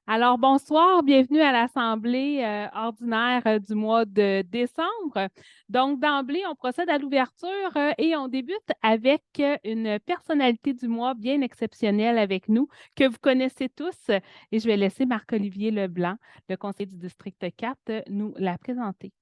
Alors, bonsoir, bienvenue à l'Assemblée ordinaire du mois de décembre. Donc, d'emblée, on procède à l'ouverture et on débute avec une personnalité du mois bien exceptionnelle avec nous, que vous connaissez tous. Et je vais laisser Marc-Olivier Leblanc, le conseiller du district 4, nous la présenter.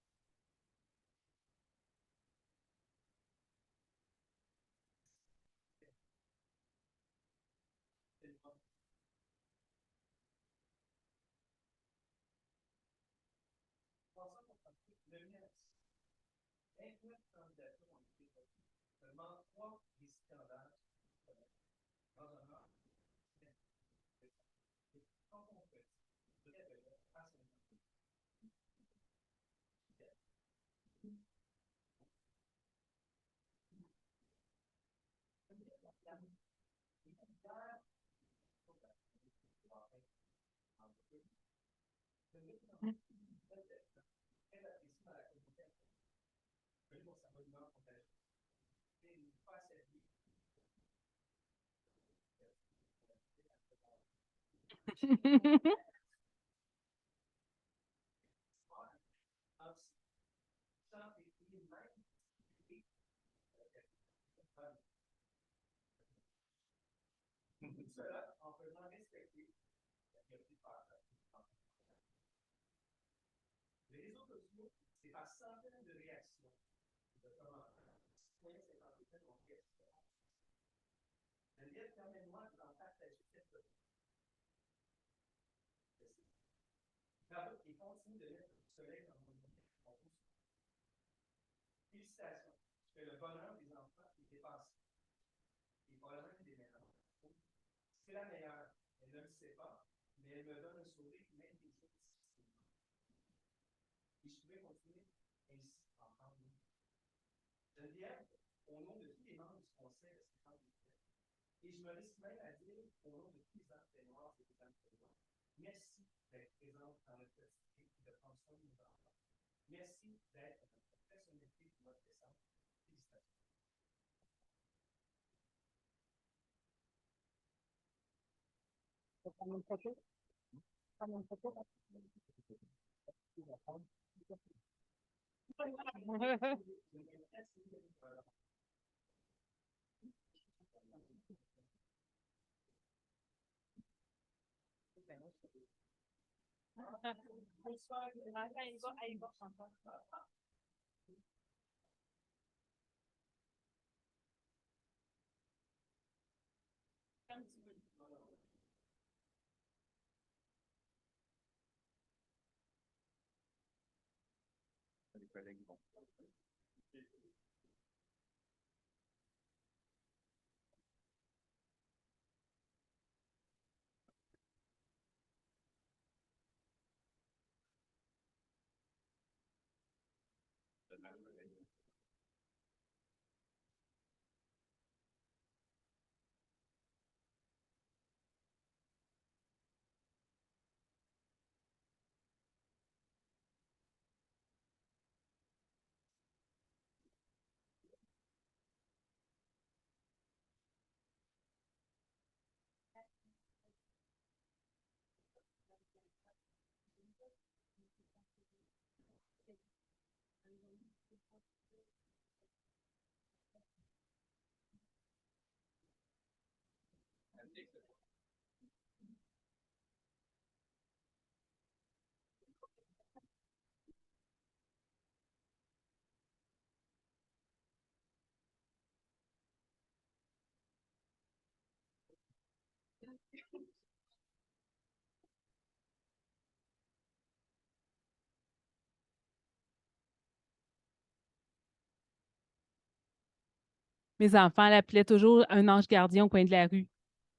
Mes enfants l'appelaient toujours un ange gardien au coin de la rue.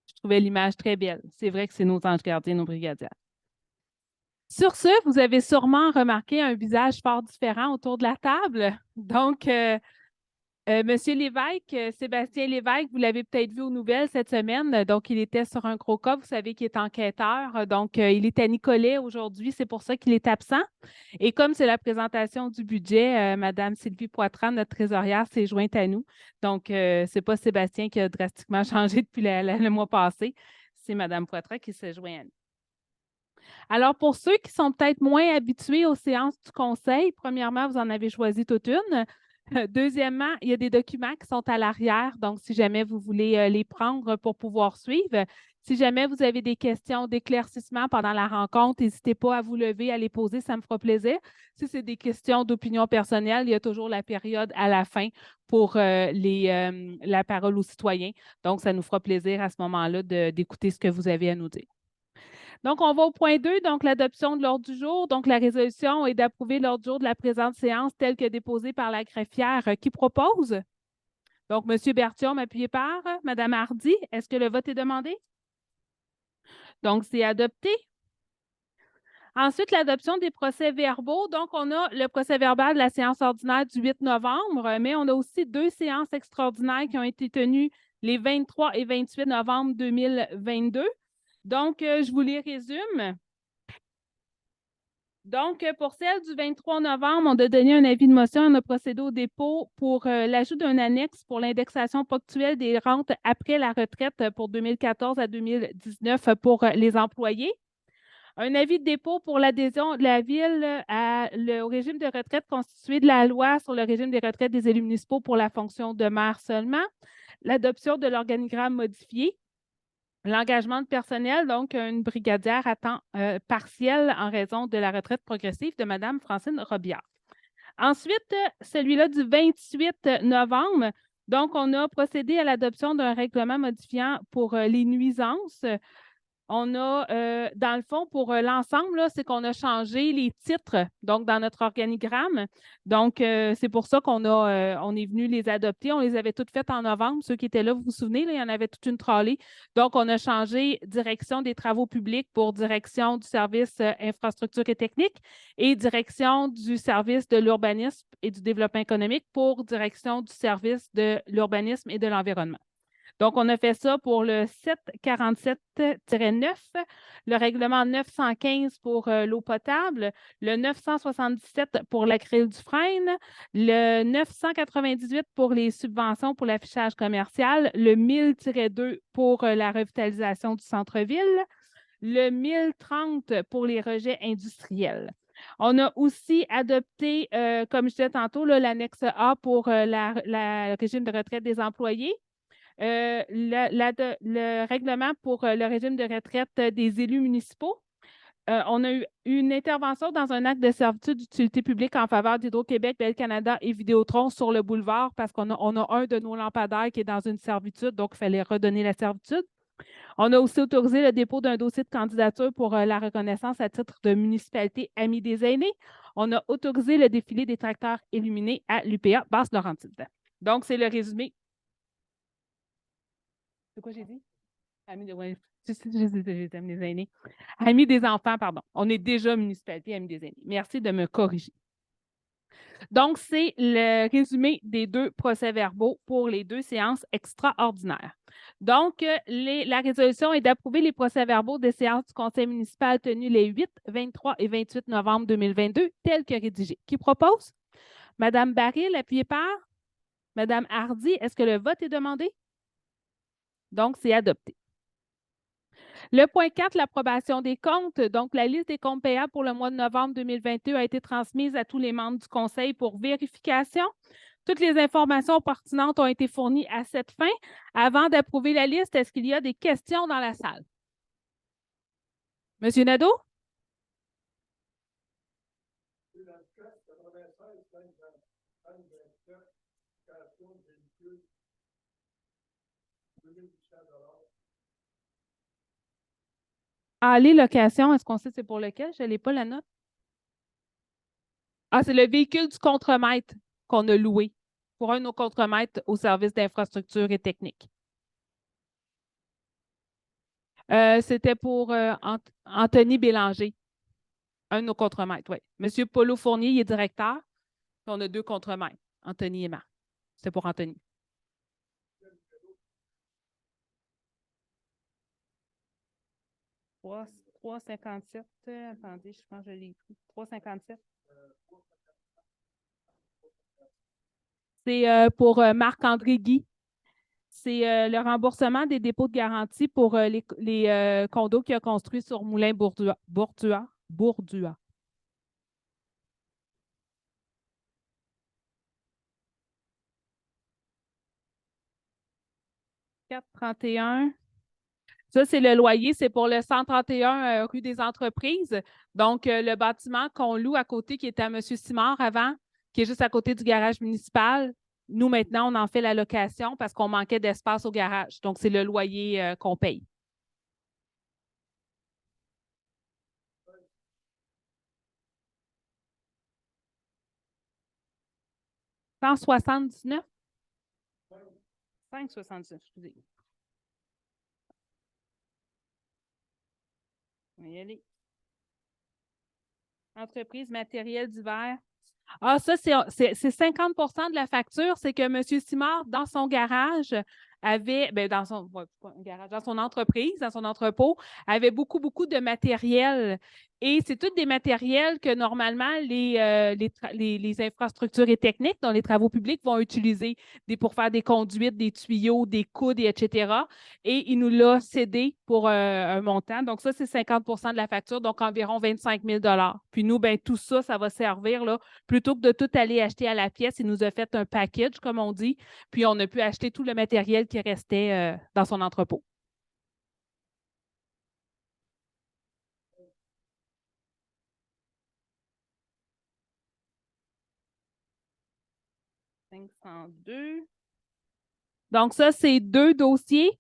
Je trouvais l'image très belle. C'est vrai que c'est nos anges gardiens, nos brigadières. Sur ce, vous avez sûrement remarqué un visage fort différent autour de la table. Donc, Monsieur Lévesque, Sébastien Lévesque, vous l'avez peut-être vu aux nouvelles cette semaine. Donc, il était sur un gros cas. Vous savez qu'il est enquêteur. Donc, il est à Nicolet aujourd'hui. C'est pour ça qu'il est absent. Et comme c'est la présentation du budget, Madame Sylvie Poitras, notre trésorière, s'est jointe à nous. Donc, ce n'est pas Sébastien qui a drastiquement changé depuis le mois passé. C'est Madame Poitras qui s'est jointe à nous. Alors, pour ceux qui sont peut-être moins habitués aux séances du conseil, premièrement, vous en avez choisi toute une. Deuxièmement, il y a des documents qui sont à l'arrière, donc si jamais vous voulez les prendre pour pouvoir suivre. Si jamais vous avez des questions d'éclaircissement pendant la rencontre, n'hésitez pas à vous lever, à les poser, ça me fera plaisir. Si c'est des questions d'opinion personnelle, il y a toujours la période à la fin pour la parole aux citoyens. Donc, ça nous fera plaisir à ce moment-là d'écouter ce que vous avez à nous dire. Donc, on va au point 2, donc l'adoption de l'ordre du jour. Donc, la résolution est d'approuver l'ordre du jour de la présente séance telle que déposée par la greffière qui propose. Donc, M. Berthiaume, appuyé par Mme Hardy. Est-ce que le vote est demandé? Donc, c'est adopté. Ensuite, l'adoption des procès-verbaux. Donc, on a le procès-verbal de la séance ordinaire du 8 novembre, mais on a aussi deux séances extraordinaires qui ont été tenues les 23 et 28 novembre 2022. Donc, je vous les résume. Donc, pour celle du 23 novembre, on a donné un avis de motion. On a procédé au dépôt pour l'ajout d'un annexe pour l'indexation ponctuelle des rentes après la retraite pour 2014 à 2019 pour les employés. Un avis de dépôt pour l'adhésion de la Ville au régime de retraite constitué de la loi sur le régime des retraites des élus municipaux pour la fonction de maire seulement. L'adoption de l'organigramme modifié. L'engagement de personnel, donc une brigadière à temps partiel en raison de la retraite progressive de Mme Francine Robillard. Ensuite, celui-là du 28 novembre, donc on a procédé à l'adoption d'un règlement modifiant pour les nuisances. On a, dans le fond, pour l'ensemble, c'est qu'on a changé les titres, donc dans notre organigramme. Donc, c'est pour ça on est venu les adopter. On les avait toutes faites en novembre. Ceux qui étaient là, vous vous souvenez, là, il y en avait toute une trolley. Donc, on a changé direction des travaux publics pour direction du service infrastructure et technique et direction du service de l'urbanisme et du développement économique pour direction du service de l'urbanisme et de l'environnement. Donc, on a fait ça pour le 747-9, le règlement 915 pour l'eau potable, le 977 pour l'acryl du frein, le 998 pour les subventions pour l'affichage commercial, le 1000-2 pour la revitalisation du centre-ville, le 1030 pour les rejets industriels. On a aussi adopté, comme je disais tantôt, l'annexe A pour le régime de retraite des employés. Le règlement pour le régime de retraite des élus municipaux. On a eu une intervention dans un acte de servitude d'utilité publique en faveur d'Hydro-Québec, Bell Canada et Vidéotron sur le boulevard parce qu'on a un de nos lampadaires qui est dans une servitude, donc il fallait redonner la servitude. On a aussi autorisé le dépôt d'un dossier de candidature pour la reconnaissance à titre de municipalité amie des aînés. On a autorisé le défilé des tracteurs illuminés à l'UPA Basse-Laurentide. Donc, c'est le résumé. C'est quoi j'ai dit? Amis des aînés. Amis des enfants, pardon. On est déjà municipalité, amis des aînés. Merci de me corriger. Donc, c'est le résumé des deux procès-verbaux pour les deux séances extraordinaires. Donc, la résolution est d'approuver les procès-verbaux des séances du Conseil municipal tenues les 8, 23 et 28 novembre 2022, tels que rédigés. Qui propose? Madame Baril, appuyée par Madame Hardy. Est-ce que le vote est demandé? Donc, c'est adopté. Le point 4, l'approbation des comptes. Donc, la liste des comptes payables pour le mois de novembre 2022 a été transmise à tous les membres du Conseil pour vérification. Toutes les informations pertinentes ont été fournies à cette fin. Avant d'approuver la liste, est-ce qu'il y a des questions dans la salle? Monsieur Nadeau? Ah, les locations, est-ce qu'on sait c'est pour lequel? Je n'ai pas la note. Ah, c'est le véhicule du contremaître qu'on a loué pour un de nos contremaîtres au service d'infrastructure et technique. C'était pour Anthony Bélanger, un de nos contremaîtres, oui. Monsieur Paulo Fournier, il est directeur. Puis on a deux contremaîtres, Anthony et Marc. C'était pour Anthony. 3,57. Attendez, je pense que je l'ai écrit. 3,57. C'est pour Marc-André Guy. c'est le remboursement des dépôts de garantie pour les condos qu'il a construits sur Moulin-Bourdua. Bourdua. 431. Ça, c'est le loyer, c'est pour le 131 rue des Entreprises. Donc, le bâtiment qu'on loue à côté, qui était à M. Simard avant, qui est juste à côté du garage municipal, nous, maintenant, on en fait la location parce qu'on manquait d'espace au garage. Donc, c'est le loyer qu'on paye. « 179? 5,79, excusez. On va y aller. Entreprise matériel divers. Ah, ça, c'est 50 de la facture. C'est que M. Simard, dans son garage, avait, bien, dans son garage, dans son entreprise, dans son entrepôt, avait beaucoup, beaucoup de matériel. Et c'est tous des matériels que normalement les infrastructures et techniques, dont les travaux publics, vont utiliser pour faire des conduites, des tuyaux, des coudes, etc. Et il nous l'a cédé pour un montant. Donc, ça, c'est 50 de la facture, donc environ 25 000 Puis nous, ben, tout ça, ça va servir là, plutôt que de tout aller acheter à la pièce. Il nous a fait un package, comme on dit, puis on a pu acheter tout le matériel qui restait dans son entrepôt. « 502. Donc, ça, c'est 2 dossiers.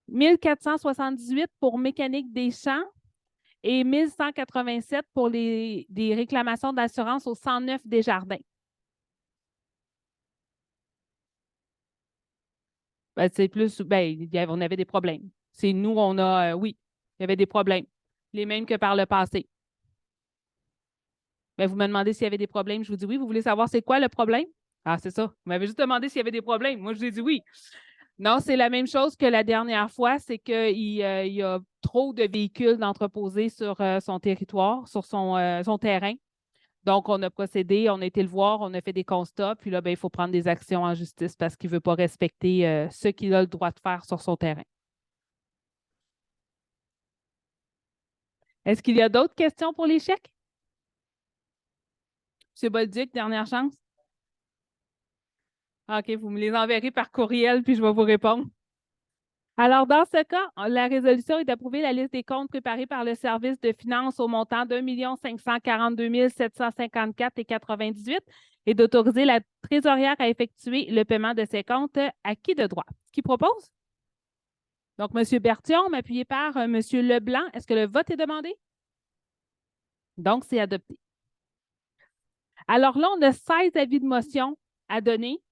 1478 pour mécanique des champs et 1187 pour des réclamations d'assurance au 109 Desjardins. Ben, c'est plus, ben, on avait des problèmes. C'est nous, on a, oui, il y avait des problèmes, les mêmes que par le passé. Ben, vous me demandez s'il y avait des problèmes, je vous dis oui. Vous voulez savoir c'est quoi le problème? Ah, c'est ça. Vous m'avez juste demandé s'il y avait des problèmes. Moi, je vous ai dit oui. Non, c'est la même chose que la dernière fois, c'est qu'il y a trop de véhicules d'entreposés sur son territoire, sur son terrain. Donc, on a procédé, on a été le voir, on a fait des constats, puis là, ben, il faut prendre des actions en justice parce qu'il ne veut pas respecter ce qu'il a le droit de faire sur son terrain. Est-ce qu'il y a d'autres questions pour les chèques? M. Bolduc, dernière chance. OK, vous me les enverrez par courriel, puis je vais vous répondre. Alors, dans ce cas, la résolution est d'approuver la liste des comptes préparée par le service de finances au montant de 1 542 754,98 et d'autoriser la trésorière à effectuer le paiement de ces comptes à qui de droit? Qui propose? Donc, M. Berthiaume, appuyé par M. Leblanc. Est-ce que le vote est demandé? Donc, c'est adopté. Alors là, on a 16 avis de motion à donner.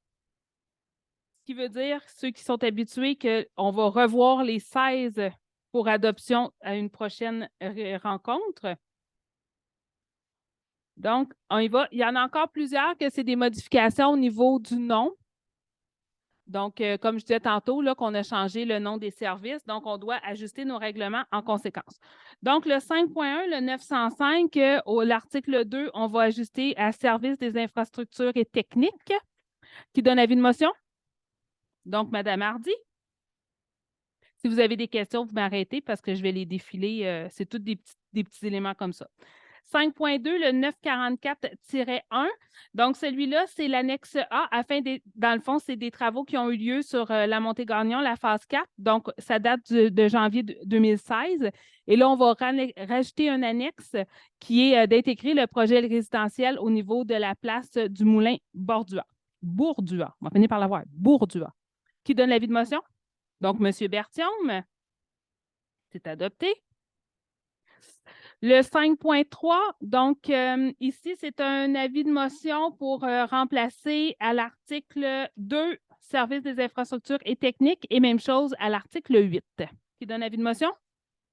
Ce qui veut dire, ceux qui sont habitués, qu'on va revoir les 16 pour adoption à une prochaine rencontre. Donc, on y va. Il y en a encore plusieurs que c'est des modifications au niveau du nom. Donc, comme je disais tantôt, là, qu'on a changé le nom des services, donc on doit ajuster nos règlements en conséquence. Donc, le 5.1, le 905, l'article 2, on va ajuster à service des infrastructures et techniques. Qui donne avis de motion? Donc, Mme Hardy. Si vous avez des questions, vous m'arrêtez parce que je vais les défiler. C'est tous des petits éléments comme ça. 5.2, le 944-1. Donc, celui-là, c'est l'annexe A. Dans le fond, c'est des travaux qui ont eu lieu sur la Montée-Gagnon, la phase 4. Donc, ça date de janvier 2016. Et là, on va rajouter un annexe qui est d'intégrer le projet résidentiel au niveau de la place du Moulin Bourdua. On va finir par l'avoir. Bourdua. Qui donne l'avis de motion? Donc, M. Berthiaume, c'est adopté. Le 5.3, donc ici, c'est un avis de motion pour remplacer à l'article 2, service des infrastructures et techniques, et même chose à l'article 8. Qui donne avis de motion?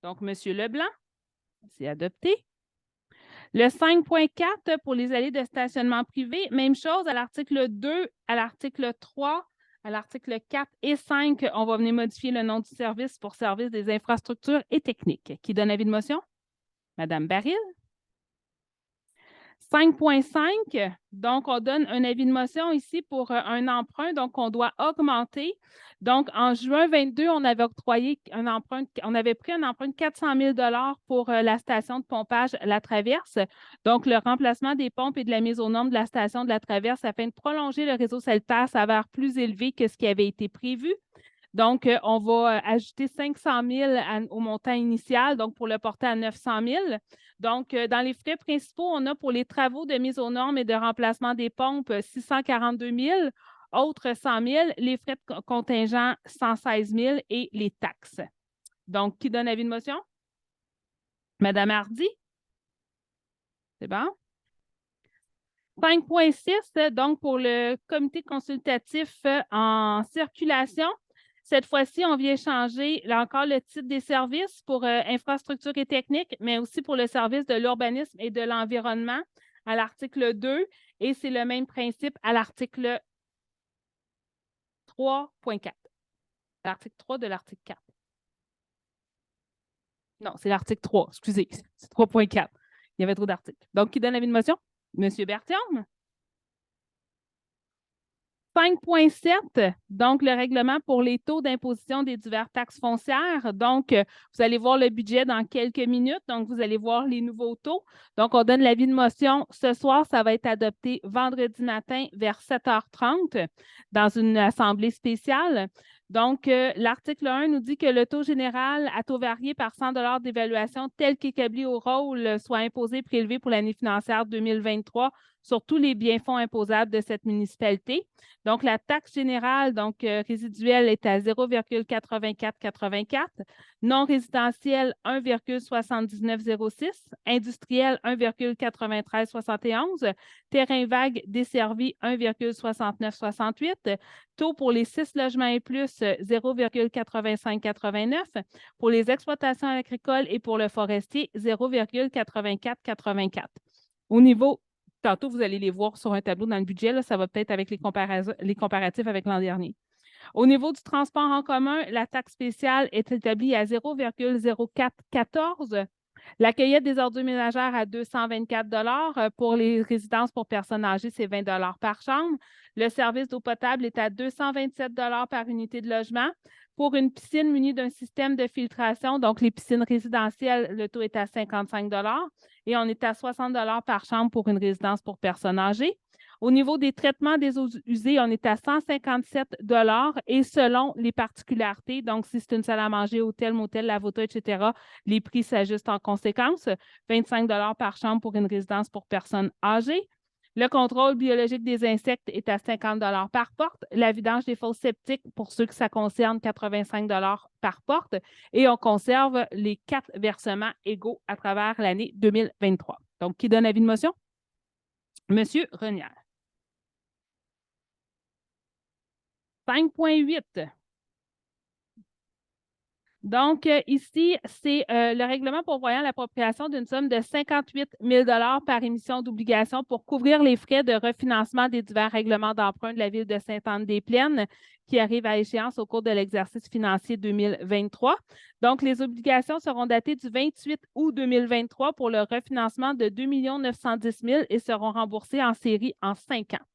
Donc, M. Leblanc, c'est adopté. Le 5.4 pour les allées de stationnement privé, même chose à l'article 2, à l'article 3, à l'article 4 et 5, on va venir modifier le nom du service pour service des infrastructures et techniques. Qui donne avis de motion? Madame Baril. 5,5, donc on donne un avis de motion ici pour un emprunt, donc on doit augmenter. Donc, en juin 22, on avait octroyé un emprunt, on avait pris un emprunt de 400 000 pour la station de pompage La Traverse. Donc, le remplacement des pompes et de la mise aux normes de la station de La Traverse afin de prolonger le réseau sanitaire s'avère plus élevé que ce qui avait été prévu. Donc, on va ajouter 500 000 au montant initial, donc pour le porter à 900 000. Donc, dans les frais principaux, on a pour les travaux de mise aux normes et de remplacement des pompes 642 000, autres 100 000, les frais de contingent 116 000 et les taxes. Donc, qui donne avis de motion? Madame Hardy? C'est bon? 5,6, donc pour le comité consultatif en circulation. Cette fois-ci, on vient changer là encore le titre des services pour infrastructure et technique, mais aussi pour le service de l'urbanisme et de l'environnement à l'article 2. Et c'est le même principe à l'article 3.4. L'article 3 de l'article 4. Non, c'est l'article 3, excusez, c'est 3.4. Il y avait trop d'articles. Donc, qui donne l'avis de motion? Monsieur Berthiaume? 5,7, donc le règlement pour les taux d'imposition des diverses taxes foncières. Donc, vous allez voir le budget dans quelques minutes. Donc, vous allez voir les nouveaux taux. Donc, on donne l'avis de motion. Ce soir, ça va être adopté vendredi matin vers 7h30 dans une assemblée spéciale. Donc, l'article 1 nous dit que le taux général à taux varié par 100 $ d'évaluation tel qu'établi au rôle soit imposé et prélevé pour l'année financière 2023 sur tous les biens-fonds imposables de cette municipalité. Donc, la taxe générale résiduelle est à 0,8484, non résidentielle 1,7906, industriel 1,9371, terrain vague desservi 1,6968, taux pour les 6 logements et plus 0,8589, pour les exploitations agricoles et pour le forestier 0,8484. Au niveau tantôt, vous allez les voir sur un tableau dans le budget. Là, ça va peut-être avec les comparatifs avec l'an dernier. Au niveau du transport en commun, la taxe spéciale est établie à 0,0414. La cueillette des ordures ménagères à 224 Pour les résidences pour personnes âgées, c'est 20 par chambre. Le service d'eau potable est à 227 par unité de logement. Pour une piscine munie d'un système de filtration, donc les piscines résidentielles, le taux est à 55 et on est à 60 par chambre pour une résidence pour personnes âgées. Au niveau des traitements des eaux usées, on est à 157 et selon les particularités, donc si c'est une salle à manger, hôtel, motel, lavota, etc., les prix s'ajustent en conséquence. 25 par chambre pour une résidence pour personnes âgées. Le contrôle biologique des insectes est à 50 par porte. La vidange des fosses septiques, pour ceux que ça concerne, 85 par porte. Et on conserve les 4 versements égaux à travers l'année 2023. Donc, qui donne avis de motion? Monsieur Renière. 5,8. Donc, ici, c'est le règlement prévoyant l'appropriation d'une somme de 58 000 par émission d'obligations pour couvrir les frais de refinancement des divers règlements d'emprunt de la Ville de Sainte-Anne-des-Plaines qui arrivent à échéance au cours de l'exercice financier 2023. Donc, les obligations seront datées du 28 août 2023 pour le refinancement de 2 910 000 et seront remboursées en série en 5 ans.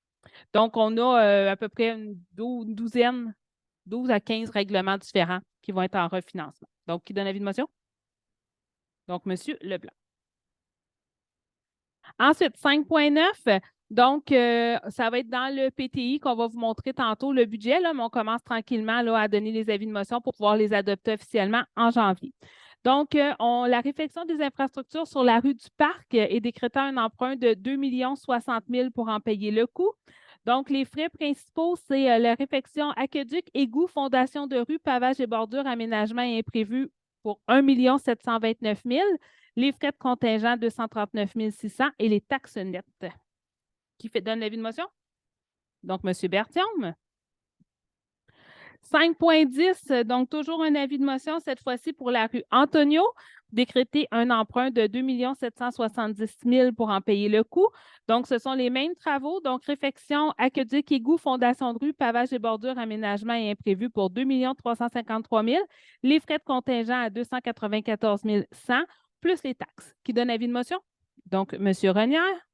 Donc, on a à peu près une douzaine, 12 à 15 règlements différents qui vont être en refinancement. Donc, qui donne avis de motion? Donc, M. Leblanc. Ensuite, 5,9. Donc, ça va être dans le PTI qu'on va vous montrer tantôt le budget, là, mais on commence tranquillement là, à donner les avis de motion pour pouvoir les adopter officiellement en janvier. Donc, la réflexion des infrastructures sur la rue du Parc est décrétant un emprunt de 2 060 000 pour en payer le coût. Donc, les frais principaux, c'est la réfection aqueduc, égout, fondation de rue, pavage et bordure, aménagement et imprévu pour 1 729 000. Les frais de contingent, 239 600 et les taxes nettes. Qui donne l'avis de motion? Donc, M. Berthiaume. 5,10, donc toujours un avis de motion, cette fois-ci pour la rue Antonio, décréter un emprunt de 2 770 000 pour en payer le coût. Donc, ce sont les mêmes travaux, donc réfection, aqueduc, égout, fondation de rue, pavage et bordure, aménagement et imprévu pour 2 353 000. Les frais de contingent à 294 100, plus les taxes. Qui donne avis de motion? Donc, M. Renière.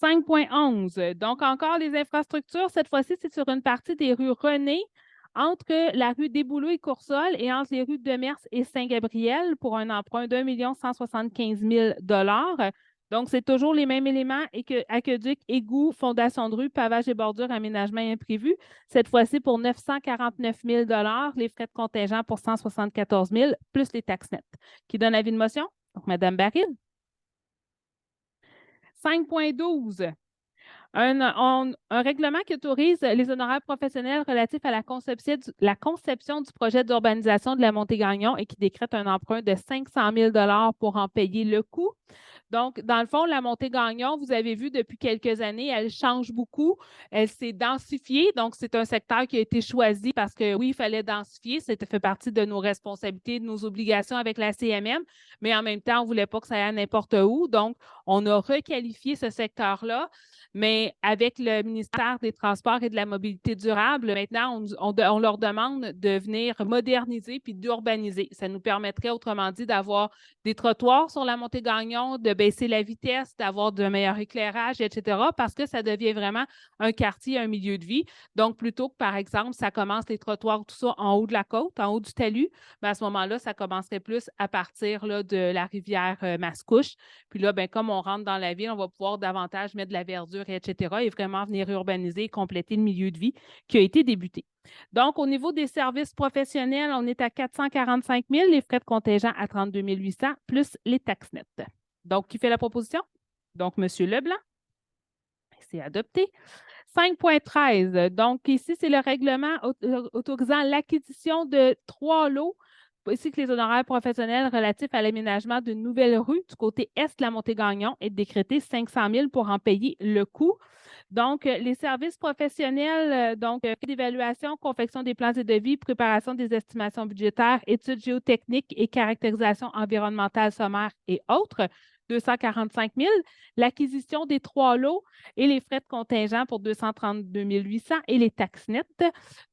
5.11. Donc, encore les infrastructures. Cette fois-ci, c'est sur une partie des rues René, entre la rue Desbouleaux et Coursol et entre les rues Demers et Saint-Gabriel pour un emprunt d'1 175 000 $. Donc, c'est toujours les mêmes éléments aqueduc, égouts, fondation de rue, pavage et bordure, aménagement imprévu. Cette fois-ci pour 949 000 $, les frais de contingent pour 174 000 plus les taxes nettes. Qui donne avis de motion? Donc, Mme Baril. 5.12. Un règlement qui autorise les honoraires professionnels relatifs à la conception du projet d'urbanisation de la Montée-Gagnon et qui décrète un emprunt de 500 000 $ pour en payer le coût. Donc, dans le fond, la Montée-Gagnon, vous avez vu depuis quelques années, elle change beaucoup. Elle s'est densifiée. Donc, c'est un secteur qui a été choisi parce que, oui, il fallait densifier. C'était fait partie de nos responsabilités, de nos obligations avec la CMM. Mais en même temps, on ne voulait pas que ça aille n'importe où. Donc, on a requalifié ce secteur-là. Mais avec le ministère des Transports et de la Mobilité durable, maintenant, on leur demande de venir moderniser puis d'urbaniser. Ça nous permettrait, autrement dit, d'avoir des trottoirs sur la Montée-Gagnon, de baisser la vitesse, d'avoir de meilleur éclairage, etc., parce que ça devient vraiment un quartier, un milieu de vie. Donc, plutôt que, par exemple, ça commence les trottoirs, tout ça, en haut de la côte, en haut du talus, bien, à ce moment-là, ça commencerait plus à partir là, de la rivière Mascouche. Puis là, bien, comme on rentre dans la ville, on va pouvoir davantage mettre de la verdure, etc., et vraiment venir urbaniser et compléter le milieu de vie qui a été débuté. Donc, au niveau des services professionnels, on est à 445 000, les frais de contingent à 32 800, plus les taxes nettes. Donc, qui fait la proposition? Donc, M. Leblanc. C'est adopté. 5.13. Donc, ici, c'est le règlement autorisant l'acquisition de 3 lots ainsi que les honoraires professionnels relatifs à l'aménagement d'une nouvelle rue du côté est de la Montée-Gagnon et de décréter 500 000 pour en payer le coût. Donc, les services professionnels, d'évaluation, confection des plans et devis, préparation des estimations budgétaires, études géotechniques et caractérisation environnementale sommaire et autres, 245 000, l'acquisition des 3 lots et les frais de contingent pour 232 800 et les taxes nettes.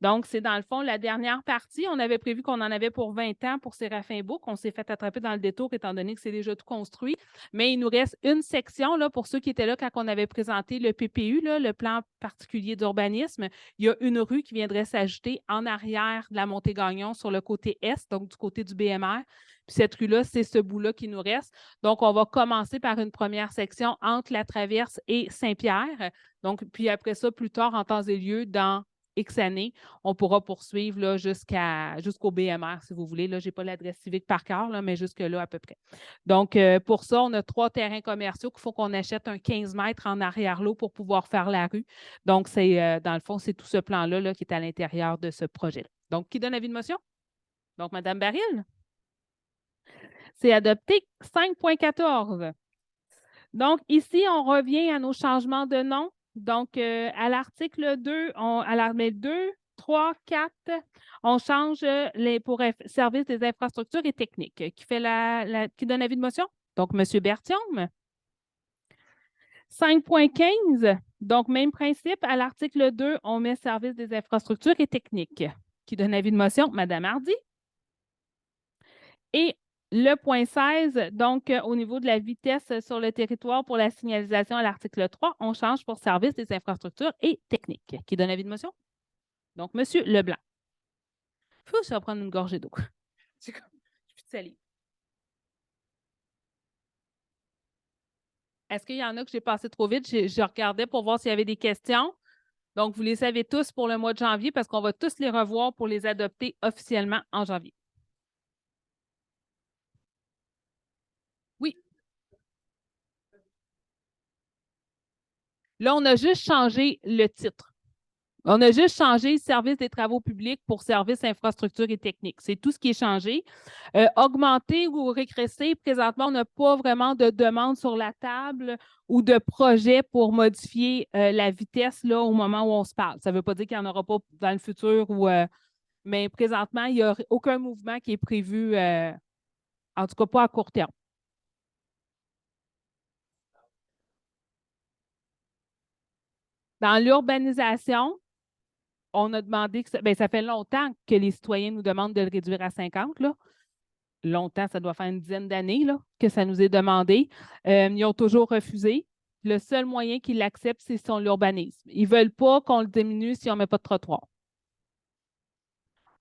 Donc, c'est dans le fond la dernière partie. On avait prévu qu'on en avait pour 20 ans pour Séraphin Bouc. On s'est fait attraper dans le détour étant donné que c'est déjà tout construit. Mais il nous reste une section là, pour ceux qui étaient là quand on avait présenté le PPU, là, le plan particulier d'urbanisme. Il y a une rue qui viendrait s'ajouter en arrière de la Montée-Gagnon sur le côté est, donc du côté du BMR. Puis cette rue-là, c'est ce bout-là qui nous reste. Donc, on va commencer par une première section entre la Traverse et Saint-Pierre. Donc, puis après ça, plus tard, en temps et lieu, dans X années, on pourra poursuivre là, jusqu'au BMR, si vous voulez. Là, je n'ai pas l'adresse civique par cœur, là, mais jusque-là à peu près. Donc, pour ça, on a 3 terrains commerciaux qu'il faut qu'on achète un 15 mètres en arrière-lot pour pouvoir faire la rue. Donc, c'est dans le fond, c'est tout ce plan-là là, qui est à l'intérieur de ce projet. Donc, qui donne avis de motion? Donc, Mme Baril. C'est adopté. 5.14. Donc, ici, on revient à nos changements de nom. Donc, à l'article 2, à l'article 2, 3, 4, on change pour service des infrastructures et techniques. Qui donne avis de motion? Donc, M. Bertium. 5.15. Donc, même principe. À l'article 2, on met service des infrastructures et techniques. Qui donne avis de motion? Mme Hardy. Et le point 16, donc au niveau de la vitesse sur le territoire pour la signalisation à l'article 3, on change pour service des infrastructures et techniques. Qui donne avis de motion? Donc, M. Leblanc. Je vais prendre une gorgée d'eau. Je suis salée. Est-ce qu'il y en a que j'ai passé trop vite? Je regardais pour voir s'il y avait des questions. Donc, vous les savez tous pour le mois de janvier parce qu'on va tous les revoir pour les adopter officiellement en janvier. Oui. Là, on a juste changé le titre. On a juste changé service des travaux publics pour service infrastructure et technique. C'est tout ce qui est changé. Augmenter ou régresser, présentement, on n'a pas vraiment de demande sur la table ou de projet pour modifier la vitesse là, au moment où on se parle. Ça ne veut pas dire qu'il n'y en aura pas dans le futur, mais présentement, il n'y a aucun mouvement qui est prévu, en tout cas pas à court terme. Dans l'urbanisation, on a demandé que ça fait longtemps que les citoyens nous demandent de le réduire à 50. Là. Longtemps, ça doit faire une dizaine d'années que ça nous est demandé. Ils ont toujours refusé. Le seul moyen qu'ils l'acceptent, c'est si on l'urbanise. Ils ne veulent pas qu'on le diminue si on ne met pas de trottoir.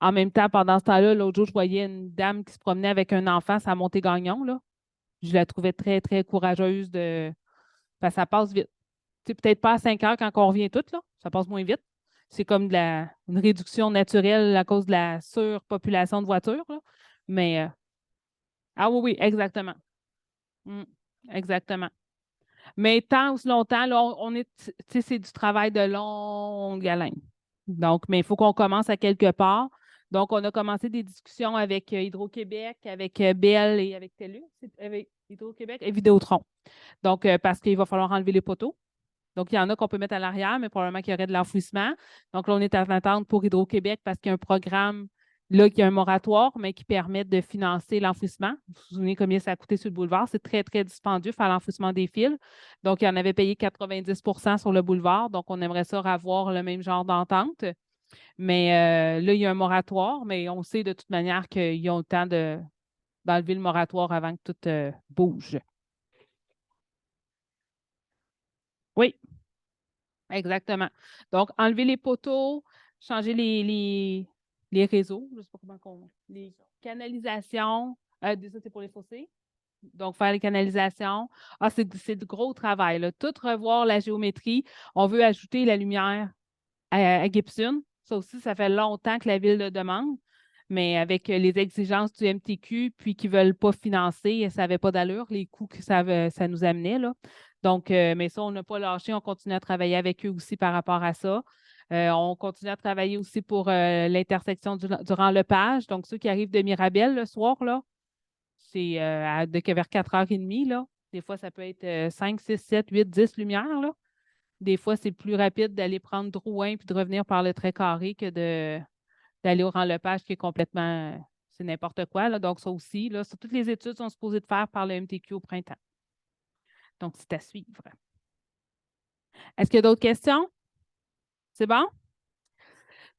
En même temps, pendant ce temps-là, l'autre jour, je voyais une dame qui se promenait avec un enfant, ça a monté gagnon, là. Je la trouvais très, très courageuse de. Parce que ça passe vite. C'est peut-être pas à 5 heures quand on revient toutes, là. Ça passe moins vite. C'est comme une réduction naturelle à cause de la surpopulation de voitures, là. Mais ah oui, oui, exactement. Mm, exactement. Mais tant aussi longtemps, là, on est, tu sais, c'est du travail de longue haleine. Donc, mais il faut qu'on commence à quelque part. Donc, on a commencé des discussions avec Hydro-Québec, avec Bell et avec TELUS, avec Hydro-Québec et Vidéotron. Donc, parce qu'il va falloir enlever les poteaux. Donc, il y en a qu'on peut mettre à l'arrière, mais probablement qu'il y aurait de l'enfouissement. Donc, là, on est en attente pour Hydro-Québec parce qu'il y a un programme là qui a un moratoire, mais qui permet de financer l'enfouissement. Vous vous souvenez combien ça a coûté sur le boulevard? C'est très, très dispendieux faire l'enfouissement des fils. Donc, il en avait payé 90 sur le boulevard. Donc, on aimerait ça avoir le même genre d'entente. Mais là, il y a un moratoire, mais on sait de toute manière qu'ils ont le temps d'enlever le moratoire avant que tout bouge. Oui, exactement. Donc, enlever les poteaux, changer les réseaux, je ne sais pas comment on. Les canalisations. Ça, c'est pour les fossés. Donc, faire les canalisations. Ah, c'est du gros travail, là. Tout revoir la géométrie. On veut ajouter la lumière à Gibson. Ça aussi, ça fait longtemps que la ville le demande. Mais avec les exigences du MTQ, puis qu'ils ne veulent pas financer, ça n'avait pas d'allure, les coûts que ça nous amenait, là. Donc, mais ça, on n'a pas lâché. On continue à travailler avec eux aussi par rapport à ça. On continue à travailler aussi pour l'intersection durant le Lepage. Donc, ceux qui arrivent de Mirabel le soir, là, c'est vers 4h30, là. Des fois, ça peut être 5, 6, 7, 8, 10 lumières, là. Des fois, c'est plus rapide d'aller prendre Drouin puis de revenir par le trait carré que d'aller au Rang-Lepage qui est complètement, c'est n'importe quoi, là. Donc, ça aussi, là, toutes les études sont supposées de faire par le MTQ au printemps. Donc, c'est à suivre. Est-ce qu'il y a d'autres questions? C'est bon?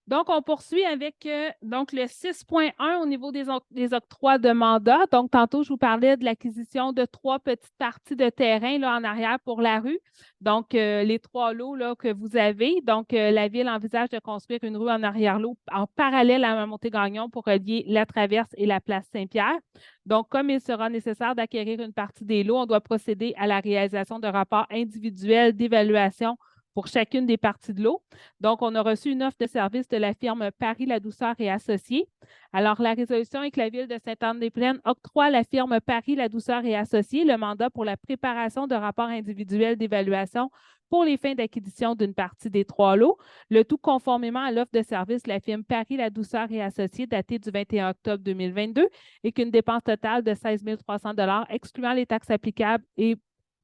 Donc, on poursuit avec donc le 6.1 au niveau des octrois de mandat. Donc, tantôt, je vous parlais de l'acquisition de 3 petites parties de terrain là, en arrière pour la rue. Donc, les 3 lots là, que vous avez. Donc, la Ville envisage de construire une rue en arrière-lot en parallèle à la Montée-Gagnon pour relier la Traverse et la place Saint-Pierre. Donc, comme il sera nécessaire d'acquérir une partie des lots, on doit procéder à la réalisation de rapports individuels d'évaluation pour chacune des parties de l'eau. Donc, on a reçu une offre de service de la firme Paris La Douceur et Associés. Alors, la résolution est que la Ville de Sainte-Anne-des-Plaines octroie à la firme Paris La Douceur et Associés le mandat pour la préparation de rapports individuels d'évaluation pour les fins d'acquisition d'une partie des 3 lots, le tout conformément à l'offre de service de la firme Paris La Douceur et Associés datée du 21 octobre 2022 et qu'une dépense totale de 16 300 excluant les taxes applicables et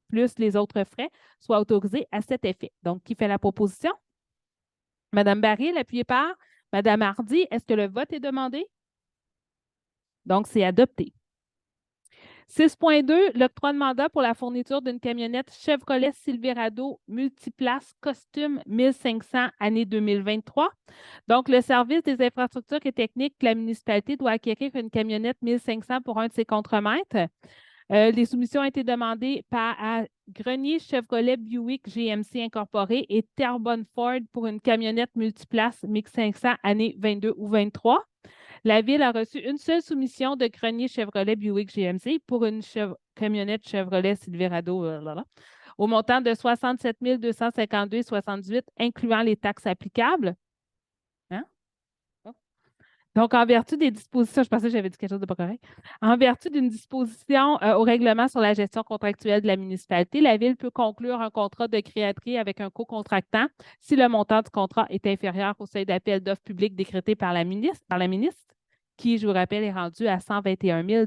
plus les autres frais, soit autorisé à cet effet. Donc, qui fait la proposition? Madame Baril, appuyée par Madame Hardy. Est-ce que le vote est demandé? Donc, c'est adopté. 6.2, l'octroi de mandat pour la fourniture d'une camionnette Chevrolet Silverado Multiplace Costume 1500 année 2023. Donc, le service des infrastructures et techniques de la municipalité doit acquérir une camionnette 1500 pour un de ses contremaîtres. Les soumissions ont été demandées à Grenier Chevrolet Buick GMC Incorporé et Terrebonne Ford pour une camionnette multiplace 1500 année 22 ou 23. La Ville a reçu une seule soumission de Grenier Chevrolet Buick GMC pour une camionnette Chevrolet Silverado au montant de 67 252,78 incluant les taxes applicables. Hein? Donc, en vertu des dispositions, je pensais que j'avais dit quelque chose de pas correct. En vertu d'une disposition au règlement sur la gestion contractuelle de la municipalité, la Ville peut conclure un contrat de créaterie avec un co-contractant si le montant du contrat est inférieur au seuil d'appel d'offres publiques décrété par la ministre, qui, je vous rappelle, est rendu à 121 000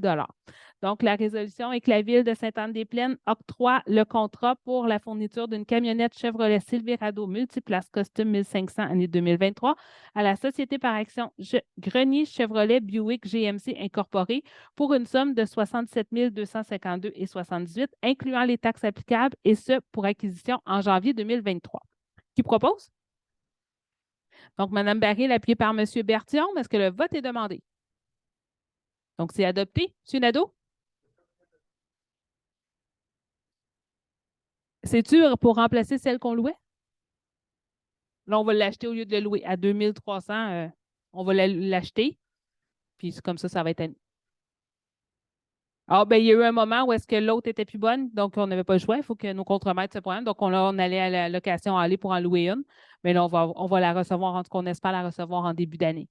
Donc, la résolution est que la Ville de Sainte-Anne-des-Plaines octroie le contrat pour la fourniture d'une camionnette Chevrolet Silverado Multiplace Costume 1500 année 2023 à la Société par action Grenier Chevrolet Buick GMC Incorporé pour une somme de 67 252,78 incluant les taxes applicables et ce pour acquisition en janvier 2023. Qui propose? Donc, Mme Baril, appuyée par M. Bertillon, est-ce que le vote est demandé? Donc, c'est adopté. M. Nadeau? C'est-tu pour remplacer celle qu'on louait? Là, on va l'acheter au lieu de le louer à 2300, on va l'acheter. Puis comme ça va être à nous. Ah, ben, il y a eu un moment où est-ce que l'autre était plus bonne, donc on n'avait pas le choix. Il faut que nos contremaîtres se prennent. Donc, on allait à la location aller pour en louer une. Mais là, on va la recevoir, en tout cas, on espère la recevoir en début d'année.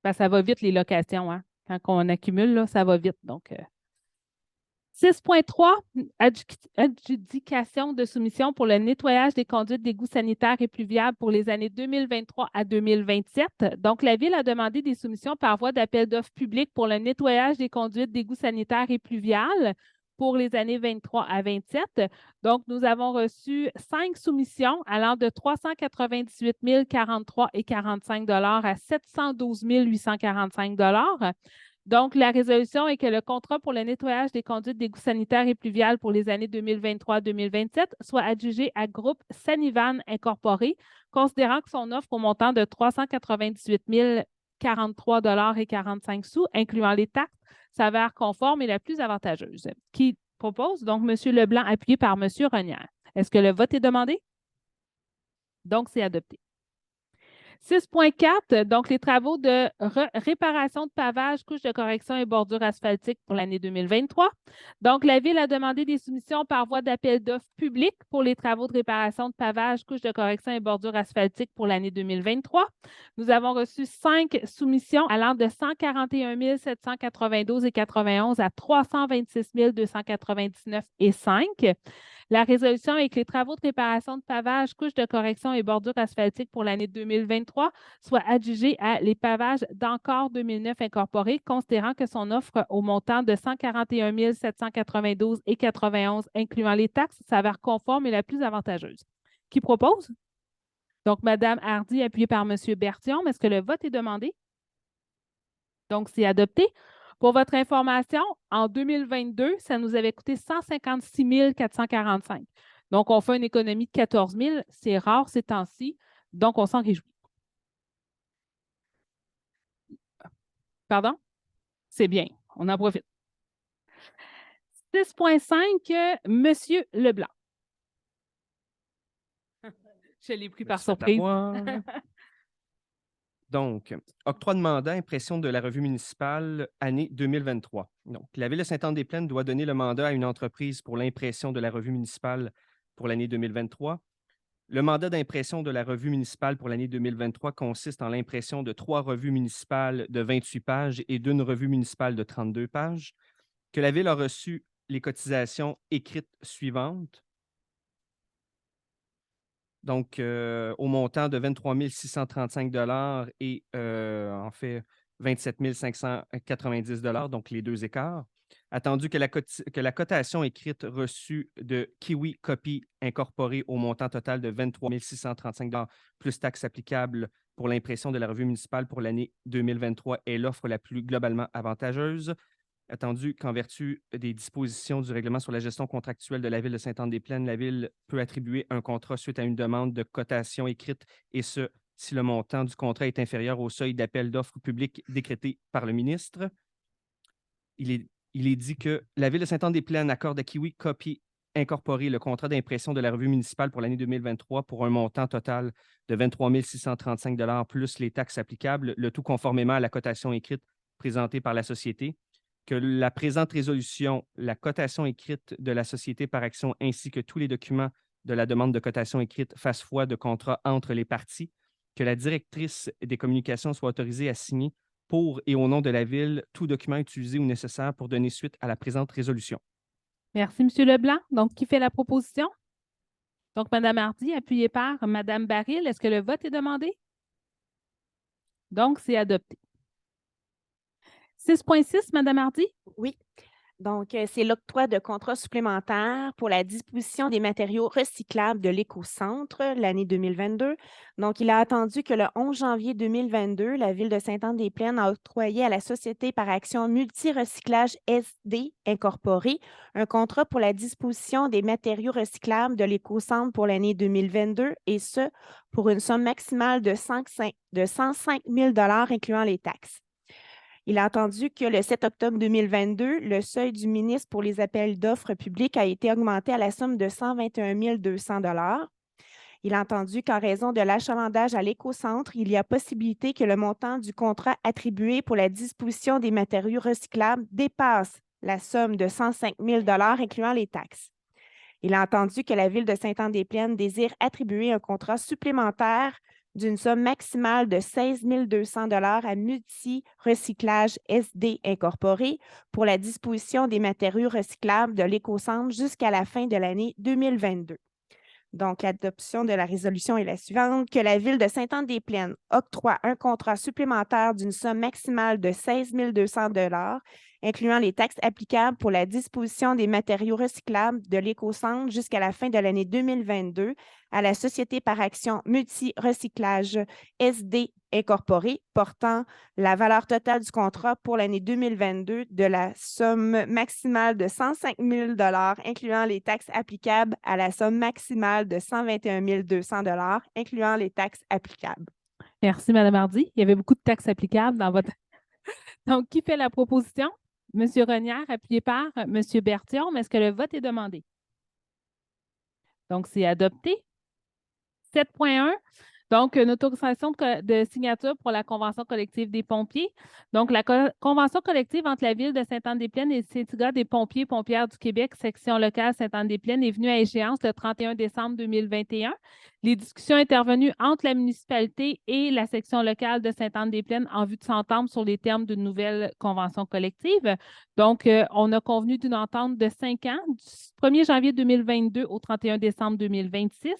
Ben, ça va vite, les locations, hein? Quand on accumule, là, ça va vite. Donc, 6.3, adjudication de soumission pour le nettoyage des conduites d'égouts sanitaires et pluviales pour les années 2023 à 2027. Donc, la Ville a demandé des soumissions par voie d'appel d'offres public pour le nettoyage des conduites d'égouts sanitaires et pluviales pour les années 23 à 27. Donc, nous avons reçu 5 soumissions allant de 398 043 et 45 à 712 845 Donc, la résolution est que le contrat pour le nettoyage des conduites d'égouts sanitaires et pluviales pour les années 2023-2027 soit adjugé à Groupe Sanivan Incorporé, considérant que son offre au montant de 398 043 et 45 sous, incluant les taxes, s'avère conforme et la plus avantageuse. Qui propose? Donc, M. Leblanc, appuyé par M. Renière. Est-ce que le vote est demandé? Donc, c'est adopté. 6.4, donc les travaux de réparation de pavage, couche de correction et bordure asphaltique pour l'année 2023. Donc, la Ville a demandé des soumissions par voie d'appel d'offres public pour les travaux de réparation de pavage, couche de correction et bordure asphaltique pour l'année 2023. Nous avons reçu 5 soumissions allant de 141 792 et 91 à 326 299 et 5. La résolution est que les travaux de réparation de pavage, couche de correction et bordure asphaltique pour l'année 2023 soient adjugés à les pavages d'Encore 2009 Incorporé, considérant que son offre au montant de 141 792 et 91, incluant les taxes, s'avère conforme et la plus avantageuse. Qui propose? Donc, Mme Hardy, appuyée par M. Bertillon. Est-ce que le vote est demandé? Donc, c'est adopté. Pour votre information, en 2022, ça nous avait coûté 156 445. Donc, on fait une économie de 14 000. C'est rare ces temps-ci. Donc, on s'en réjouit. Pardon? C'est bien. On en profite. 6.5, M. Leblanc. Je l'ai pris par surprise. Donc, octroi de mandat, impression de la revue municipale, année 2023. Donc, la Ville de Sainte-Anne-des-Plaines doit donner le mandat à une entreprise pour l'impression de la revue municipale pour l'année 2023. Le mandat d'impression de la revue municipale pour l'année 2023 consiste en l'impression de 3 revues municipales de 28 pages et d'une revue municipale de 32 pages, que la Ville a reçu les cotisations écrites suivantes. Donc, au montant de 23 635 et en fait 27 590 donc les deux écarts. Attendu que la cotation écrite reçue de Kiwi Copy Incorporé au montant total de 23 635 plus taxes applicables pour l'impression de la revue municipale pour l'année 2023 est l'offre la plus globalement avantageuse. Attendu qu'en vertu des dispositions du règlement sur la gestion contractuelle de la Ville de Sainte-Anne-des-Plaines, la Ville peut attribuer un contrat suite à une demande de cotation écrite, et ce, si le montant du contrat est inférieur au seuil d'appel d'offres public décrété par le ministre. Il est dit que la Ville de Sainte-Anne-des-Plaines accorde à Kiwi Copy Incorporé le contrat d'impression de la revue municipale pour l'année 2023 pour un montant total de 23 635 plus les taxes applicables, le tout conformément à la cotation écrite présentée par la société. Que la présente résolution, la cotation écrite de la société par action ainsi que tous les documents de la demande de cotation écrite fassent foi de contrat entre les parties, que la directrice des communications soit autorisée à signer pour et au nom de la Ville tout document utilisé ou nécessaire pour donner suite à la présente résolution. Merci, M. Leblanc. Donc, qui fait la proposition? Donc, Mme Hardy, appuyée par Mme Baril. Est-ce que le vote est demandé? Donc, c'est adopté. 6.6, Mme Hardy? Oui. Donc, c'est l'octroi de contrats supplémentaires pour la disposition des matériaux recyclables de l'écocentre l'année 2022. Donc, il a attendu que le 11 janvier 2022, la Ville de Sainte-Anne-des-Plaines a octroyé à la Société par action Multi-Recyclage SD Incorporée un contrat pour la disposition des matériaux recyclables de l'écocentre pour l'année 2022, et ce, pour une somme maximale de 105 000 incluant les taxes. Il a entendu que le 7 octobre 2022, le seuil du ministre pour les appels d'offres publics a été augmenté à la somme de 121 200 $. Il a entendu qu'en raison de l'achalandage à l'écocentre, il y a possibilité que le montant du contrat attribué pour la disposition des matériaux recyclables dépasse la somme de 105 000 $, incluant les taxes. Il a entendu que la Ville de Sainte-Anne-des-Plaines désire attribuer un contrat supplémentaire d'une somme maximale de 16 200 $ à Multi-Recyclage SD Incorporé pour la disposition des matériaux recyclables de l'écocentre jusqu'à la fin de l'année 2022. Donc, l'adoption de la résolution est la suivante: que la Ville de Sainte-Anne-des-Plaines octroie un contrat supplémentaire d'une somme maximale de 16 200 $, incluant les taxes applicables pour la disposition des matériaux recyclables de l'écocentre jusqu'à la fin de l'année 2022 à la Société par action Multi-Recyclage SD Incorporée, portant la valeur totale du contrat pour l'année 2022 de la somme maximale de 105 000 $, incluant les taxes applicables, à la somme maximale de 121 200 $, incluant les taxes applicables. Merci, Mme Hardy. Il y avait beaucoup de taxes applicables dans votre... Donc, qui fait la proposition? M. Renière, appuyé par M. Berthiaume. Est-ce que le vote est demandé? Donc, c'est adopté. 7.1. Donc, une autorisation de signature pour la Convention collective des pompiers. Donc, la Convention collective entre la Ville de Sainte-Anne-des-Plaines et le Syndicat des pompiers et pompières du Québec, section locale Sainte-Anne-des-Plaines, est venue à échéance le 31 décembre 2021. Les discussions intervenues entre la municipalité et la section locale de Sainte-Anne-des-Plaines en vue de s'entendre sur les termes d'une nouvelle convention collective. Donc, on a convenu d'une entente de 5 ans, du 1er janvier 2022 au 31 décembre 2026.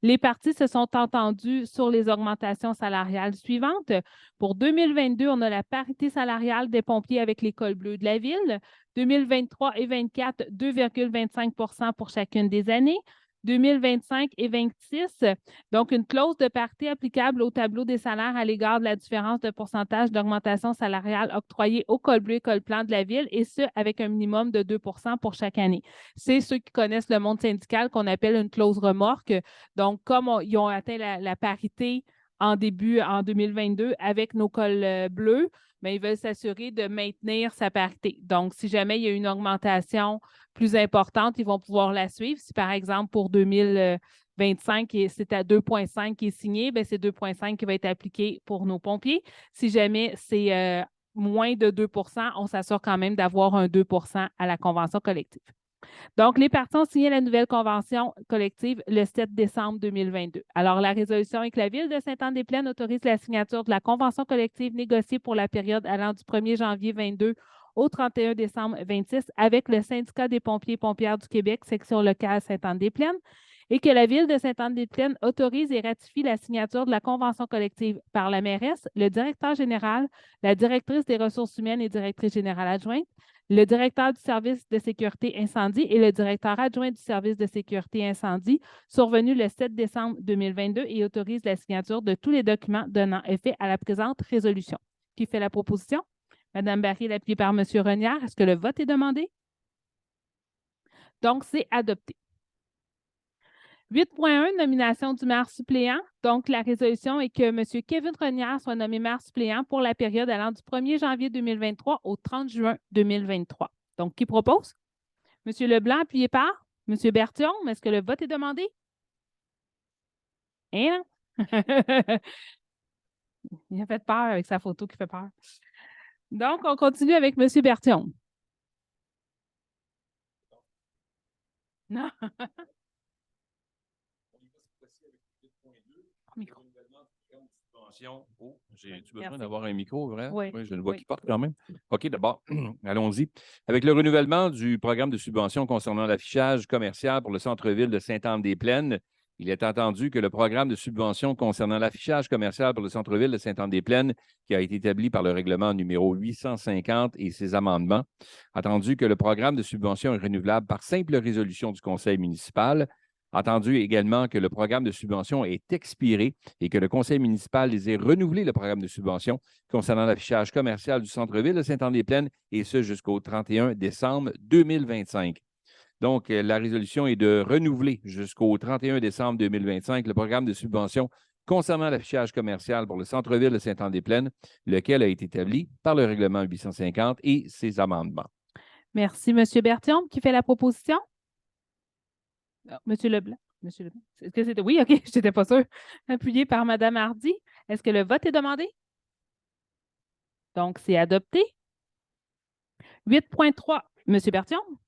Les parties se sont entendues sur les augmentations salariales suivantes. Pour 2022, on a la parité salariale des pompiers avec l'École bleue de la Ville. 2023 et 2024, 2,25 % pour chacune des années. 2025 et 2026, donc une clause de parité applicable au tableau des salaires à l'égard de la différence de pourcentage d'augmentation salariale octroyée au col bleu et col plan de la Ville, et ce, avec un minimum de 2 % pour chaque année. C'est ceux qui connaissent le monde syndical qu'on appelle une clause remorque. Donc, comme ils ont atteint la parité en 2022 avec nos cols bleus, mais ils veulent s'assurer de maintenir sa parité. Donc, si jamais il y a une augmentation plus importante, ils vont pouvoir la suivre. Si, par exemple, pour 2025, c'est à 2,5 qui est signé, bien, c'est 2,5 qui va être appliqué pour nos pompiers. Si jamais c'est moins de 2 %, on s'assure quand même d'avoir un 2 % à la convention collective. Donc, les parties ont signé la nouvelle convention collective le 7 décembre 2022. Alors, la résolution est que la Ville de Sainte-Anne-des-Plaines autorise la signature de la convention collective négociée pour la période allant du 1er janvier 2022 au 31 décembre 2026 avec le Syndicat des pompiers et pompières du Québec, section locale Sainte-Anne-des-Plaines, et que la Ville de Sainte-Anne-des-Plaines autorise et ratifie la signature de la convention collective par la mairesse, le directeur général, la directrice des ressources humaines et directrice générale adjointe, le directeur du service de sécurité incendie et le directeur adjoint du service de sécurité incendie, survenu le 7 décembre 2022, et autorise la signature de tous les documents donnant effet à la présente résolution. Qui fait la proposition? Mme Barry, appuyée par M. Renière. Est-ce que le vote est demandé? Donc, c'est adopté. 8.1, nomination du maire suppléant. Donc, la résolution est que M. Kevin Renière soit nommé maire suppléant pour la période allant du 1er janvier 2023 au 30 juin 2023. Donc, qui propose? M. Leblanc, appuyé par M. Berthiaume. Est-ce que le vote est demandé? Hein? Il a fait peur avec sa photo qui fait peur. Donc, on continue avec M. Berthiaume. Non. Micro. Oh, j'ai-tu besoin d'avoir un micro, vrai? Oui. Oui, je le vois qui porte quand même. OK, d'abord, allons-y. Avec le renouvellement du programme de subvention concernant l'affichage commercial pour le centre-ville de Sainte-Anne-des-Plaines, il est entendu que le programme de subvention concernant l'affichage commercial pour le centre-ville de Sainte-Anne-des-Plaines, qui a été établi par le règlement numéro 850 et ses amendements, entendu que le programme de subvention est renouvelable par simple résolution du conseil municipal, entendu également que le programme de subvention est expiré et que le conseil municipal désire renouveler le programme de subvention concernant l'affichage commercial du centre-ville de Sainte-Anne-des-Plaines, et ce jusqu'au 31 décembre 2025. Donc, la résolution est de renouveler jusqu'au 31 décembre 2025 le programme de subvention concernant l'affichage commercial pour le centre-ville de Sainte-Anne-des-Plaines, lequel a été établi par le règlement 850 et ses amendements. Merci, M. Berthiaume. Qui fait la proposition? Ah, M. Leblanc. Monsieur Leblanc. Est-ce que c'était... Oui, OK, je n'étais pas sûre. Appuyé par Mme Hardy. Est-ce que le vote est demandé? Donc, c'est adopté. 8.3. M. Berthiaume.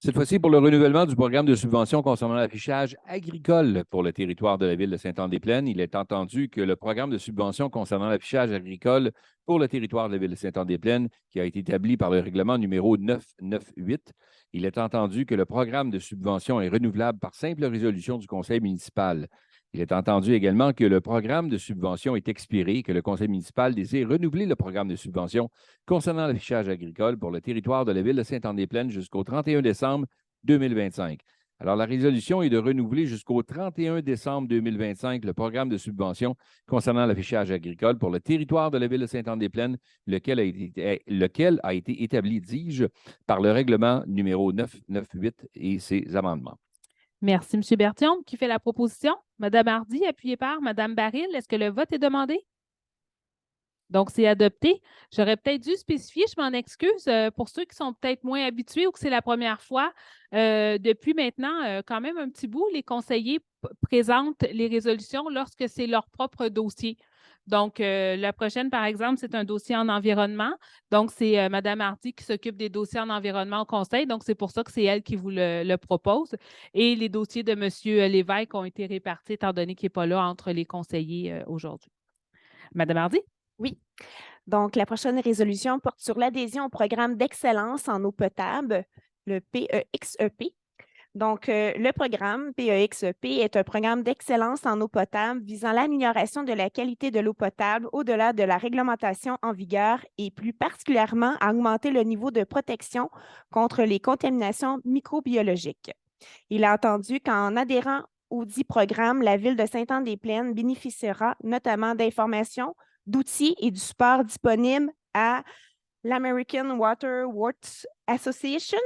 Cette fois-ci, pour le renouvellement du programme de subvention concernant l'affichage agricole pour le territoire de la ville de Sainte-Anne-des-Plaines, il est entendu que le programme de subvention concernant l'affichage agricole pour le territoire de la ville de Sainte-Anne-des-Plaines, qui a été établi par le règlement numéro 998, il est entendu que le programme de subvention est renouvelable par simple résolution du conseil municipal. Il est entendu également que le programme de subvention est expiré et que le conseil municipal désire renouveler le programme de subvention concernant l'affichage agricole pour le territoire de la ville de Sainte-Anne-des-Plaines jusqu'au 31 décembre 2025. Alors, la résolution est de renouveler jusqu'au 31 décembre 2025 le programme de subvention concernant l'affichage agricole pour le territoire de la ville de Sainte-Anne-des-Plaines, lequel a été établi, dis-je, par le règlement numéro 998 et ses amendements. Merci, M. Berthiaume. Qui fait la proposition? Mme Hardy, appuyée par Mme Baril. Est-ce que le vote est demandé? Donc, c'est adopté. J'aurais peut-être dû spécifier, je m'en excuse, pour ceux qui sont peut-être moins habitués ou que c'est la première fois. Depuis maintenant, quand même un petit bout, les conseillers présentent les résolutions lorsque c'est leur propre dossier. Donc, la prochaine, par exemple, c'est un dossier en environnement. Donc, c'est Mme Hardy qui s'occupe des dossiers en environnement au conseil. Donc, c'est pour ça que c'est elle qui vous le propose. Et les dossiers de M. Lévesque ont été répartis, étant donné qu'il n'est pas là entre les conseillers aujourd'hui. Mme Hardy? Oui. Donc, la prochaine résolution porte sur l'adhésion au programme d'excellence en eau potable, le PEXEP. Donc, le programme PEXEP est un programme d'excellence en eau potable visant l'amélioration de la qualité de l'eau potable au-delà de la réglementation en vigueur et plus particulièrement à augmenter le niveau de protection contre les contaminations microbiologiques. Il a entendu qu'en adhérant au dit programme, la ville de Sainte-Anne-des-Plaines bénéficiera notamment d'informations, d'outils et du support disponible à l'American Water Works Association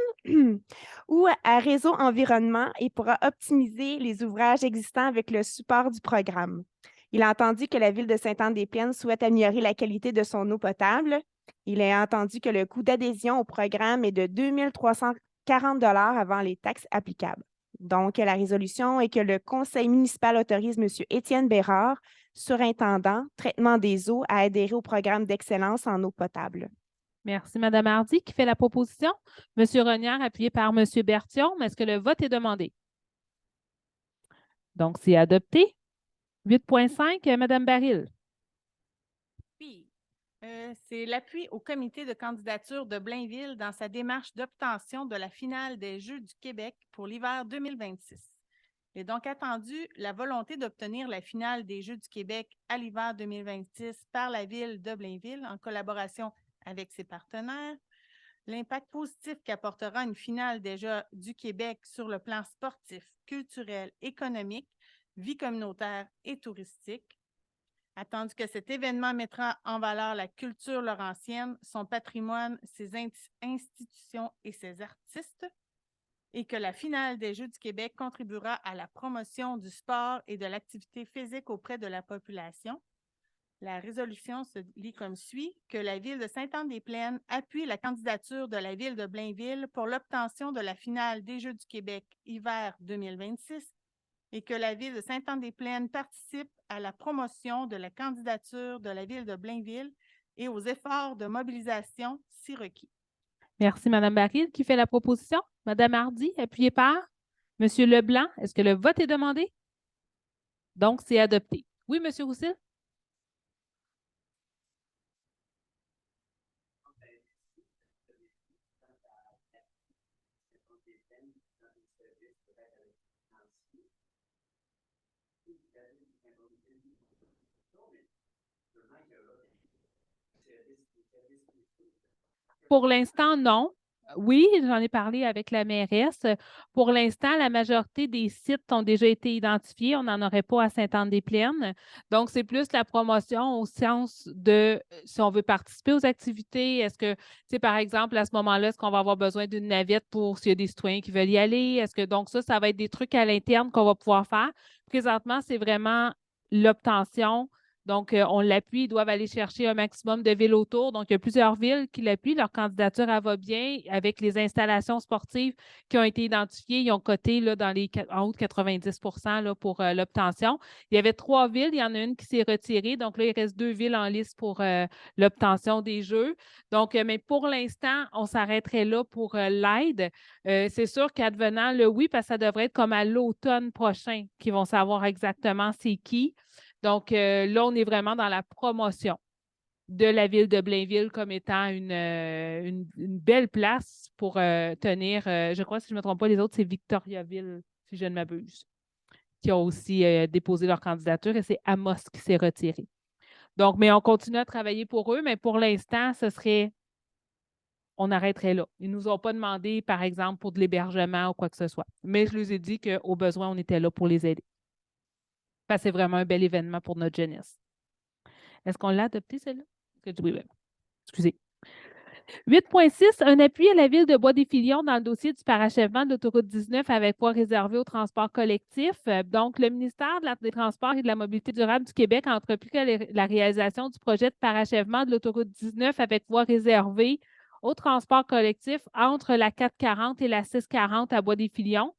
ou à Réseau Environnement et pourra optimiser les ouvrages existants avec le support du programme. Il a entendu que la ville de Sainte-Anne-des-Plaines souhaite améliorer la qualité de son eau potable. Il a entendu que le coût d'adhésion au programme est de 2 340 avant les taxes applicables. Donc, la résolution est que le conseil municipal autorise M. Étienne Bérard, surintendant, traitement des eaux, à adhérer au programme d'excellence en eau potable. Merci, Mme Hardy. Qui fait la proposition? M. Renière, appuyé par M. Berthiaume. Est-ce que le vote est demandé? Donc, c'est adopté. 8.5, Mme Baril. Oui. C'est l'appui au comité de candidature de Blainville dans sa démarche d'obtention de la finale des Jeux du Québec pour l'hiver 2026. Il est donc attendu la volonté d'obtenir la finale des Jeux du Québec à l'hiver 2026 par la ville de Blainville en collaboration avec ses partenaires, l'impact positif qu'apportera une finale des Jeux du Québec sur le plan sportif, culturel, économique, vie communautaire et touristique, attendu que cet événement mettra en valeur la culture laurentienne, son patrimoine, ses institutions et ses artistes, et que la finale des Jeux du Québec contribuera à la promotion du sport et de l'activité physique auprès de la population. La résolution se lit comme suit, que la ville de Sainte-Anne-des-Plaines appuie la candidature de la ville de Blainville pour l'obtention de la finale des Jeux du Québec hiver 2026 et que la ville de Sainte-Anne-des-Plaines participe à la promotion de la candidature de la ville de Blainville et aux efforts de mobilisation si requis. Merci, Mme Baril. Qui fait la proposition? Mme Hardy, appuyée par M. Leblanc. Est-ce que le vote est demandé? Donc, c'est adopté. Oui, M. Roussel? Pour l'instant, non. Oui, j'en ai parlé avec la mairesse. Pour l'instant, la majorité des sites ont déjà été identifiés. On n'en aurait pas à Sainte-Anne-des-Plaines. Donc, c'est plus la promotion au sens de si on veut participer aux activités. Est-ce que, par exemple, à ce moment-là, est-ce qu'on va avoir besoin d'une navette pour s'il y a des citoyens qui veulent y aller? Est-ce que donc ça va être des trucs à l'interne qu'on va pouvoir faire? Présentement, c'est vraiment l'obtention. Donc, on l'appuie, ils doivent aller chercher un maximum de villes autour. Donc, il y a plusieurs villes qui l'appuient. Leur candidature, elle va bien. Avec les installations sportives qui ont été identifiées, ils ont coté là, en haut de 90 là, pour l'obtention. Il y avait 3 villes, il y en a une qui s'est retirée. Donc, là, il reste 2 villes en liste pour l'obtention des jeux. Donc, mais pour l'instant, on s'arrêterait là pour l'aide. C'est sûr qu'advenant le oui, parce que ça devrait être comme à l'automne prochain qu'ils vont savoir exactement c'est qui. Donc, là, on est vraiment dans la promotion de la ville de Blainville comme étant une belle place pour tenir, je crois, si je ne me trompe pas, les autres, c'est Victoriaville, si je ne m'abuse, qui ont aussi déposé leur candidature et c'est Amos qui s'est retiré. Donc, mais on continue à travailler pour eux, mais pour l'instant, on arrêterait là. Ils ne nous ont pas demandé, par exemple, pour de l'hébergement ou quoi que ce soit. Mais je leur ai dit qu'au besoin, on était là pour les aider. C'est vraiment un bel événement pour notre jeunesse. Est-ce qu'on l'a adopté, celle-là? Oui. Excusez. 8.6, un appui à la ville de Bois-des-Filions dans le dossier du parachèvement de l'autoroute 19 avec voie réservée au transport collectif. Donc, le ministère des Transports et de la Mobilité durable du Québec a entrepris la réalisation du projet de parachèvement de l'autoroute 19 avec voie réservée au transport collectif entre la 440 et la 640 à Bois-des-Filions.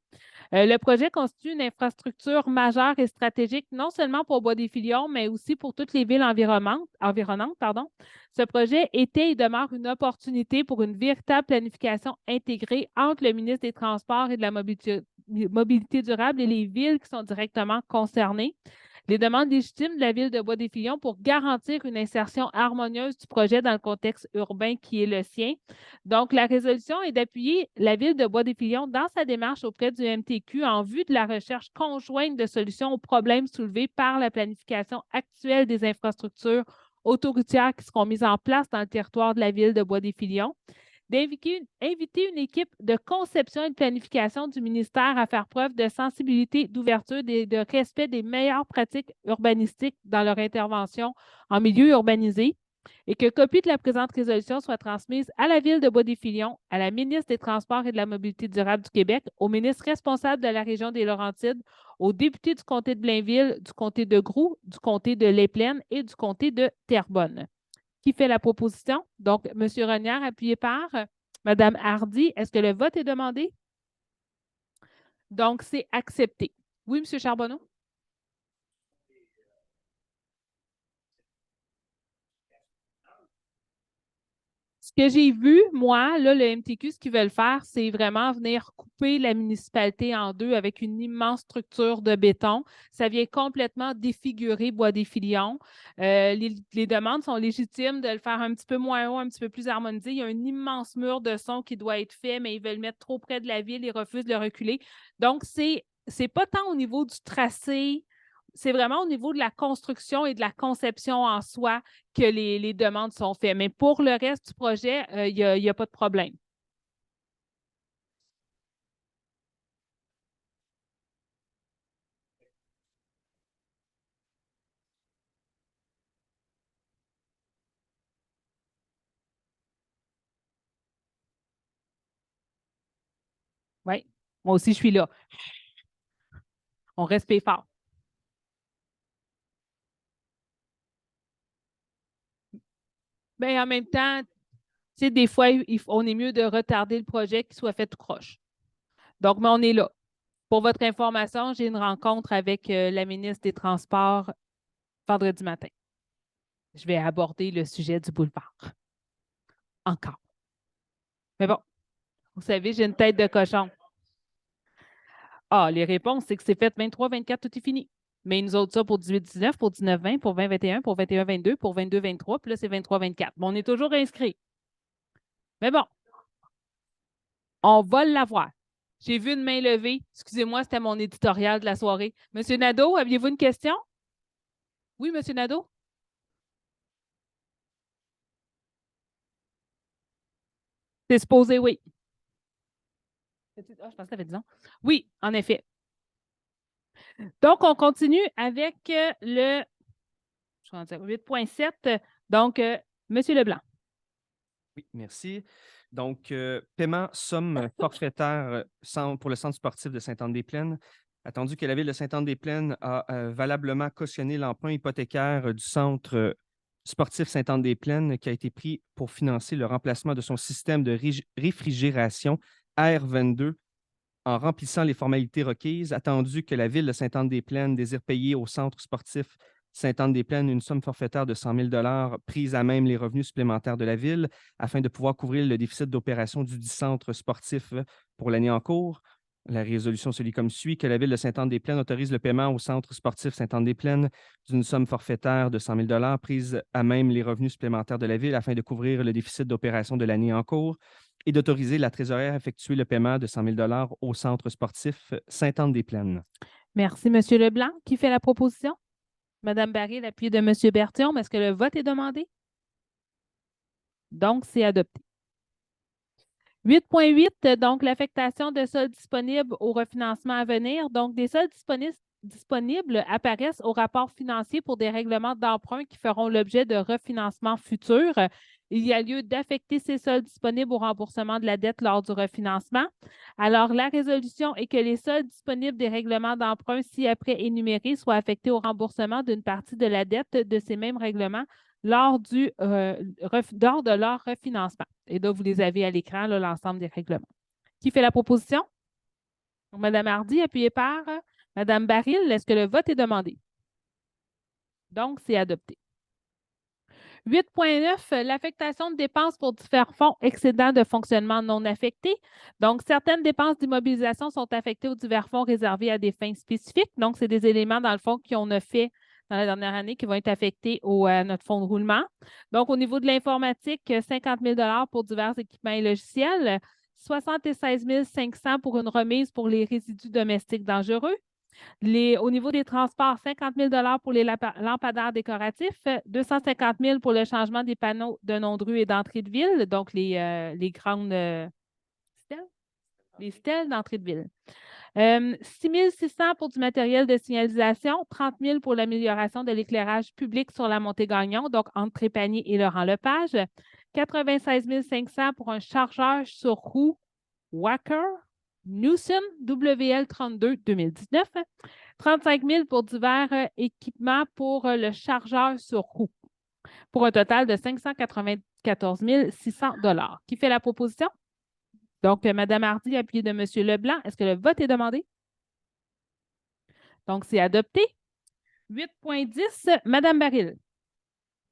Le projet constitue une infrastructure majeure et stratégique, non seulement pour Bois-des-Filions, mais aussi pour toutes les villes environnantes. Ce projet était et demeure une opportunité pour une véritable planification intégrée entre le ministre des Transports et de la Mobilité durable et les villes qui sont directement concernées. Les demandes légitimes de la ville de Bois-des-Filions pour garantir une insertion harmonieuse du projet dans le contexte urbain qui est le sien. Donc, la résolution est d'appuyer la ville de Bois-des-Filions dans sa démarche auprès du MTQ en vue de la recherche conjointe de solutions aux problèmes soulevés par la planification actuelle des infrastructures autoroutières qui seront mises en place dans le territoire de la ville de Bois-des-Filions. D'inviter une équipe de conception et de planification du ministère à faire preuve de sensibilité, d'ouverture et de respect des meilleures pratiques urbanistiques dans leur intervention en milieu urbanisé et que copie de la présente résolution soit transmise à la Ville de Bois-des-Filions, à la ministre des Transports et de la Mobilité durable du Québec, au ministre responsable de la région des Laurentides, aux députés du comté de Blainville, du comté de Groux, du comté de Les-Plaines et du comté de Terrebonne. Qui fait la proposition? Donc, M. Renière, appuyé par Mme Hardy. Est-ce que le vote est demandé? Donc, c'est accepté. Oui, M. Charbonneau? Ce que j'ai vu, moi, là, le MTQ, ce qu'ils veulent faire, c'est vraiment venir couper la municipalité en deux avec une immense structure de béton. Ça vient complètement défigurer Bois-des-Filions. Les demandes sont légitimes de le faire un petit peu moins haut, un petit peu plus harmonisé. Il y a un immense mur de son qui doit être fait, mais ils veulent le mettre trop près de la ville, ils refusent de le reculer. Donc, c'est pas tant au niveau du tracé, c'est vraiment au niveau de la construction et de la conception en soi que les demandes sont faites. Mais pour le reste du projet, il n'y a pas de problème. Oui, moi aussi, je suis là. On respire fort. Bien, en même temps, tu sais, des fois, on est mieux de retarder le projet qu'il soit fait tout croche. Donc, mais on est là. Pour votre information, j'ai une rencontre avec la ministre des Transports vendredi matin. Je vais aborder le sujet du boulevard. Encore. Mais bon, vous savez, j'ai une tête de cochon. Ah, les réponses, c'est que c'est fait 23-24, tout est fini. Mais ils nous ont dit ça pour 18-19, pour 19-20, pour 20-21, pour 21-22, pour 22-23, puis là, c'est 23-24. Bon, on est toujours inscrits. Mais bon, on va l'avoir. J'ai vu une main levée. Excusez-moi, c'était mon éditorial de la soirée. Monsieur Nadeau, aviez-vous une question? Oui, Monsieur Nadeau? C'est supposé, oui. Ah, je pense que tu avais dit non. Oui, en effet. Donc, on continue avec le 8.7. Donc, Monsieur Leblanc. Oui, merci. Donc, paiement somme forfaitaire pour le Centre sportif de Sainte-Anne-des-Plaines. Attendu que la Ville de Sainte-Anne-des-Plaines a valablement cautionné l'emprunt hypothécaire du centre sportif Sainte-Anne-des-Plaines qui a été pris pour financer le remplacement de son système de réfrigération R22 en remplissant les formalités requises, attendu que la Ville de Sainte-Anne-des-Plaines désire payer au centre sportif Sainte-Anne-des-Plaines une somme forfaitaire de 100 000 prise à même les revenus supplémentaires de la Ville afin de pouvoir couvrir le déficit d'opération du dit centre sportif pour l'année en cours. La résolution se lit comme suit, que la Ville de Sainte-Anne-des-Plaines autorise le paiement au centre sportif Sainte-Anne-des-Plaines d'une somme forfaitaire de 100 000 prise à même les revenus supplémentaires de la Ville afin de couvrir le déficit d'opération de l'année en cours et d'autoriser la trésorière à effectuer le paiement de 100 000 au centre sportif Sainte-Anne-des-Plaines. Merci, M. Leblanc. Qui fait la proposition? Mme Baril, appuyée de M. Berthiaume. Est-ce que le vote est demandé? Donc, c'est adopté. 8.8, donc l'affectation de soldes disponibles au refinancement à venir. Donc, des soldes disponibles apparaissent au rapport financier pour des règlements d'emprunt qui feront l'objet de refinancement futur. Il y a lieu d'affecter ces soldes disponibles au remboursement de la dette lors du refinancement. Alors, la résolution est que les soldes disponibles des règlements d'emprunt ci-après énumérés soient affectés au remboursement d'une partie de la dette de ces mêmes règlements lors de leur refinancement. Et là, vous les avez à l'écran, là, l'ensemble des règlements. Qui fait la proposition? Mme Hardy, appuyée par Mme Baril. Est-ce que le vote est demandé? Donc, c'est adopté. 8.9, l'affectation de dépenses pour divers fonds excédents de fonctionnement non affectés. Donc, certaines dépenses d'immobilisation sont affectées aux divers fonds réservés à des fins spécifiques. Donc, c'est des éléments, dans le fond, qu'on a fait dans la dernière année qui vont être affectés à notre fonds de roulement. Donc, au niveau de l'informatique, 50 000 pour divers équipements et logiciels, 76 500 pour une remise pour les résidus domestiques dangereux. Au niveau des transports, 50 000 pour les lampadaires décoratifs, 250 000 pour le changement des panneaux de nom de rue et d'entrée de ville, donc les grandes stèles, les stèles d'entrée de ville. 6 600 pour du matériel de signalisation, 30 000 pour l'amélioration de l'éclairage public sur la montée-Gagnon, donc entre Trépanier et Laurent-Lepage, 96 500 pour un chargeur sur roue Wacker Newson WL32 2019, 35 000 pour divers équipements pour le chargeur sur roue, pour un total de 594 600 $. Qui fait la proposition? Donc, Mme Hardy, appuyée de M. Leblanc. Est-ce que le vote est demandé? Donc, c'est adopté. 8.10, Mme Baril.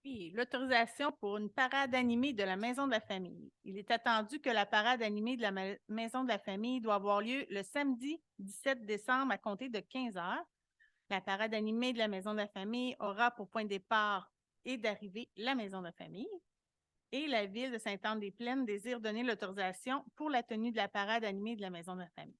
Oui, l'autorisation pour une parade animée de la Maison de la Famille. Il est attendu que la parade animée de la Maison de la Famille doit avoir lieu le samedi 17 décembre à compter de 15 heures. La parade animée de la Maison de la Famille aura pour point de départ et d'arrivée la Maison de la Famille. Et la Ville de Sainte-Anne-des-Plaines désire donner l'autorisation pour la tenue de la parade animée de la Maison de la Famille.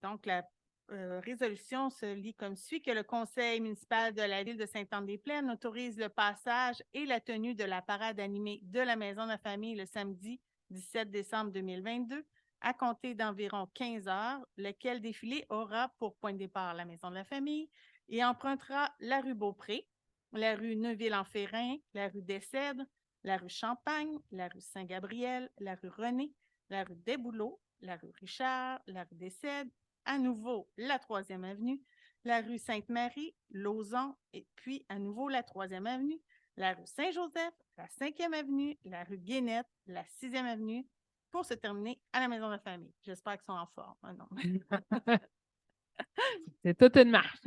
Donc, la résolution se lit comme suit, que le Conseil municipal de la Ville de Sainte-Anne-des-Plaines autorise le passage et la tenue de la parade animée de la Maison de la Famille le samedi 17 décembre 2022 à compter d'environ 15 heures, lequel défilé aura pour point de départ la Maison de la Famille et empruntera la rue Beaupré, la rue Neuville-en-Ferrin, la rue des Cèdres, la rue Champagne, la rue Saint-Gabriel, la rue René, la rue des Bouleaux, la rue Richard, la rue des Cèdres, à nouveau la 3e avenue, la rue Sainte-Marie, Lauson, et puis à nouveau la 3e avenue, la rue Saint-Joseph, la 5e avenue, la rue Guénette, la 6e avenue, pour se terminer à la Maison de la Famille. J'espère qu'ils sont en forme. Ah non. C'est toute une marche.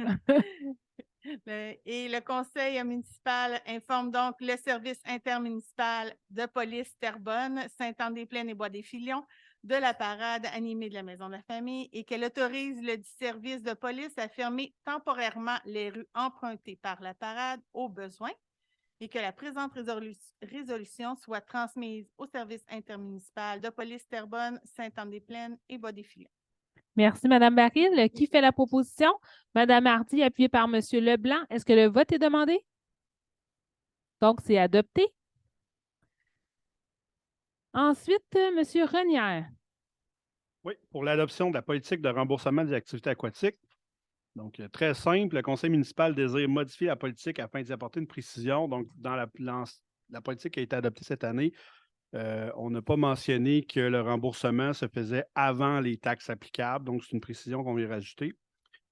Et le conseil municipal informe donc le service intermunicipal de police Terrebonne, Sainte-Anne-des-Plaines et Bois-des-Filions de la parade animée de la Maison de la Famille et qu'elle autorise le service de police à fermer temporairement les rues empruntées par la parade au besoin et que la présente résolution soit transmise au service intermunicipal de police Terrebonne, Sainte-Anne-des-Plaines et Bois-des-Filions. Merci, Mme Baril. Qui fait la proposition? Mme Hardy, appuyée par M. Leblanc. Est-ce que le vote est demandé? Donc, c'est adopté. Ensuite, M. Renière. Oui, pour l'adoption de la politique de remboursement des activités aquatiques. Donc, très simple, le conseil municipal désire modifier la politique afin d'y apporter une précision. Donc, dans la politique qui a été adoptée cette année, on n'a pas mentionné que le remboursement se faisait avant les taxes applicables. Donc, c'est une précision qu'on vient rajouter.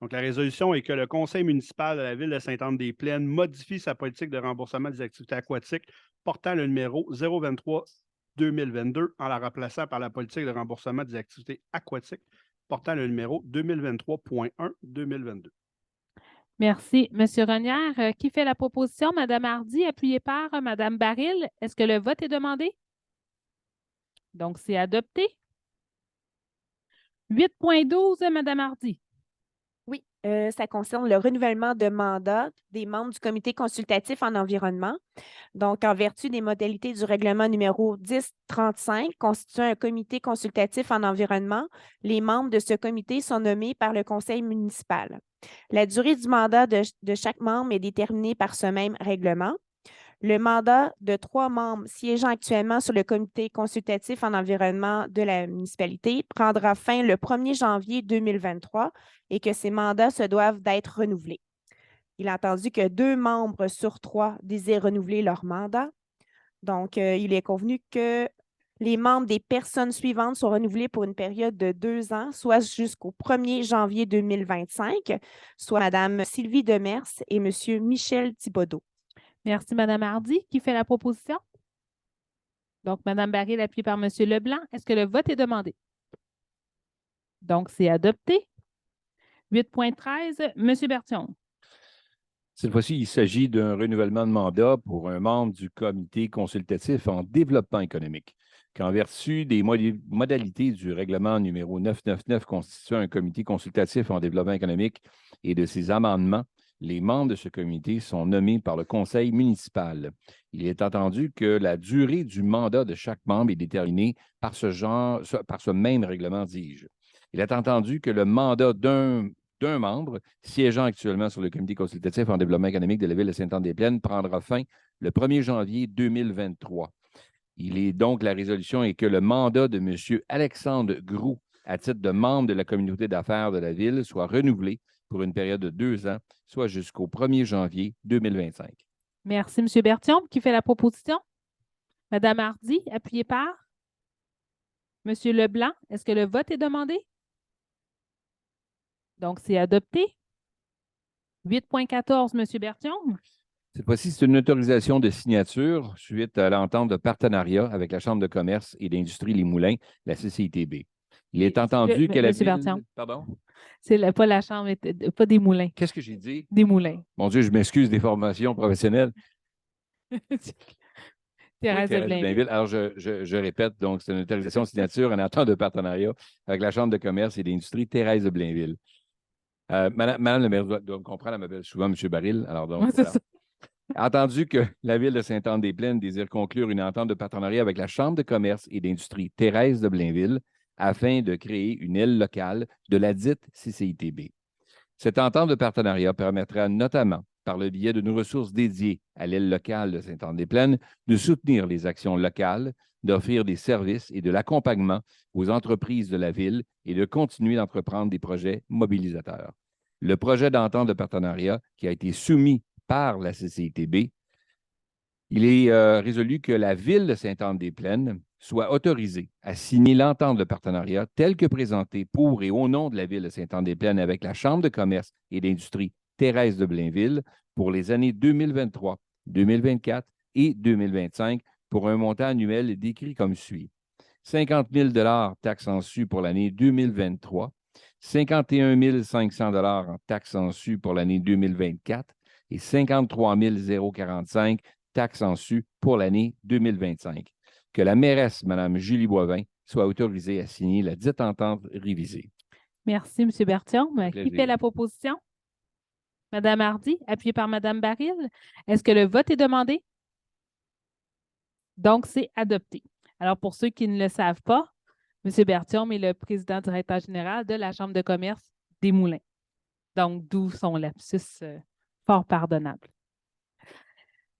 Donc, la résolution est que le conseil municipal de la ville de Sainte-Anne-des-Plaines modifie sa politique de remboursement des activités aquatiques portant le numéro 023-2022 en la remplaçant par la politique de remboursement des activités aquatiques portant le numéro 2023.1-2022. Merci. Monsieur Renière, qui fait la proposition? Madame Hardy, appuyée par Madame Baril. Est-ce que le vote est demandé? Donc, c'est adopté. 8.12, Madame Hardy. Oui, ça concerne le renouvellement de mandat des membres du comité consultatif en environnement. Donc, en vertu des modalités du règlement numéro 1035 constituant un comité consultatif en environnement, les membres de ce comité sont nommés par le conseil municipal. La durée du mandat de chaque membre est déterminée par ce même règlement. Le mandat de 3 membres siégeant actuellement sur le comité consultatif en environnement de la municipalité prendra fin le 1er janvier 2023 et que ces mandats se doivent d'être renouvelés. Il est entendu que 2 membres sur 3 désirent renouveler leur mandat. Donc, il est convenu que les membres des personnes suivantes sont renouvelés pour une période de 2 ans, soit jusqu'au 1er janvier 2025, soit Mme Sylvie Demers et M. Michel Thibodeau. Merci, Madame Hardy. Qui fait la proposition? Donc, Madame Baril, appuyée par M. Leblanc. Est-ce que le vote est demandé? Donc, c'est adopté. 8.13, M. Berthiaume. Cette fois-ci, il s'agit d'un renouvellement de mandat pour un membre du comité consultatif en développement économique, qu'en vertu des modalités du règlement numéro 999 constituant un comité consultatif en développement économique et de ses amendements, les membres de ce comité sont nommés par le conseil municipal. Il est entendu que la durée du mandat de chaque membre est déterminée par ce même règlement, dis-je. Il est entendu que le mandat d'un membre siégeant actuellement sur le comité consultatif en développement économique de la ville de Sainte-Anne-des-Plaines prendra fin le 1er janvier 2023. Il est donc la résolution est que le mandat de M. Alexandre Groux, à titre de membre de la communauté d'affaires de la ville, soit renouvelé pour une période de 2 ans, soit jusqu'au 1er janvier 2025. Merci, M. Berthiaume. Qui fait la proposition? Mme Hardy, appuyée par M. Leblanc. Est-ce que le vote est demandé? Donc, c'est adopté. 8.14, M. Berthiaume. Cette fois-ci, c'est une autorisation de signature suite à l'entente de partenariat avec la Chambre de commerce et d'industrie Les Moulins, la CCITB. Il est entendu que la ville... Berthiaume. Pardon? C'est pas la Chambre, pas des moulins. Qu'est-ce que j'ai dit? Des moulins. Mon Dieu, je m'excuse des formations professionnelles. Thérèse de Blainville. Alors, je répète, donc, c'est une autorisation de signature en entente de partenariat avec la Chambre de commerce et d'industrie Thérèse de Blainville. Madame le maire doit me comprendre, elle m'appelle souvent M. Baril. Alors, donc, voilà. Entendu que la ville de Sainte-Anne-des-Plaines désire conclure une entente de partenariat avec la Chambre de commerce et d'industrie Thérèse de Blainville afin de créer une aile locale de la dite CCITB. Cette entente de partenariat permettra notamment, par le biais d'une ressource dédiée à l'aile locale de Sainte-Anne-des-Plaines, de soutenir les actions locales, d'offrir des services et de l'accompagnement aux entreprises de la ville et de continuer d'entreprendre des projets mobilisateurs. Le projet d'entente de partenariat qui a été soumis par la CCITB, il est résolu que la ville de Sainte-Anne-des-Plaines soit autorisée à signer l'entente de partenariat telle que présentée pour et au nom de la ville de Sainte-Anne-des-Plaines avec la Chambre de commerce et d'industrie Thérèse de Blainville pour les années 2023, 2024 et 2025 pour un montant annuel décrit comme suit. 50 000 taxes en su pour l'année 2023, 51 500 en taxes en su pour l'année 2024 et 53 045 taxes en su pour l'année 2025. Que la mairesse, Mme Julie Boivin, soit autorisée à signer la dite entente révisée. Merci, M. Berthiaume. Qui fait la proposition? Mme Hardy, appuyée par Mme Baril. Est-ce que le vote est demandé? Donc, c'est adopté. Alors, pour ceux qui ne le savent pas, M. Berthiaume est le président directeur général de la Chambre de commerce des Moulins. Donc, d'où son lapsus fort pardonnable.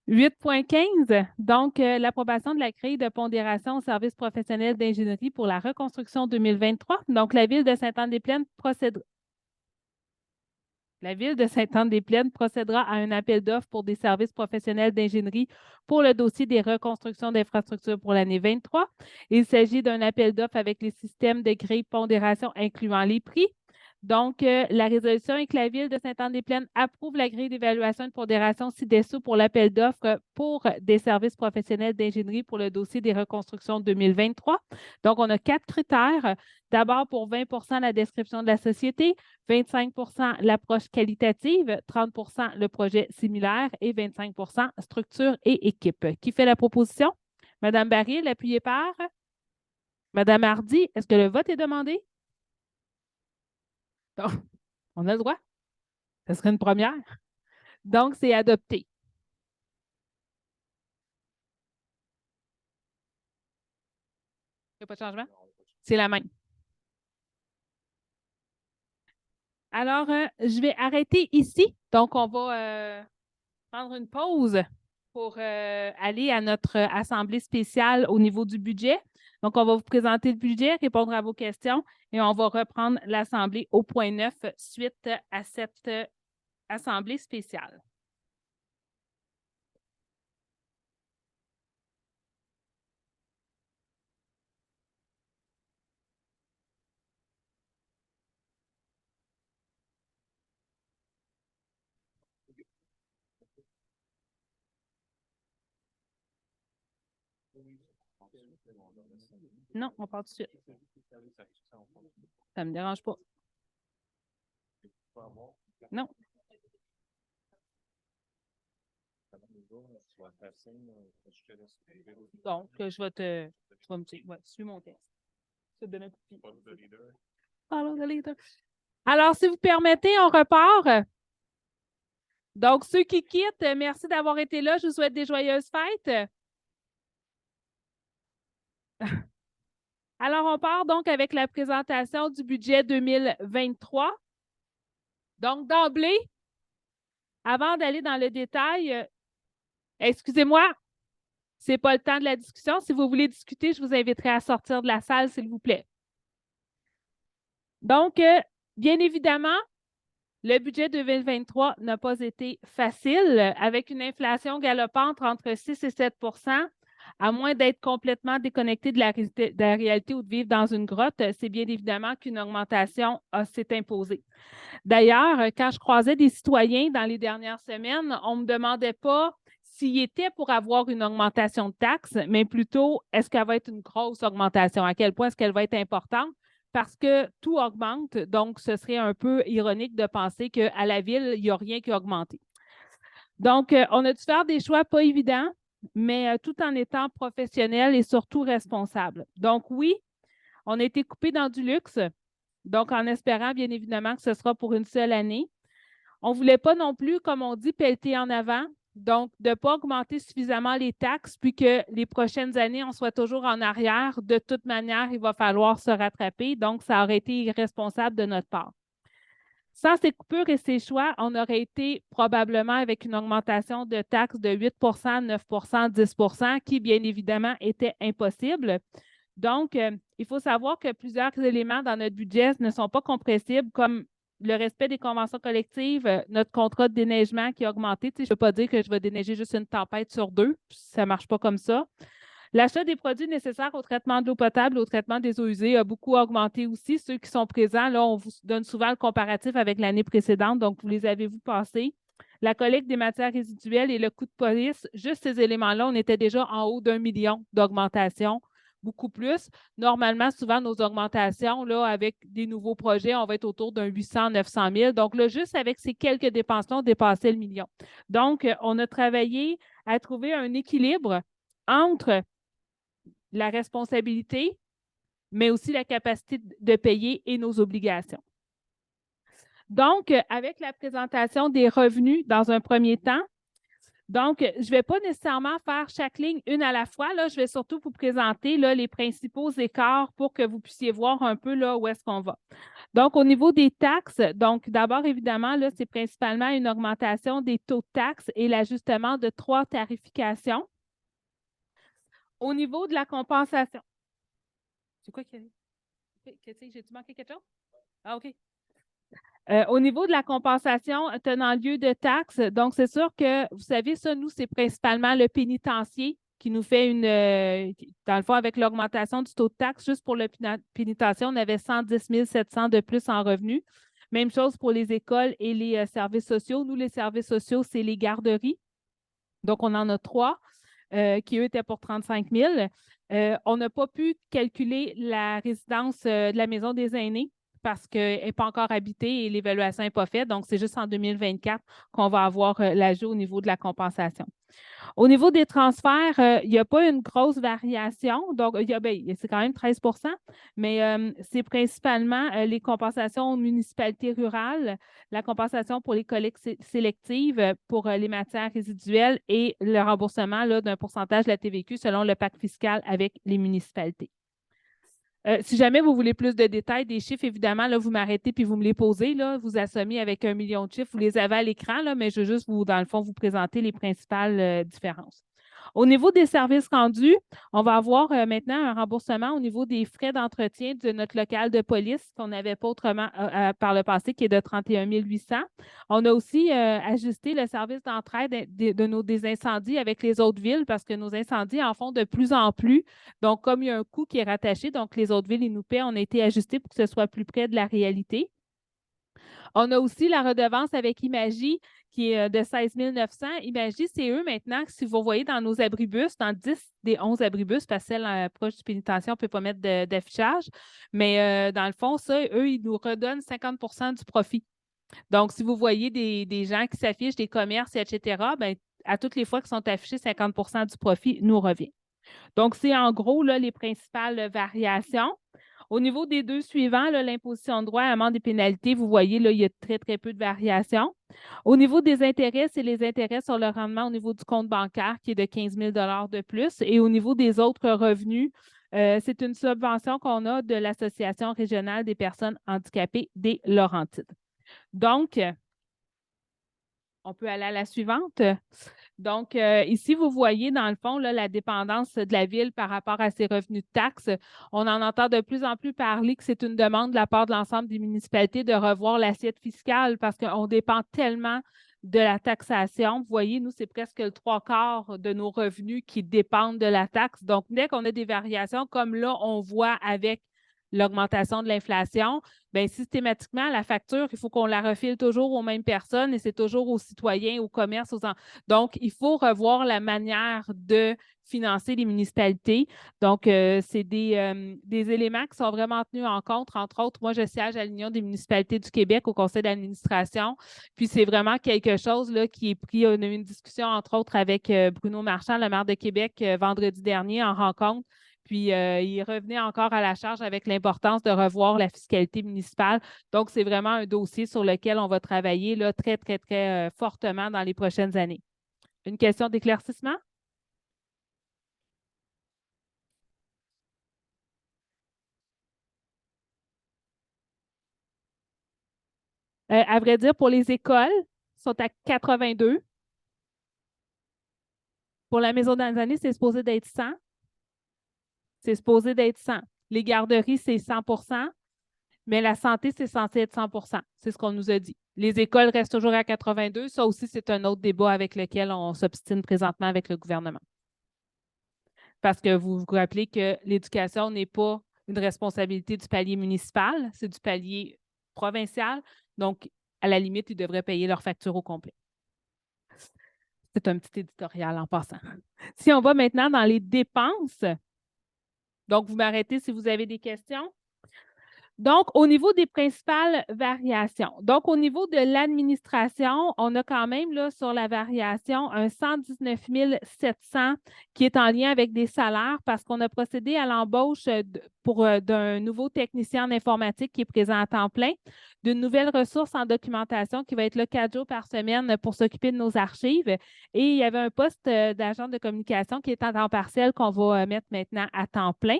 8.15, donc l'approbation de la grille de pondération au service professionnel d'ingénierie pour la reconstruction 2023. Donc, la Ville de Sainte-Anne-des-Plaines procédera à un appel d'offres pour des services professionnels d'ingénierie pour le dossier des reconstructions d'infrastructures pour l'année 23. Il s'agit d'un appel d'offres avec les systèmes de grille pondération incluant les prix. Donc, la résolution est que la Ville de Sainte-Anne-des-Plaines approuve la grille d'évaluation et de pondération ci-dessous pour l'appel d'offres pour des services professionnels d'ingénierie pour le dossier des reconstructions 2023. Donc, on a 4 critères. D'abord, pour 20 la description de la société, 25 l'approche qualitative, 30 le projet similaire et 25 structure et équipe. Qui fait la proposition? Madame Baril, appuyée par Madame Hardy. Est-ce que le vote est demandé? Donc, on a le droit. Ce serait une première. Donc, c'est adopté. Il n'y a pas de changement? C'est la même. Alors, je vais arrêter ici. Donc, on va prendre une pause pour aller à notre assemblée spéciale au niveau du budget. Donc, on va vous présenter le budget, répondre à vos questions et on va reprendre l'assemblée au point 9 suite à cette assemblée spéciale. Non, on part tout de suite. Ça ne me dérange pas. Non. Donc, je vais me dire, ouais, suis mon texte. Follow the leader. Alors, si vous permettez, on repart. Donc, ceux qui quittent, merci d'avoir été là. Je vous souhaite des joyeuses fêtes. Alors, on part donc avec la présentation du budget 2023. Donc, d'emblée, avant d'aller dans le détail, excusez-moi, ce n'est pas le temps de la discussion. Si vous voulez discuter, je vous inviterai à sortir de la salle, s'il vous plaît. Donc, bien évidemment, le budget 2023 n'a pas été facile, avec une inflation galopante entre 6 et 7 à moins d'être complètement déconnecté de la réalité ou de vivre dans une grotte, c'est bien évidemment qu'une augmentation s'est imposée. D'ailleurs, quand je croisais des citoyens dans les dernières semaines, on ne me demandait pas s'il était pour avoir une augmentation de taxes, mais plutôt est-ce qu'elle va être une grosse augmentation, à quel point est-ce qu'elle va être importante, parce que tout augmente, donc ce serait un peu ironique de penser qu'à la ville, il n'y a rien qui a augmenté. Donc, on a dû faire des choix pas évidents, mais tout en étant professionnel et surtout responsable. Donc, oui, on a été coupé dans du luxe, donc en espérant bien évidemment que ce sera pour une seule année. On ne voulait pas non plus, comme on dit, pelleter en avant, donc de ne pas augmenter suffisamment les taxes, puis que les prochaines années, on soit toujours en arrière. De toute manière, il va falloir se rattraper, donc ça aurait été irresponsable de notre part. Sans ces coupures et ces choix, on aurait été probablement avec une augmentation de taxes de 8 9 10 qui, bien évidemment, était impossible. Donc, il faut savoir que plusieurs éléments dans notre budget ne sont pas compressibles, comme le respect des conventions collectives, notre contrat de déneigement qui a augmenté. Je ne peux pas dire que je vais déneiger juste une tempête sur 2, ça ne marche pas comme ça. L'achat des produits nécessaires au traitement de l'eau potable et au traitement des eaux usées a beaucoup augmenté aussi. Ceux qui sont présents, là, on vous donne souvent le comparatif avec l'année précédente, donc vous les avez-vous passés. La collecte des matières résiduelles et le coût de police, juste ces éléments-là, on était déjà en haut d'1 million d'augmentation, beaucoup plus. Normalement, souvent, nos augmentations, là, avec des nouveaux projets, on va être autour d'un 800 900 000. Donc, là, juste avec ces quelques dépenses-là, on dépassait le million. Donc, on a travaillé à trouver un équilibre entre la responsabilité, mais aussi la capacité de payer et nos obligations. Donc, avec la présentation des revenus dans un premier temps, donc, je ne vais pas nécessairement faire chaque ligne une à la fois. Là, je vais surtout vous présenter là, les principaux écarts pour que vous puissiez voir un peu là, où est-ce qu'on va. Donc, au niveau des taxes, donc d'abord, évidemment, là, c'est principalement une augmentation des taux de taxes et l'ajustement de 3 tarifications. Au niveau de la compensation. C'est quoi qu'il y a? J'ai-tu manqué quelque chose? Ah, OK. Au niveau de la compensation tenant lieu de taxes, donc c'est sûr que, vous savez, ça, nous, c'est principalement le pénitencier qui nous fait dans le fond, avec l'augmentation du taux de taxe, juste pour le pénitencier, on avait 110 700 de plus en revenus. Même chose pour les écoles et les services sociaux. Nous, les services sociaux, c'est les garderies. Donc, on en a 3 qui, eux, étaient pour 35 000. On n'a pas pu calculer la résidence de la maison des aînés parce qu'elle n'est pas encore habitée et l'évaluation n'est pas faite. Donc, c'est juste en 2024 qu'on va avoir l'ajout au niveau de la compensation. Au niveau des transferts, il n'y a pas une grosse variation. Donc, c'est quand même 13 mais c'est principalement les compensations aux municipalités rurales, la compensation pour les collectes sélectives pour les matières résiduelles et le remboursement d'un pourcentage de la TVQ selon le pacte fiscal avec les municipalités. Si jamais vous voulez plus de détails, des chiffres, évidemment, là, vous m'arrêtez puis vous me les posez. Là, vous assommez avec 1 million de chiffres, vous les avez à l'écran, là, mais je veux juste, dans le fond, vous présenter les principales différences. Au niveau des services rendus, on va avoir maintenant un remboursement au niveau des frais d'entretien de notre local de police qu'on n'avait pas autrement par le passé, qui est de 31 800. On a aussi ajusté le service d'entraide des incendies avec les autres villes parce que nos incendies en font de plus en plus. Donc, comme il y a un coût qui est rattaché, donc les autres villes, ils nous paient, on a été ajusté pour que ce soit plus près de la réalité. On a aussi la redevance avec Imagi qui est de 16 900. Imagi, c'est eux maintenant, si vous voyez dans nos abribus, dans 10 des 11 abribus, parce que celle proche du pénitencier, on ne peut pas mettre d'affichage, mais dans le fond, ça, eux, ils nous redonnent 50 du profit. Donc, si vous voyez des gens qui s'affichent, des commerces, etc., bien, à toutes les fois qu'ils sont affichés, 50 du profit nous revient. Donc, c'est en gros là, les principales variations. Au niveau des 2 suivants, l'imposition de droit, amende et pénalité, vous voyez, là, il y a très, très peu de variations. Au niveau des intérêts, c'est les intérêts sur le rendement au niveau du compte bancaire qui est de 15 000 de plus. Et au niveau des autres revenus, c'est une subvention qu'on a de l'Association régionale des personnes handicapées des Laurentides. Donc, on peut aller à la suivante. Donc, ici, vous voyez, dans le fond, là, la dépendance de la ville par rapport à ses revenus de taxes. On en entend de plus en plus parler que c'est une demande de la part de l'ensemble des municipalités de revoir l'assiette fiscale parce qu'on dépend tellement de la taxation. Vous voyez, nous, c'est presque le 3/4 de nos revenus qui dépendent de la taxe. Donc, dès qu'on a des variations, comme là, on voit avec l'augmentation de l'inflation, bien, systématiquement, la facture, il faut qu'on la refile toujours aux mêmes personnes et c'est toujours aux citoyens, aux commerces, Donc, il faut revoir la manière de financer les municipalités. Donc, c'est des éléments qui sont vraiment tenus en compte. Entre autres, moi, je siège à l'Union des municipalités du Québec au conseil d'administration. Puis, c'est vraiment quelque chose là, qui est pris. On a eu une discussion, entre autres, avec Bruno Marchand, le maire de Québec, vendredi dernier en rencontre. Puis, il revenait encore à la charge avec l'importance de revoir la fiscalité municipale. Donc, c'est vraiment un dossier sur lequel on va travailler là, très, très, très fortement dans les prochaines années. Une question d'éclaircissement? À vrai dire, pour les écoles, ils sont à 82. Pour la maison d'Anzani, c'est supposé d'être 100. C'est supposé d'être 100. Les garderies, c'est 100 mais la santé, c'est censé être 100 C'est ce qu'on nous a dit. Les écoles restent toujours à 82. Ça aussi, c'est un autre débat avec lequel on s'obstine présentement avec le gouvernement. Parce que vous vous rappelez que l'éducation n'est pas une responsabilité du palier municipal, c'est du palier provincial. Donc, à la limite, ils devraient payer leur facture au complet. C'est un petit éditorial en passant. Si on va maintenant dans les dépenses, donc vous m'arrêtez si vous avez des questions. Donc, au niveau des principales variations, donc au niveau de l'administration, on a quand même là, sur la variation un 119 700 qui est en lien avec des salaires parce qu'on a procédé à l'embauche d'un nouveau technicien en informatique qui est présent à temps plein, d'une nouvelle ressource en documentation qui va être là 4 jours par semaine pour s'occuper de nos archives. Et il y avait un poste d'agent de communication qui est en temps partiel qu'on va mettre maintenant à temps plein.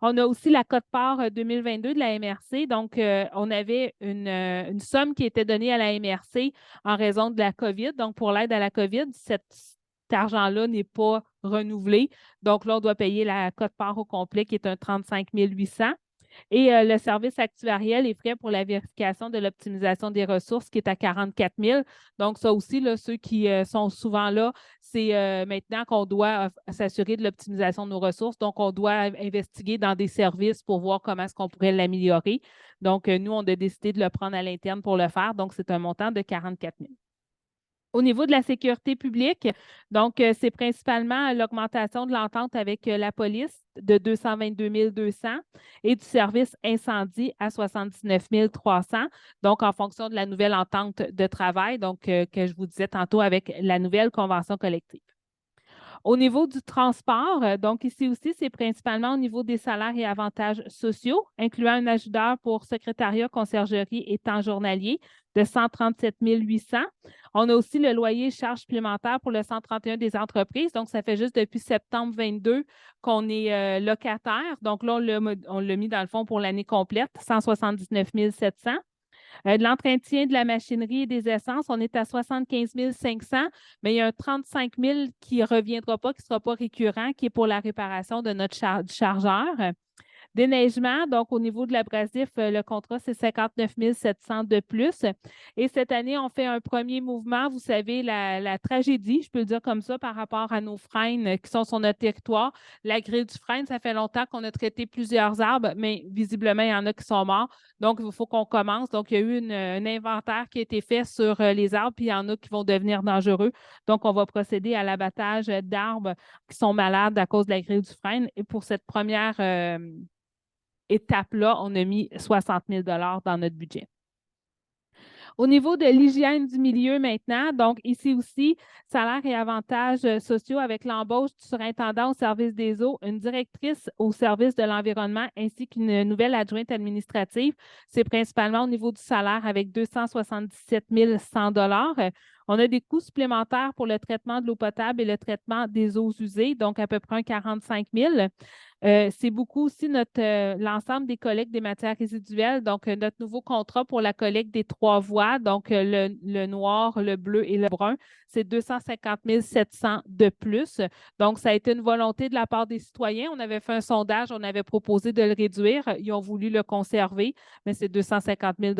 On a aussi la quote-part 2022 de la MRC. Donc, on avait une somme qui était donnée à la MRC en raison de la COVID. Donc, pour l'aide à la COVID, cet argent-là n'est pas renouvelé. Donc, là, on doit payer la quote-part au complet qui est un 35 800. Et le service actuariel est prêt pour la vérification de l'optimisation des ressources qui est à 44 000. Donc, ça aussi, là, ceux qui sont souvent là, c'est maintenant qu'on doit s'assurer de l'optimisation de nos ressources. Donc, on doit investiguer dans des services pour voir comment est-ce qu'on pourrait l'améliorer. Donc, nous, on a décidé de le prendre à l'interne pour le faire. Donc, c'est un montant de 44 000. Au niveau de la sécurité publique, donc, c'est principalement l'augmentation de l'entente avec la police de 222 200 et du service incendie à 79 300, donc en fonction de la nouvelle entente de travail, donc que je vous disais tantôt avec la nouvelle convention collective. Au niveau du transport, donc ici aussi, c'est principalement au niveau des salaires et avantages sociaux, incluant un ajouteur pour secrétariat, conciergerie et temps journalier de 137 800. On a aussi le loyer et charges supplémentaires pour le 131 des entreprises. Donc, ça fait juste depuis septembre 22 qu'on est locataire. Donc là, on l'a mis dans le fond pour l'année complète, 179 700. De l'entretien de la machinerie et des essences, on est à 75 500, mais il y a un 35 000 qui ne reviendra pas, qui ne sera pas récurrent, qui est pour la réparation de notre chargeur. Déneigement, donc au niveau de l'abrasif, le contrat, c'est 59 700 de plus. Et cette année, on fait un premier mouvement. Vous savez, la tragédie, je peux le dire comme ça, par rapport à nos frênes qui sont sur notre territoire. La grille du frêne, ça fait longtemps qu'on a traité plusieurs arbres, mais visiblement, il y en a qui sont morts. Donc, il faut qu'on commence. Donc, il y a eu un inventaire qui a été fait sur les arbres, puis il y en a qui vont devenir dangereux. Donc, on va procéder à l'abattage d'arbres qui sont malades à cause de la grille du frêne. Et pour cette première étape-là, on a mis 60 000 dans notre budget. Au niveau de l'hygiène du milieu maintenant, donc ici aussi, salaires et avantages sociaux avec l'embauche du surintendant au service des eaux, une directrice au service de l'environnement ainsi qu'une nouvelle adjointe administrative. C'est principalement au niveau du salaire avec 277 100 $. On a des coûts supplémentaires pour le traitement de l'eau potable et le traitement des eaux usées, donc à peu près 45 000. C'est beaucoup aussi l'ensemble des collectes des matières résiduelles, donc notre nouveau contrat pour la collecte des 3 voies, donc le noir, le bleu et le brun, c'est 250 700 de plus. Donc, ça a été une volonté de la part des citoyens. On avait fait un sondage, on avait proposé de le réduire. Ils ont voulu le conserver, mais c'est 250 000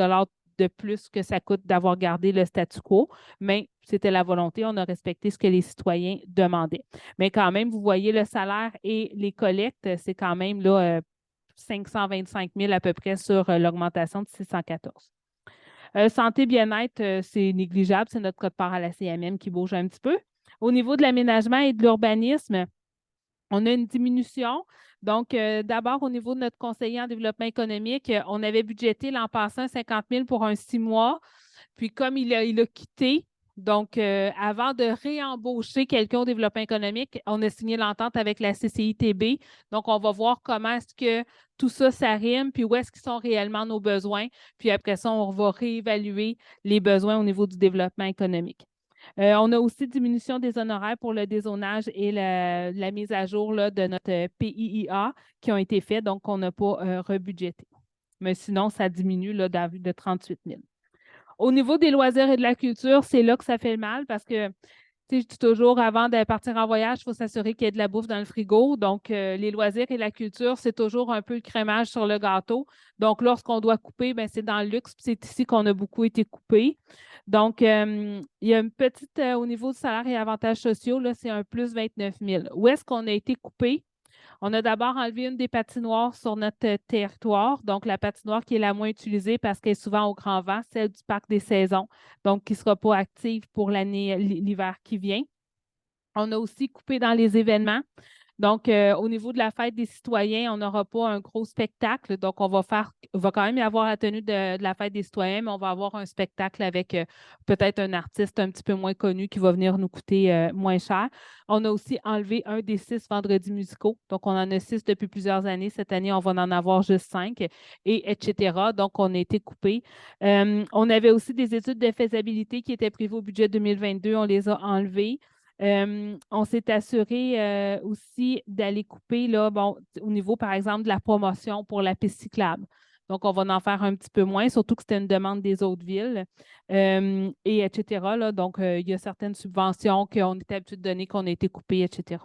de plus que ça coûte d'avoir gardé le statu quo. Mais c'était la volonté, on a respecté ce que les citoyens demandaient. Mais quand même, vous voyez le salaire et les collectes, c'est quand même là, 525 000 à peu près sur l'augmentation de 614. Santé, bien-être, c'est négligeable, c'est notre code-part à la CMM qui bouge un petit peu. Au niveau de l'aménagement et de l'urbanisme, on a une diminution. Donc, d'abord, au niveau de notre conseiller en développement économique, on avait budgété l'an passé 50 000 pour un 6 mois. Puis, comme il a quitté, donc, avant de réembaucher quelqu'un au développement économique, on a signé l'entente avec la CCITB. Donc, on va voir comment est-ce que tout ça s'arrime, puis où est-ce qu'ils sont réellement nos besoins. Puis après ça, on va réévaluer les besoins au niveau du développement économique. On a aussi diminution des honoraires pour le dézonage et la mise à jour là, de notre PIIA qui ont été faits, donc on n'a pas rebudgété. Mais sinon, ça diminue là, de 38 000. Au niveau des loisirs et de la culture, c'est là que ça fait le mal parce que, tu sais, je dis toujours, avant de partir en voyage, il faut s'assurer qu'il y ait de la bouffe dans le frigo. Donc, les loisirs et la culture, c'est toujours un peu le crémage sur le gâteau. Donc, lorsqu'on doit couper, bien, c'est dans le luxe. C'est ici qu'on a beaucoup été coupé. Donc, il y a une petite, au niveau du salaire et avantages sociaux, là, c'est un plus 29 000. Où est-ce qu'on a été coupé? On a d'abord enlevé une des patinoires sur notre territoire, donc la patinoire qui est la moins utilisée parce qu'elle est souvent au grand vent, celle du parc des saisons, donc qui ne sera pas active pour l'hiver qui vient. On a aussi coupé dans les événements. Donc, au niveau de la fête des citoyens, on n'aura pas un gros spectacle. Donc, on va quand même y avoir la tenue de la fête des citoyens, mais on va avoir un spectacle avec peut-être un artiste un petit peu moins connu qui va venir nous coûter moins cher. On a aussi enlevé un des 6 vendredis musicaux. Donc, on en a 6 depuis plusieurs années. Cette année, on va en avoir juste 5, et etc. Donc, on a été coupé. On avait aussi des études de faisabilité qui étaient prévues au budget 2022. On les a enlevées. On s'est assuré aussi d'aller couper là, bon, au niveau, par exemple, de la promotion pour la piste cyclable. Donc, on va en faire un petit peu moins, surtout que c'était une demande des autres villes, et etc. là. Donc, il y a certaines subventions qu'on est habitué de donner, qu'on a été coupées, etc.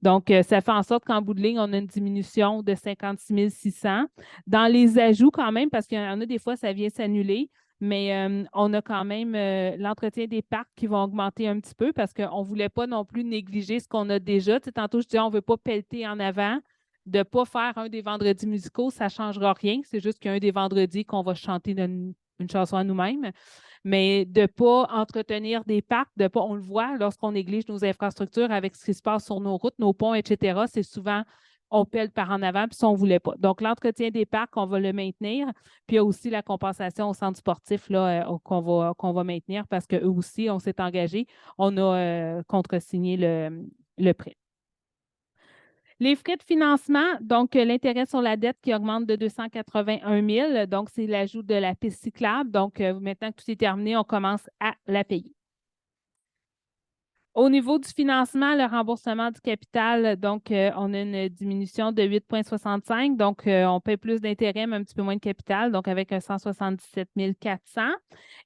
Donc, ça fait en sorte qu'en bout de ligne, on a une diminution de 56 600. Dans les ajouts quand même, parce qu'il y en a des fois, ça vient s'annuler, mais on a quand même l'entretien des parcs qui va augmenter un petit peu parce qu'on ne voulait pas non plus négliger ce qu'on a déjà. Tu sais, tantôt, je disais, on ne veut pas pelleter en avant. De ne pas faire un des vendredis musicaux, ça ne changera rien. C'est juste qu'il y a un des vendredis qu'on va chanter une chanson à nous-mêmes. Mais de ne pas entretenir des parcs, on le voit lorsqu'on néglige nos infrastructures avec ce qui se passe sur nos routes, nos ponts, etc., c'est souvent on pèle par en avant, puis ça, on ne voulait pas. Donc, l'entretien des parcs, on va le maintenir. Puis il y a aussi la compensation au centre sportif là, qu'on va maintenir parce qu'eux aussi, on s'est engagé. On a contresigné le prêt. Les frais de financement, donc l'intérêt sur la dette qui augmente de 281 000, donc c'est l'ajout de la piste cyclable. Donc, maintenant que tout est terminé, on commence à la payer. Au niveau du financement, le remboursement du capital, donc on a une diminution de 8,65. Donc, on paie plus d'intérêt, mais un petit peu moins de capital, donc avec un 177 400.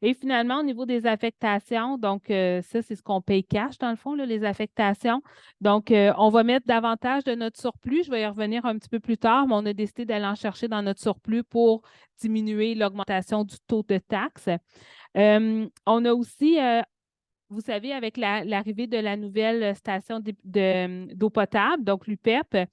Et finalement, au niveau des affectations, donc ça, c'est ce qu'on paye cash, dans le fond, là, les affectations. Donc, on va mettre davantage de notre surplus. Je vais y revenir un petit peu plus tard, mais on a décidé d'aller en chercher dans notre surplus pour diminuer l'augmentation du taux de taxe. On a aussi vous savez, avec l'arrivée de la nouvelle station d'eau potable, donc l'UPEP,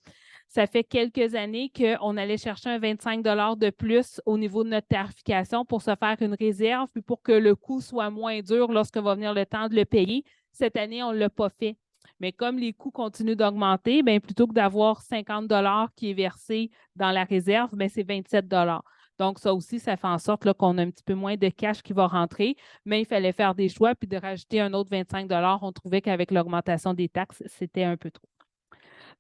ça fait quelques années qu'on allait chercher un 25 $ de plus au niveau de notre tarification pour se faire une réserve, puis pour que le coût soit moins dur lorsque va venir le temps de le payer. Cette année, on ne l'a pas fait. Mais comme les coûts continuent d'augmenter, bien, plutôt que d'avoir 50 $ qui est versé dans la réserve, bien, c'est 27 $. Donc, ça aussi, ça fait en sorte là, qu'on a un petit peu moins de cash qui va rentrer, mais il fallait faire des choix puis de rajouter un autre 25 $. On trouvait qu'avec l'augmentation des taxes, c'était un peu trop.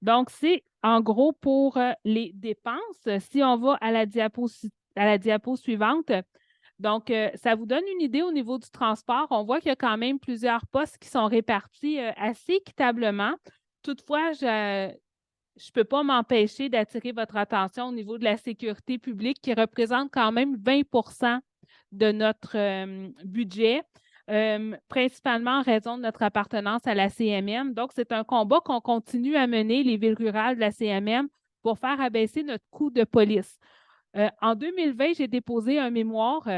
Donc, c'est en gros pour les dépenses. Si on va à la diapo suivante, donc, ça vous donne une idée au niveau du transport. On voit qu'il y a quand même plusieurs postes qui sont répartis assez équitablement. Toutefois, je ne peux pas m'empêcher d'attirer votre attention au niveau de la sécurité publique qui représente quand même 20 de notre budget, principalement en raison de notre appartenance à la CMM. Donc, c'est un combat qu'on continue à mener, les villes rurales de la CMM, pour faire abaisser notre coût de police. En 2020, j'ai déposé un mémoire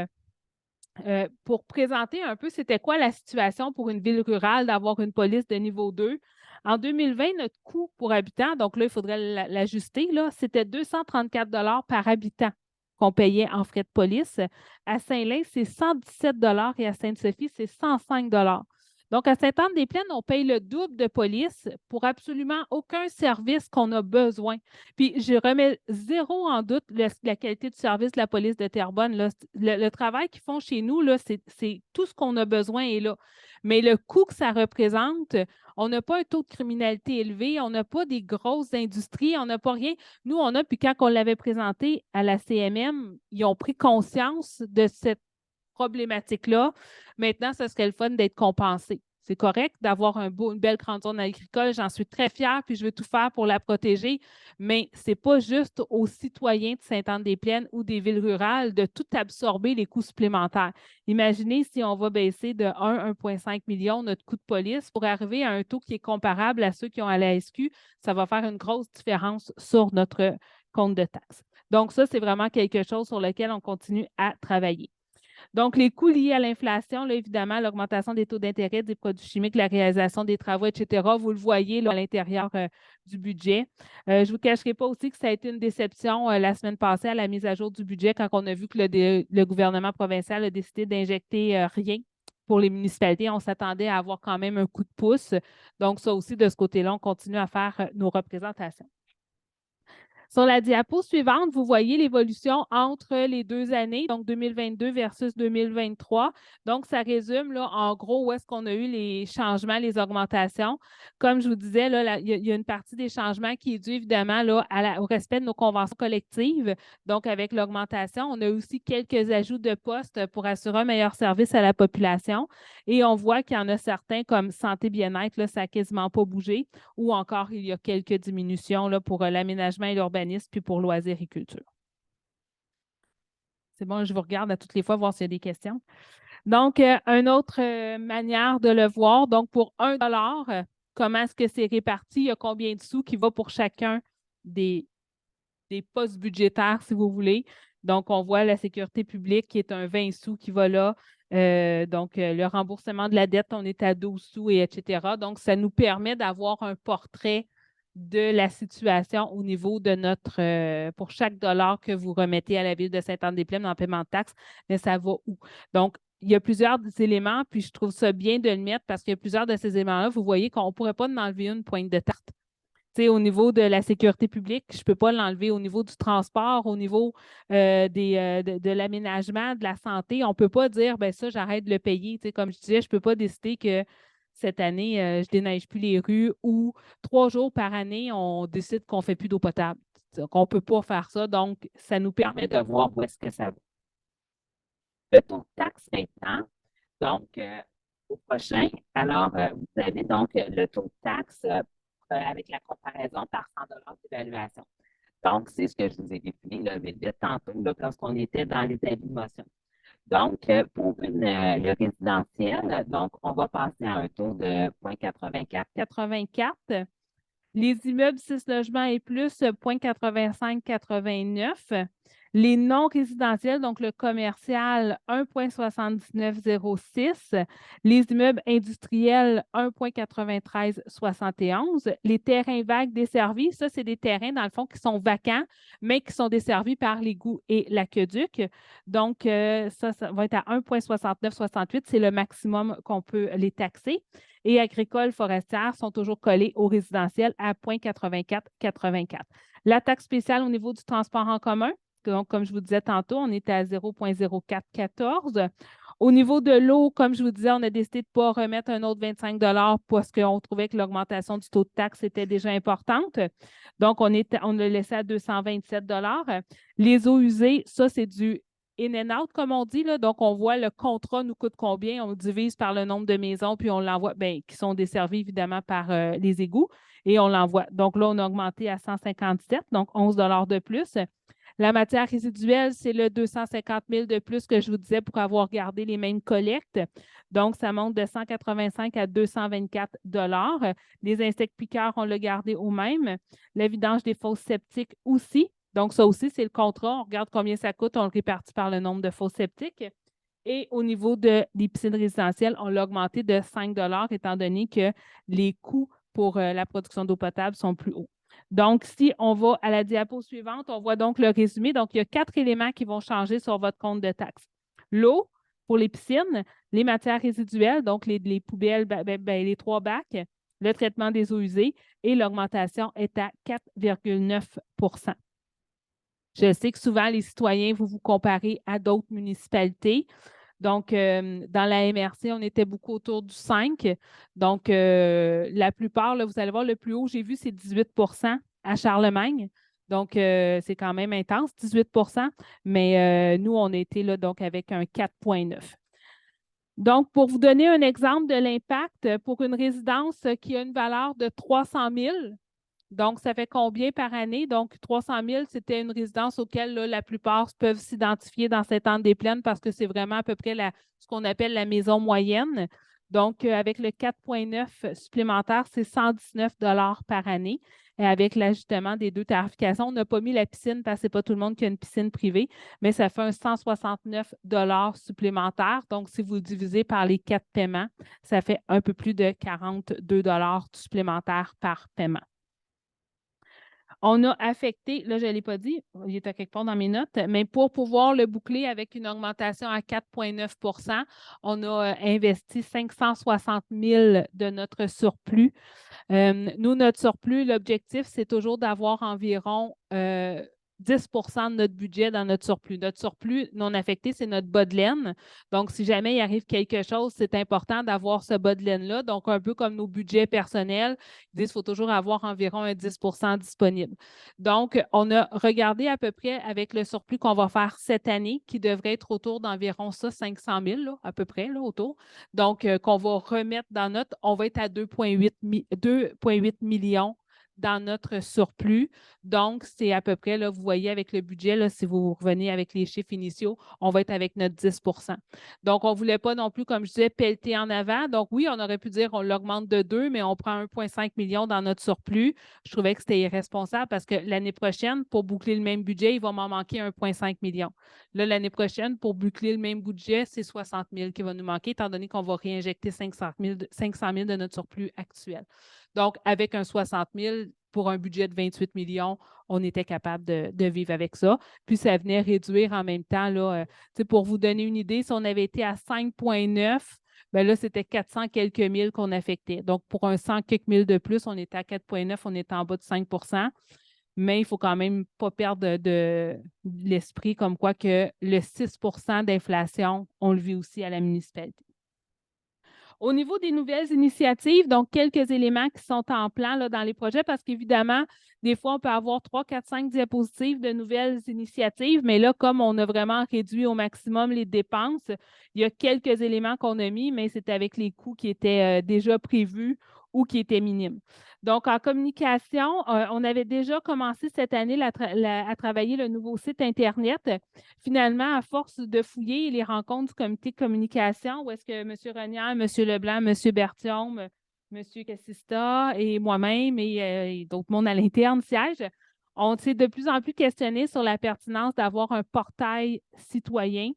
pour présenter un peu c'était quoi la situation pour une ville rurale d'avoir une police de niveau 2. En 2020, notre coût pour habitant, donc là, il faudrait l'ajuster, c'était 234 $ par habitant qu'on payait en frais de police. À Saint-Lin, c'est 117 $ et à Sainte-Sophie, c'est 105 $. Donc, à Sainte-Anne-des-Plaines, on paye le double de police pour absolument aucun service qu'on a besoin. Puis, je remets zéro en doute la qualité du service de la police de Terrebonne. Là. Le travail qu'ils font chez nous, c'est tout ce qu'on a besoin est là. Mais le coût que ça représente, on n'a pas un taux de criminalité élevé, on n'a pas des grosses industries, on n'a pas rien. Nous, on a, puis quand on l'avait présenté à la CMM, ils ont pris conscience de cette problématique-là. Maintenant, ce serait le fun d'être compensé. C'est correct d'avoir une belle grande zone agricole. J'en suis très fière, puis je veux tout faire pour la protéger. Mais ce n'est pas juste aux citoyens de Sainte-Anne-des-Plaines ou des villes rurales de tout absorber les coûts supplémentaires. Imaginez si on va baisser de 1,5 million notre coût de police pour arriver à un taux qui est comparable à ceux qui ont à la SQ. Ça va faire une grosse différence sur notre compte de taxes. Donc, ça, c'est vraiment quelque chose sur lequel on continue à travailler. Donc, les coûts liés à l'inflation, là, évidemment, l'augmentation des taux d'intérêt, des produits chimiques, la réalisation des travaux, etc., vous le voyez là, à l'intérieur du budget. Je ne vous cacherai pas aussi que ça a été une déception la semaine passée à la mise à jour du budget quand on a vu que le gouvernement provincial a décidé d'injecter rien pour les municipalités. On s'attendait à avoir quand même un coup de pouce. Donc, ça aussi, de ce côté-là, on continue à faire nos représentations. Sur la diapo suivante, vous voyez l'évolution entre les 2 années, donc 2022 versus 2023. Donc, ça résume là, en gros où est-ce qu'on a eu les changements, les augmentations. Comme je vous disais, là, il y a une partie des changements qui est due évidemment là, au respect de nos conventions collectives. Donc, avec l'augmentation, on a aussi quelques ajouts de postes pour assurer un meilleur service à la population. Et on voit qu'il y en a certains comme santé bien-être, là, ça n'a quasiment pas bougé. Ou encore, il y a quelques diminutions là, pour l'aménagement et l'urbanisme puis pour loisirs et culture. C'est bon, je vous regarde à toutes les fois, voir s'il y a des questions. Donc, une autre manière de le voir, donc pour 1 comment est-ce que c'est réparti? Il y a combien de sous qui va pour chacun des postes budgétaires, si vous voulez. Donc, on voit la sécurité publique qui est un 20 sous qui va là. Le remboursement de la dette, on est à 12 sous, et etc. Donc, ça nous permet d'avoir un portrait de la situation au niveau de notre, pour chaque dollar que vous remettez à la Ville de Sainte-Anne-des-Plaines en paiement de taxes, mais ça va où? Donc, il y a plusieurs éléments, puis je trouve ça bien de le mettre parce qu'il y a plusieurs de ces éléments-là. Vous voyez qu'on ne pourrait pas en enlever une pointe de tarte. Au niveau de la sécurité publique, je ne peux pas l'enlever. Au niveau du transport, au niveau de l'aménagement, de la santé, on ne peut pas dire, ben ça, j'arrête de le payer. Comme je disais, je ne peux pas décider que cette année, je ne déneige plus les rues ou 3 jours par année, on décide qu'on ne fait plus d'eau potable. Donc, on ne peut pas faire ça. Donc, ça nous permet de voir où est-ce que ça va. Le taux de taxe maintenant. Donc, au prochain, alors, vous avez donc le taux de taxe avec la comparaison par 100 d'évaluation. Donc, c'est ce que je vous ai défini là, vite tantôt lorsqu'on était dans les avis de motion. Donc, pour le résidentiel, donc, on va passer à un taux de 0,84. 84. Les immeubles 6 logements et plus, 0,85-89. Les non résidentiels, donc le commercial, 1,7906. Les immeubles industriels, 1,9371. Les terrains vagues desservis, ça, c'est des terrains, dans le fond, qui sont vacants, mais qui sont desservis par l'égout et l'aqueduc. Donc, ça va être à 1,6968. C'est le maximum qu'on peut les taxer. Et agricoles, forestières sont toujours collés au résidentiel à 0,8484. La taxe spéciale au niveau du transport en commun, donc, comme je vous disais tantôt, on était à 0,0414. Au niveau de l'eau, comme je vous disais, on a décidé de ne pas remettre un autre 25 parce qu'on trouvait que l'augmentation du taux de taxe était déjà importante. Donc, on l'a laissé à 227 $. Les eaux usées, ça, c'est du in and out, comme on dit. Là. Donc, on voit le contrat nous coûte combien. On divise par le nombre de maisons, puis on l'envoie, qui sont desservies évidemment par les égouts, et on l'envoie. Donc là, on a augmenté à 157, donc 11 $ de plus. La matière résiduelle, c'est le 250 000 de plus que je vous disais pour avoir gardé les mêmes collectes. Donc, ça monte de 185 à 224 $. Les insectes piqueurs, on l'a gardé au même. La vidange des fosses septiques aussi. Donc, ça aussi, c'est le contrat. On regarde combien ça coûte, on le répartit par le nombre de fosses septiques. Et au niveau des piscines résidentielles, on l'a augmenté de 5 $ étant donné que les coûts pour la production d'eau potable sont plus hauts. Donc, si on va à la diapo suivante, on voit donc le résumé. Donc, il y a 4 éléments qui vont changer sur votre compte de taxes. L'eau pour les piscines, les matières résiduelles, donc les poubelles, les 3 bacs, le traitement des eaux usées et l'augmentation est à 4,9 %. Je sais que souvent, les citoyens, vous comparez à d'autres municipalités. Donc, dans la MRC, on était beaucoup autour du 5. Donc, la plupart, là, vous allez voir, le plus haut, j'ai vu, c'est 18 % à Charlemagne. Donc, c'est quand même intense, 18 %. Mais nous, on était là, donc, avec un 4,9. Donc, pour vous donner un exemple de l'impact, pour une résidence qui a une valeur de 300 000, donc, ça fait combien par année? Donc, 300 000, c'était une résidence auquel là, la plupart peuvent s'identifier dans Sainte-Anne-des-Plaines parce que c'est vraiment à peu près ce qu'on appelle la maison moyenne. Donc, avec le 4,9 supplémentaire, c'est 119 $ par année. Et avec l'ajustement des 2 tarifications, on n'a pas mis la piscine parce que ce n'est pas tout le monde qui a une piscine privée, mais ça fait un 169 $ supplémentaire. Donc, si vous le divisez par les 4 paiements, ça fait un peu plus de 42 $ supplémentaires par paiement. On a affecté, là, je ne l'ai pas dit, il est à quelque part dans mes notes, mais pour pouvoir le boucler avec une augmentation à 4,9 %, on a investi 560 000 de notre surplus. Nous, notre surplus, l'objectif, c'est toujours d'avoir environ 10 % de notre budget dans notre surplus. Notre surplus non affecté, c'est notre bas de laine. Donc, si jamais il arrive quelque chose, c'est important d'avoir ce bas de laine-là. Donc, un peu comme nos budgets personnels, ils disent qu'il faut toujours avoir environ un 10 % disponible. Donc, on a regardé à peu près avec le surplus qu'on va faire cette année, qui devrait être autour d'environ 500 000, là, à peu près, là, autour. Donc, qu'on va remettre dans on va être à 2,8 millions dans notre surplus. Donc, c'est à peu près, là, vous voyez avec le budget, là, si vous revenez avec les chiffres initiaux, on va être avec notre 10 %. Donc, on ne voulait pas non plus, comme je disais, pelleter en avant. Donc, oui, on aurait pu dire on l'augmente de 2, mais on prend 1,5 million dans notre surplus. Je trouvais que c'était irresponsable parce que l'année prochaine, pour boucler le même budget, il va m'en manquer 1,5 million. Là, l'année prochaine, pour boucler le même budget, c'est 60 000 qui va nous manquer, étant donné qu'on va réinjecter 500 000 de notre surplus actuel. Donc, avec un 60 000 pour un budget de 28 millions, on était capable de vivre avec ça. Puis, ça venait réduire en même temps, là, pour vous donner une idée, si on avait été à 5,9, bien là, c'était 400 quelques mille qu'on affectait. Donc, pour un 100 quelques mille de plus, on était à 4,9, on était en bas de 5 %. Mais il ne faut quand même pas perdre de l'esprit comme quoi que le 6 % d'inflation, on le vit aussi à la municipalité. Au niveau des nouvelles initiatives, donc quelques éléments qui sont en plan là, dans les projets, parce qu'évidemment, des fois, on peut avoir 3, 4, 5 diapositives de nouvelles initiatives, mais là, comme on a vraiment réduit au maximum les dépenses, il y a quelques éléments qu'on a mis, mais c'est avec les coûts qui étaient déjà prévus ou qui étaient minimes. Donc, en communication, on avait déjà commencé cette année à travailler le nouveau site Internet. Finalement, à force de fouiller les rencontres du comité de communication, où est-ce que M. Renière, M. Leblanc, M. Berthiaume, M. Cassista et moi-même et d'autres mondes à l'interne siègent, on s'est de plus en plus questionné sur la pertinence d'avoir un portail citoyen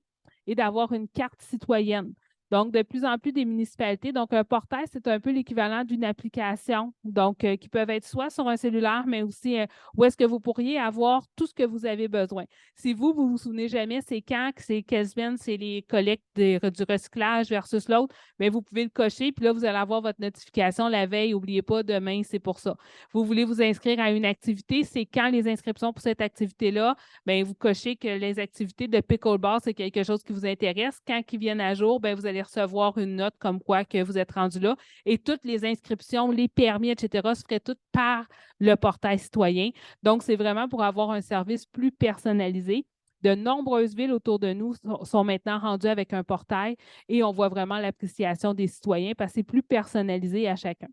et d'avoir une carte citoyenne. Donc, de plus en plus des municipalités. Donc, un portail, c'est un peu l'équivalent d'une application, donc qui peuvent être soit sur un cellulaire, mais aussi où est-ce que vous pourriez avoir tout ce que vous avez besoin. Si vous vous souvenez jamais, c'est quand, c'est quelle semaine, c'est les collectes du recyclage versus l'autre, bien, vous pouvez le cocher, puis là, vous allez avoir votre notification la veille. N'oubliez pas, demain, c'est pour ça. Vous voulez vous inscrire à une activité, c'est quand les inscriptions pour cette activité-là, bien, vous cochez que les activités de pickleball, c'est quelque chose qui vous intéresse. Quand ils viennent à jour, bien, vous allez recevoir une note comme quoi que vous êtes rendu là. Et toutes les inscriptions, les permis, etc., se feraient toutes par le portail citoyen. Donc, c'est vraiment pour avoir un service plus personnalisé. De nombreuses villes autour de nous sont maintenant rendues avec un portail et on voit vraiment l'appréciation des citoyens parce que c'est plus personnalisé à chacun.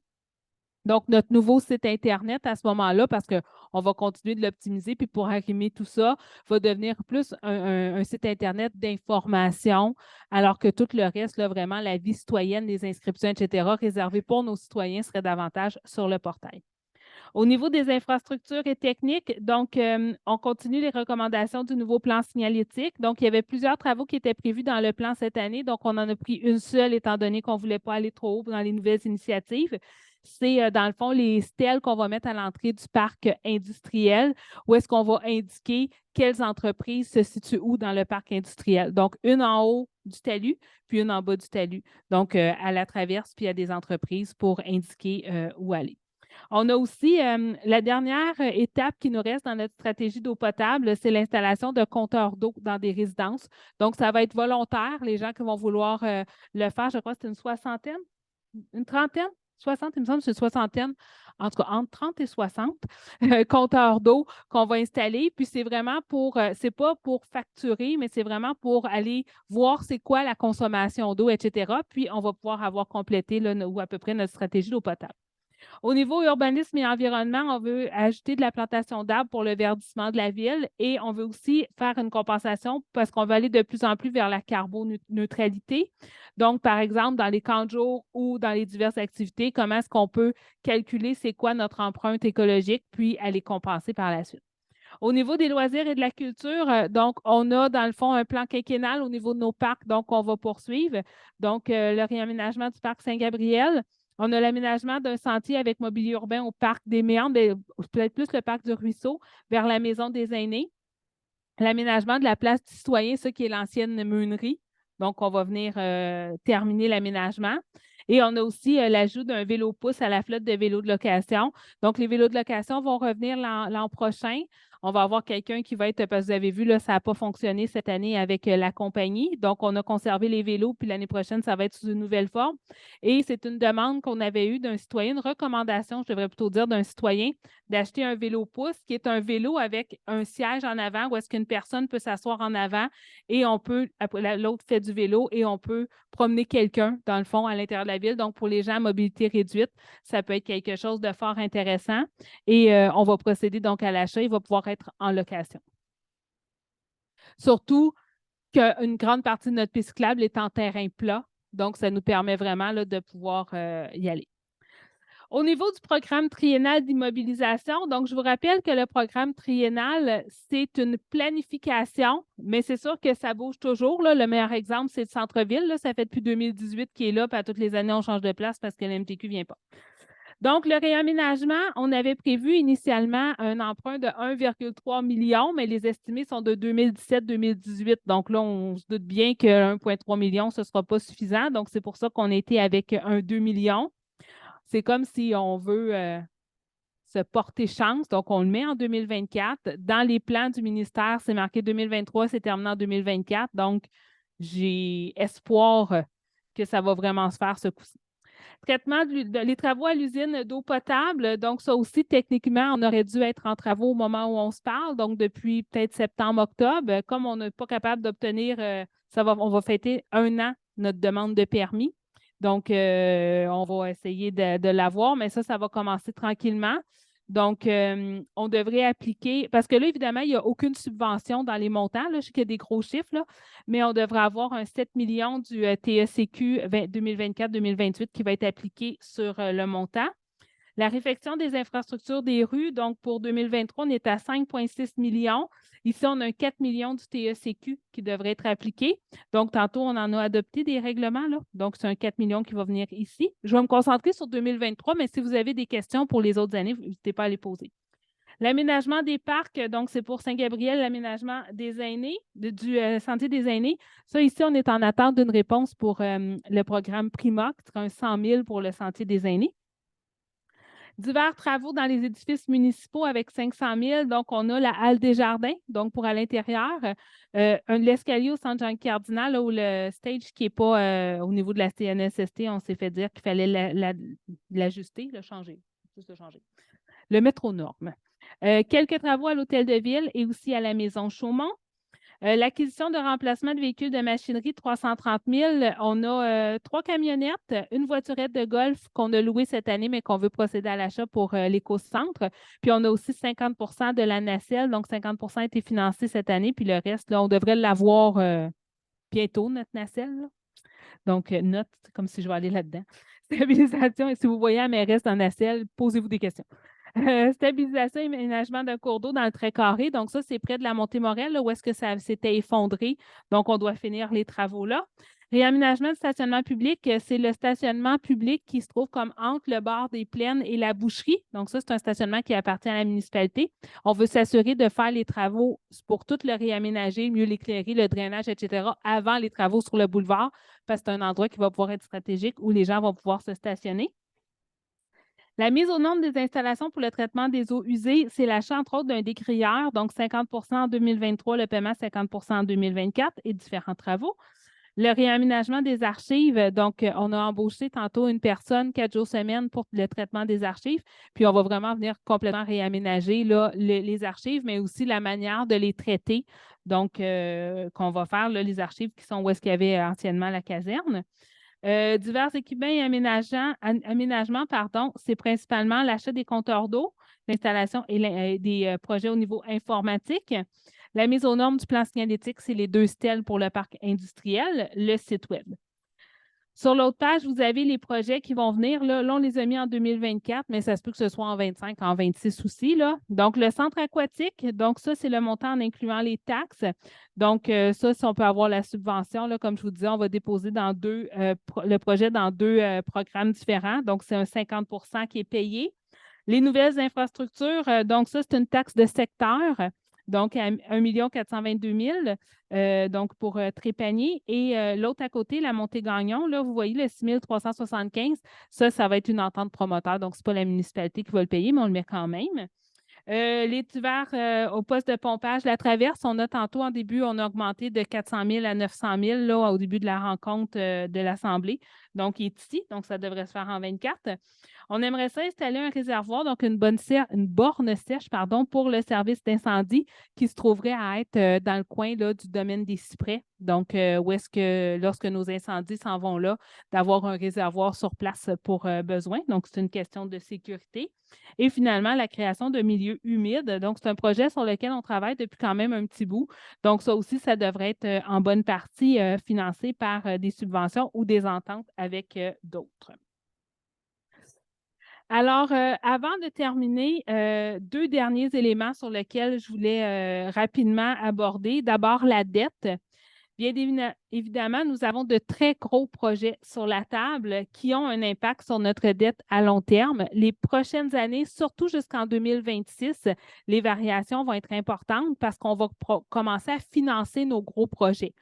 Donc, notre nouveau site Internet à ce moment-là, parce qu'on va continuer de l'optimiser, puis pour arrimer tout ça, va devenir plus un site Internet d'information, alors que tout le reste, là, vraiment, la vie citoyenne, les inscriptions, etc., réservées pour nos citoyens, serait davantage sur le portail. Au niveau des infrastructures et techniques, donc, on continue les recommandations du nouveau plan signalétique. Donc, il y avait plusieurs travaux qui étaient prévus dans le plan cette année. Donc, on en a pris une seule, étant donné qu'on ne voulait pas aller trop haut dans les nouvelles initiatives. C'est, dans le fond, les stèles qu'on va mettre à l'entrée du parc industriel, où est-ce qu'on va indiquer quelles entreprises se situent où dans le parc industriel. Donc, une en haut du talus, puis une en bas du talus. Donc, à la traverse, puis il y a des entreprises pour indiquer où aller. On a aussi la dernière étape qui nous reste dans notre stratégie d'eau potable, c'est l'installation de compteurs d'eau dans des résidences. Donc, ça va être volontaire, les gens qui vont vouloir le faire. Je crois que c'est une soixantaine, une trentaine, 60, il me semble que c'est une soixantaine, en tout cas entre 30 et 60 compteurs d'eau qu'on va installer. Puis, c'est vraiment pour, c'est pas pour facturer, mais c'est vraiment pour aller voir c'est quoi la consommation d'eau, etc. Puis, on va pouvoir avoir complété là, ou à peu près notre stratégie d'eau potable. Au niveau urbanisme et environnement, on veut ajouter de la plantation d'arbres pour le verdissement de la ville et on veut aussi faire une compensation parce qu'on veut aller de plus en plus vers la carboneutralité. Donc, par exemple, dans les camps de jour ou dans les diverses activités, comment est-ce qu'on peut calculer c'est quoi notre empreinte écologique puis aller compenser par la suite. Au niveau des loisirs et de la culture, donc, on a dans le fond un plan quinquennal au niveau de nos parcs, donc on va poursuivre. Donc, le réaménagement du parc Saint-Gabriel. On a l'aménagement d'un sentier avec mobilier urbain au parc des Méandres, peut-être plus le parc du Ruisseau, vers la maison des aînés. L'aménagement de la place du citoyen, ce qui est l'ancienne meunerie. Donc, on va venir terminer l'aménagement. Et on a aussi l'ajout d'un vélo pouce à la flotte de vélos de location. Donc, les vélos de location vont revenir l'an prochain. On va avoir quelqu'un qui va être, parce que vous avez vu, là, ça n'a pas fonctionné cette année avec la compagnie. Donc, on a conservé les vélos, puis l'année prochaine, ça va être sous une nouvelle forme. Et c'est une demande qu'on avait eue d'un citoyen, une recommandation, je devrais plutôt dire, d'un citoyen, d'acheter un vélo pouce, qui est un vélo avec un siège en avant où est-ce qu'une personne peut s'asseoir en avant et on peut, l'autre fait du vélo et on peut promener quelqu'un, dans le fond, à l'intérieur de la ville. Donc, pour les gens à mobilité réduite, ça peut être quelque chose de fort intéressant. Et on va procéder donc à l'achat. Il va pouvoir être en location. Surtout qu'une grande partie de notre piste cyclable est en terrain plat. Donc, ça nous permet vraiment là, de pouvoir y aller. Au niveau du programme triennal d'immobilisation, donc je vous rappelle que le programme triennal, c'est une planification, mais c'est sûr que ça bouge toujours. Là. Le meilleur exemple, c'est le centre-ville. Là. Ça fait depuis 2018 qu'il est là, puis à toutes les années, on change de place parce que l'MTQ ne vient pas. Donc, le réaménagement, on avait prévu initialement un emprunt de 1,3 million, mais les estimés sont de 2017-2018. Donc là, on se doute bien que 1,3 million, ce ne sera pas suffisant. Donc, c'est pour ça qu'on a été avec un 2 millions. C'est comme si on veut se porter chance. Donc, on le met en 2024. Dans les plans du ministère, c'est marqué 2023, c'est terminé en 2024. Donc, j'ai espoir que ça va vraiment se faire ce coup-ci. Traitement les travaux à l'usine d'eau potable. Donc, ça aussi, techniquement, on aurait dû être en travaux au moment où on se parle, donc depuis peut-être septembre-octobre. Comme on n'est pas capable d'obtenir, on va fêter 1 an notre demande de permis. Donc, on va essayer de l'avoir, mais ça va commencer tranquillement. Donc, on devrait appliquer, parce que là, évidemment, il n'y a aucune subvention dans les montants. Là, je sais qu'il y a des gros chiffres, là, mais on devrait avoir un 7 millions du TECQ 2024-2028 qui va être appliqué sur le montant. La réfection des infrastructures des rues, donc pour 2023, on est à 5,6 millions. Ici, on a un 4 millions du TECQ qui devrait être appliqué. Donc, tantôt, on en a adopté des règlements. Là. Donc, c'est un 4 millions qui va venir ici. Je vais me concentrer sur 2023, mais si vous avez des questions pour les autres années, n'hésitez pas à les poser. L'aménagement des parcs, donc c'est pour Saint-Gabriel, l'aménagement des aînés, du Sentier des aînés. Ça, ici, on est en attente d'une réponse pour le programme Prima, qui sera un 100 000 pour le Sentier des aînés. Divers travaux dans les édifices municipaux avec 500 000. Donc, on a la halle des jardins, donc pour à l'intérieur. L'escalier au centre Jean-Cardinal, là, où le stage qui n'est pas au niveau de la CNSST, on s'est fait dire qu'il fallait l'ajuster, le changer. Juste le changer. Le mettre aux normes. Quelques travaux à l'hôtel de ville et aussi à la maison Chaumont. L'acquisition de remplacement de véhicules de machinerie, 330 000. On a 3 camionnettes, une voiturette de golf qu'on a louée cette année, mais qu'on veut procéder à l'achat pour l'éco-centre. Puis, on a aussi 50 de la nacelle. Donc, 50 a été financé cette année. Puis, le reste, là, on devrait l'avoir bientôt, notre nacelle. Là. Donc, note, comme si je vais aller là-dedans. Stabilisation. Et si vous voyez à mes restes en nacelle, posez-vous des questions. Stabilisation et aménagement d'un cours d'eau dans le trait carré. Donc, ça, c'est près de la Montée-Morel, là, où est-ce que ça s'était effondré. Donc, on doit finir les travaux là. Réaménagement de stationnement public, c'est le stationnement public qui se trouve comme entre le bord des plaines et la boucherie. Donc, ça, c'est un stationnement qui appartient à la municipalité. On veut s'assurer de faire les travaux pour tout le réaménager, mieux l'éclairer, le drainage, etc., avant les travaux sur le boulevard, parce que c'est un endroit qui va pouvoir être stratégique où les gens vont pouvoir se stationner. La mise aux normes des installations pour le traitement des eaux usées, c'est l'achat, entre autres, d'un décrieur, donc 50 en 2023, le paiement 50 en 2024 et différents travaux. Le réaménagement des archives, donc on a embauché tantôt une personne 4 jours semaine pour le traitement des archives, puis on va vraiment venir complètement réaménager là, les archives, mais aussi la manière de les traiter, donc qu'on va faire là, les archives qui sont où est-ce qu'il y avait anciennement la caserne. Divers équipements et aménagements, c'est principalement l'achat des compteurs d'eau, l'installation et des projets au niveau informatique. La mise aux normes du plan signalétique, c'est les 2 stèles pour le parc industriel, le site Web. Sur l'autre page, vous avez les projets qui vont venir. Là, on les a mis en 2024, mais ça se peut que ce soit en 25, en 26 aussi. Là. Donc, le centre aquatique, donc ça, c'est le montant en incluant les taxes. Donc, ça, si on peut avoir la subvention, là, comme je vous disais, on va déposer dans le projet dans 2 programmes différents. Donc, c'est un 50 qui est payé. Les nouvelles infrastructures, donc ça, c'est une taxe de secteur. Donc, à 1 422 000 donc pour Trépanier. Et l'autre à côté, la Montée-Gagnon, là, vous voyez le 6 375 ça va être une entente promoteur. Donc, ce n'est pas la municipalité qui va le payer, mais on le met quand même. L'étuvaire au poste de pompage, la traverse, on a tantôt en début, on a augmenté de 400 000 à 900 000 là, au début de la rencontre de l'Assemblée. Donc, il est ici, donc ça devrait se faire en 24. On aimerait ça installer un réservoir, donc une borne sèche pour le service d'incendie qui se trouverait à être dans le coin là, du domaine des cyprès. Donc, où est-ce que, lorsque nos incendies s'en vont là, d'avoir un réservoir sur place pour besoin. Donc, c'est une question de sécurité. Et finalement, la création de milieux humides. Donc, c'est un projet sur lequel on travaille depuis quand même un petit bout. Donc, ça aussi, ça devrait être en bonne partie financé par des subventions ou des ententes avec d'autres. Alors, avant de terminer, deux derniers éléments sur lesquels je voulais rapidement aborder. D'abord, la dette. Bien évidemment, nous avons de très gros projets sur la table qui ont un impact sur notre dette à long terme. Les prochaines années, surtout jusqu'en 2026, les variations vont être importantes parce qu'on va commencer à financer nos gros projets.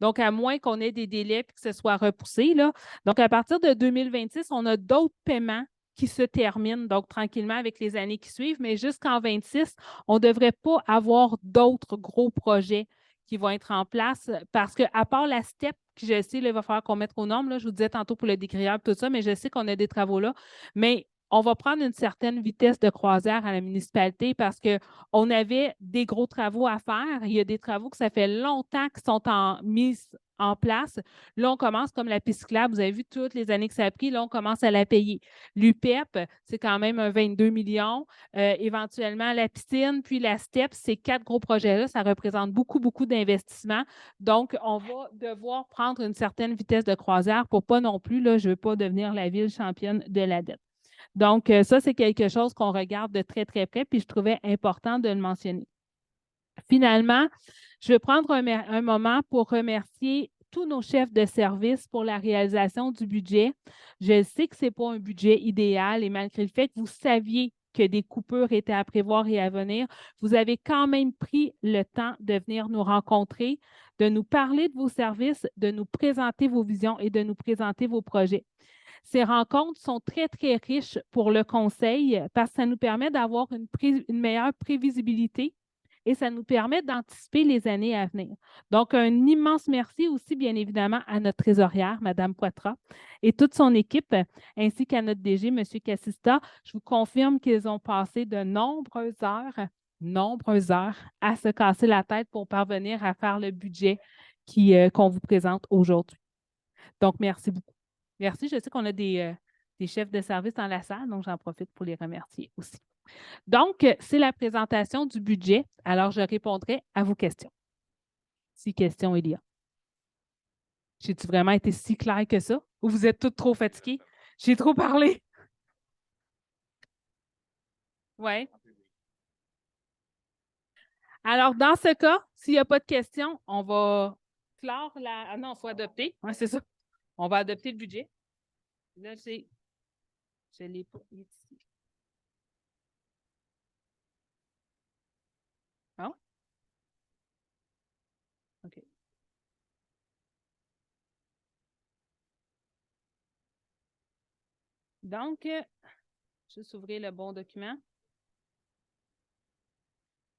Donc, à moins qu'on ait des délais et que ce soit repoussé, là. Donc, à partir de 2026, on a d'autres paiements qui se terminent, donc tranquillement avec les années qui suivent, mais jusqu'en 2026, on ne devrait pas avoir d'autres gros projets qui vont être en place parce qu'à part la STEP, que je sais, là, il va falloir qu'on mette aux normes, là, je vous disais tantôt pour le décriable, tout ça, mais je sais qu'on a des travaux là, mais on va prendre une certaine vitesse de croisière à la municipalité parce qu'on avait des gros travaux à faire. Il y a des travaux que ça fait longtemps qu'ils sont mis en place. Là, on commence comme la piste cyclable. Vous avez vu toutes les années que ça a pris. Là, on commence à la payer. L'UPEP, c'est quand même un 22 millions. Éventuellement, la piscine, puis la STEP, ces 4 gros projets-là, ça représente beaucoup, beaucoup d'investissements. Donc, on va devoir prendre une certaine vitesse de croisière pour pas non plus, là, je ne veux pas devenir la ville championne de la dette. Donc, ça, c'est quelque chose qu'on regarde de très, très près, puis je trouvais important de le mentionner. Finalement, je vais prendre un moment pour remercier tous nos chefs de service pour la réalisation du budget. Je sais que ce n'est pas un budget idéal et malgré le fait que vous saviez que des coupures étaient à prévoir et à venir, vous avez quand même pris le temps de venir nous rencontrer, de nous parler de vos services, de nous présenter vos visions et de nous présenter vos projets. Ces rencontres sont très, très riches pour le conseil parce que ça nous permet d'avoir une meilleure prévisibilité et ça nous permet d'anticiper les années à venir. Donc, un immense merci aussi, bien évidemment, à notre trésorière, Mme Poitras, et toute son équipe, ainsi qu'à notre DG, M. Cassista. Je vous confirme qu'ils ont passé de nombreuses heures à se casser la tête pour parvenir à faire le budget qu'on vous présente aujourd'hui. Donc, merci beaucoup. Merci. Je sais qu'on a des chefs de service dans la salle, donc j'en profite pour les remercier aussi. Donc, c'est la présentation du budget. Alors, je répondrai à vos questions. Si questions il y a. J'ai-tu vraiment été si claire que ça? Ou vous êtes toutes trop fatiguées? J'ai trop parlé? Oui. Alors, dans ce cas, s'il n'y a pas de questions, on va clore la... Ah non, il faut adopter. Oui, c'est ça. On va adopter le budget. Là, je l'ai pas ici. Ah? OK. Donc, juste ouvrir le bon document.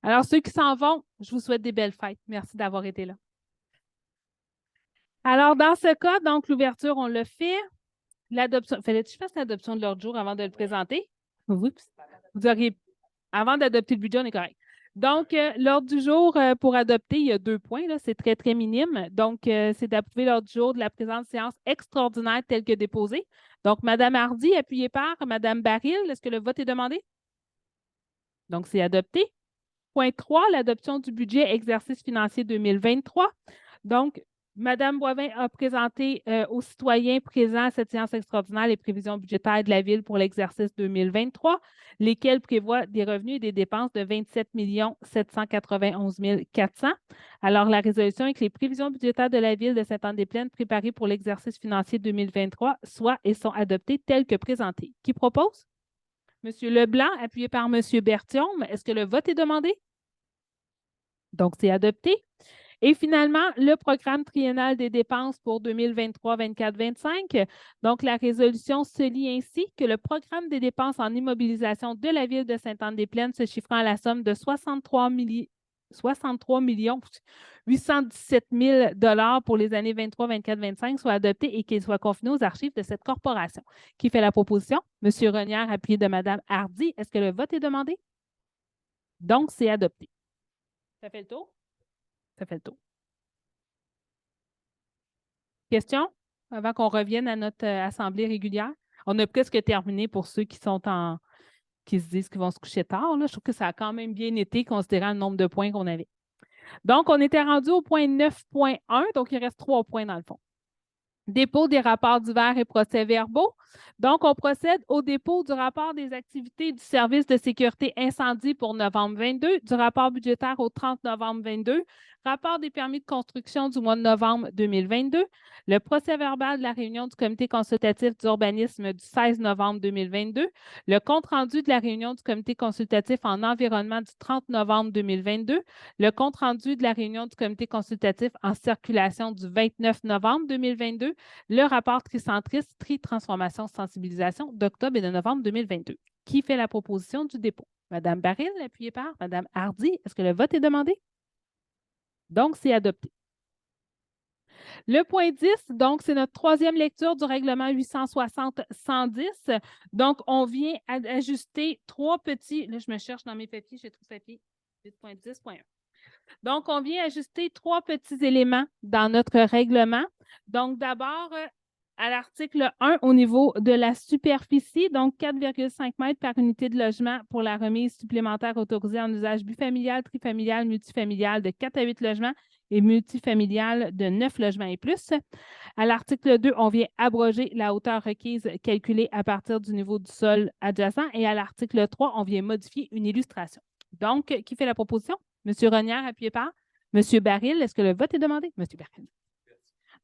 Alors, ceux qui s'en vont, je vous souhaite des belles fêtes. Merci d'avoir été là. Alors, dans ce cas, donc, l'ouverture, on l'a fait. L'adoption, fallait-tu que je fasse l'adoption de l'ordre du jour avant de le présenter? Oups. Vous auriez, avant d'adopter le budget, on est correct. Donc, l'ordre du jour pour adopter, il y a 2 points, là, c'est très, très minime. Donc, c'est d'approuver l'ordre du jour de la présente séance extraordinaire telle que déposée. Donc, Mme Hardy, appuyée par Mme Baril, est-ce que le vote est demandé? Donc, c'est adopté. Point 3, l'adoption du budget exercice financier 2023. Donc, Mme Boivin a présenté aux citoyens présents à cette séance extraordinaire les prévisions budgétaires de la Ville pour l'exercice 2023, lesquelles prévoient des revenus et des dépenses de 27 791 400. Alors, la résolution est que les prévisions budgétaires de la Ville de Sainte-Anne-des-Plaines préparées pour l'exercice financier 2023 soient et sont adoptées telles que présentées. Qui propose? M. Leblanc, appuyé par M. Berthiaume. Est-ce que le vote est demandé? Donc, c'est adopté. Et finalement, le programme triennal des dépenses pour 2023, 24, 25. Donc, la résolution se lit ainsi que le programme des dépenses en immobilisation de la Ville de Sainte-Anne-des-Plaines se chiffrant à la somme de 63 817 000 pour les années 23, 24, 25 soit adopté et qu'il soit confiné aux archives de cette corporation. Qui fait la proposition? M. Renière, appuyé de Mme Hardy. Est-ce que le vote est demandé? Donc, c'est adopté. Ça fait le tour? Ça fait le tour. Question avant qu'on revienne à notre assemblée régulière? On a presque terminé pour ceux qui sont qui se disent qu'ils vont se coucher tard. Là. Je trouve que ça a quand même bien été, considérant le nombre de points qu'on avait. Donc, on était rendu au point 9.1, donc il reste 3 points dans le fond. Dépôt des rapports divers et procès-verbaux. Donc, on procède au dépôt du rapport des activités du service de sécurité incendie pour novembre 22, du rapport budgétaire au 30 novembre 22, rapport des permis de construction du mois de novembre 2022, le procès-verbal de la réunion du comité consultatif d'urbanisme du 16 novembre 2022, le compte-rendu de la réunion du comité consultatif en environnement du 30 novembre 2022, le compte-rendu de la réunion du comité consultatif en circulation du 29 novembre 2022, le rapport tricentrisme, tri-transformation, sensibilisation d'octobre et de novembre 2022. Qui fait la proposition du dépôt? Mme Baril, appuyée par Mme Hardy. Est-ce que le vote est demandé? Donc, c'est adopté. Le point 10, donc, c'est notre troisième lecture du règlement 860-110. Donc, on vient ajuster 3 petits... Là, je me cherche dans mes papiers, j'ai trop de papiers. 8.10.1. Donc, on vient ajuster 3 petits éléments dans notre règlement. Donc, d'abord, à l'article 1, au niveau de la superficie, donc 4,5 mètres par unité de logement pour la remise supplémentaire autorisée en usage bifamilial, trifamilial, multifamilial de 4 à 8 logements et multifamilial de 9 logements et plus. À l'article 2, on vient abroger la hauteur requise calculée à partir du niveau du sol adjacent. Et à l'article 3, on vient modifier une illustration. Donc, qui fait la proposition? M. Renière, appuyé par M. Baril. Est-ce que le vote est demandé? M. Baril.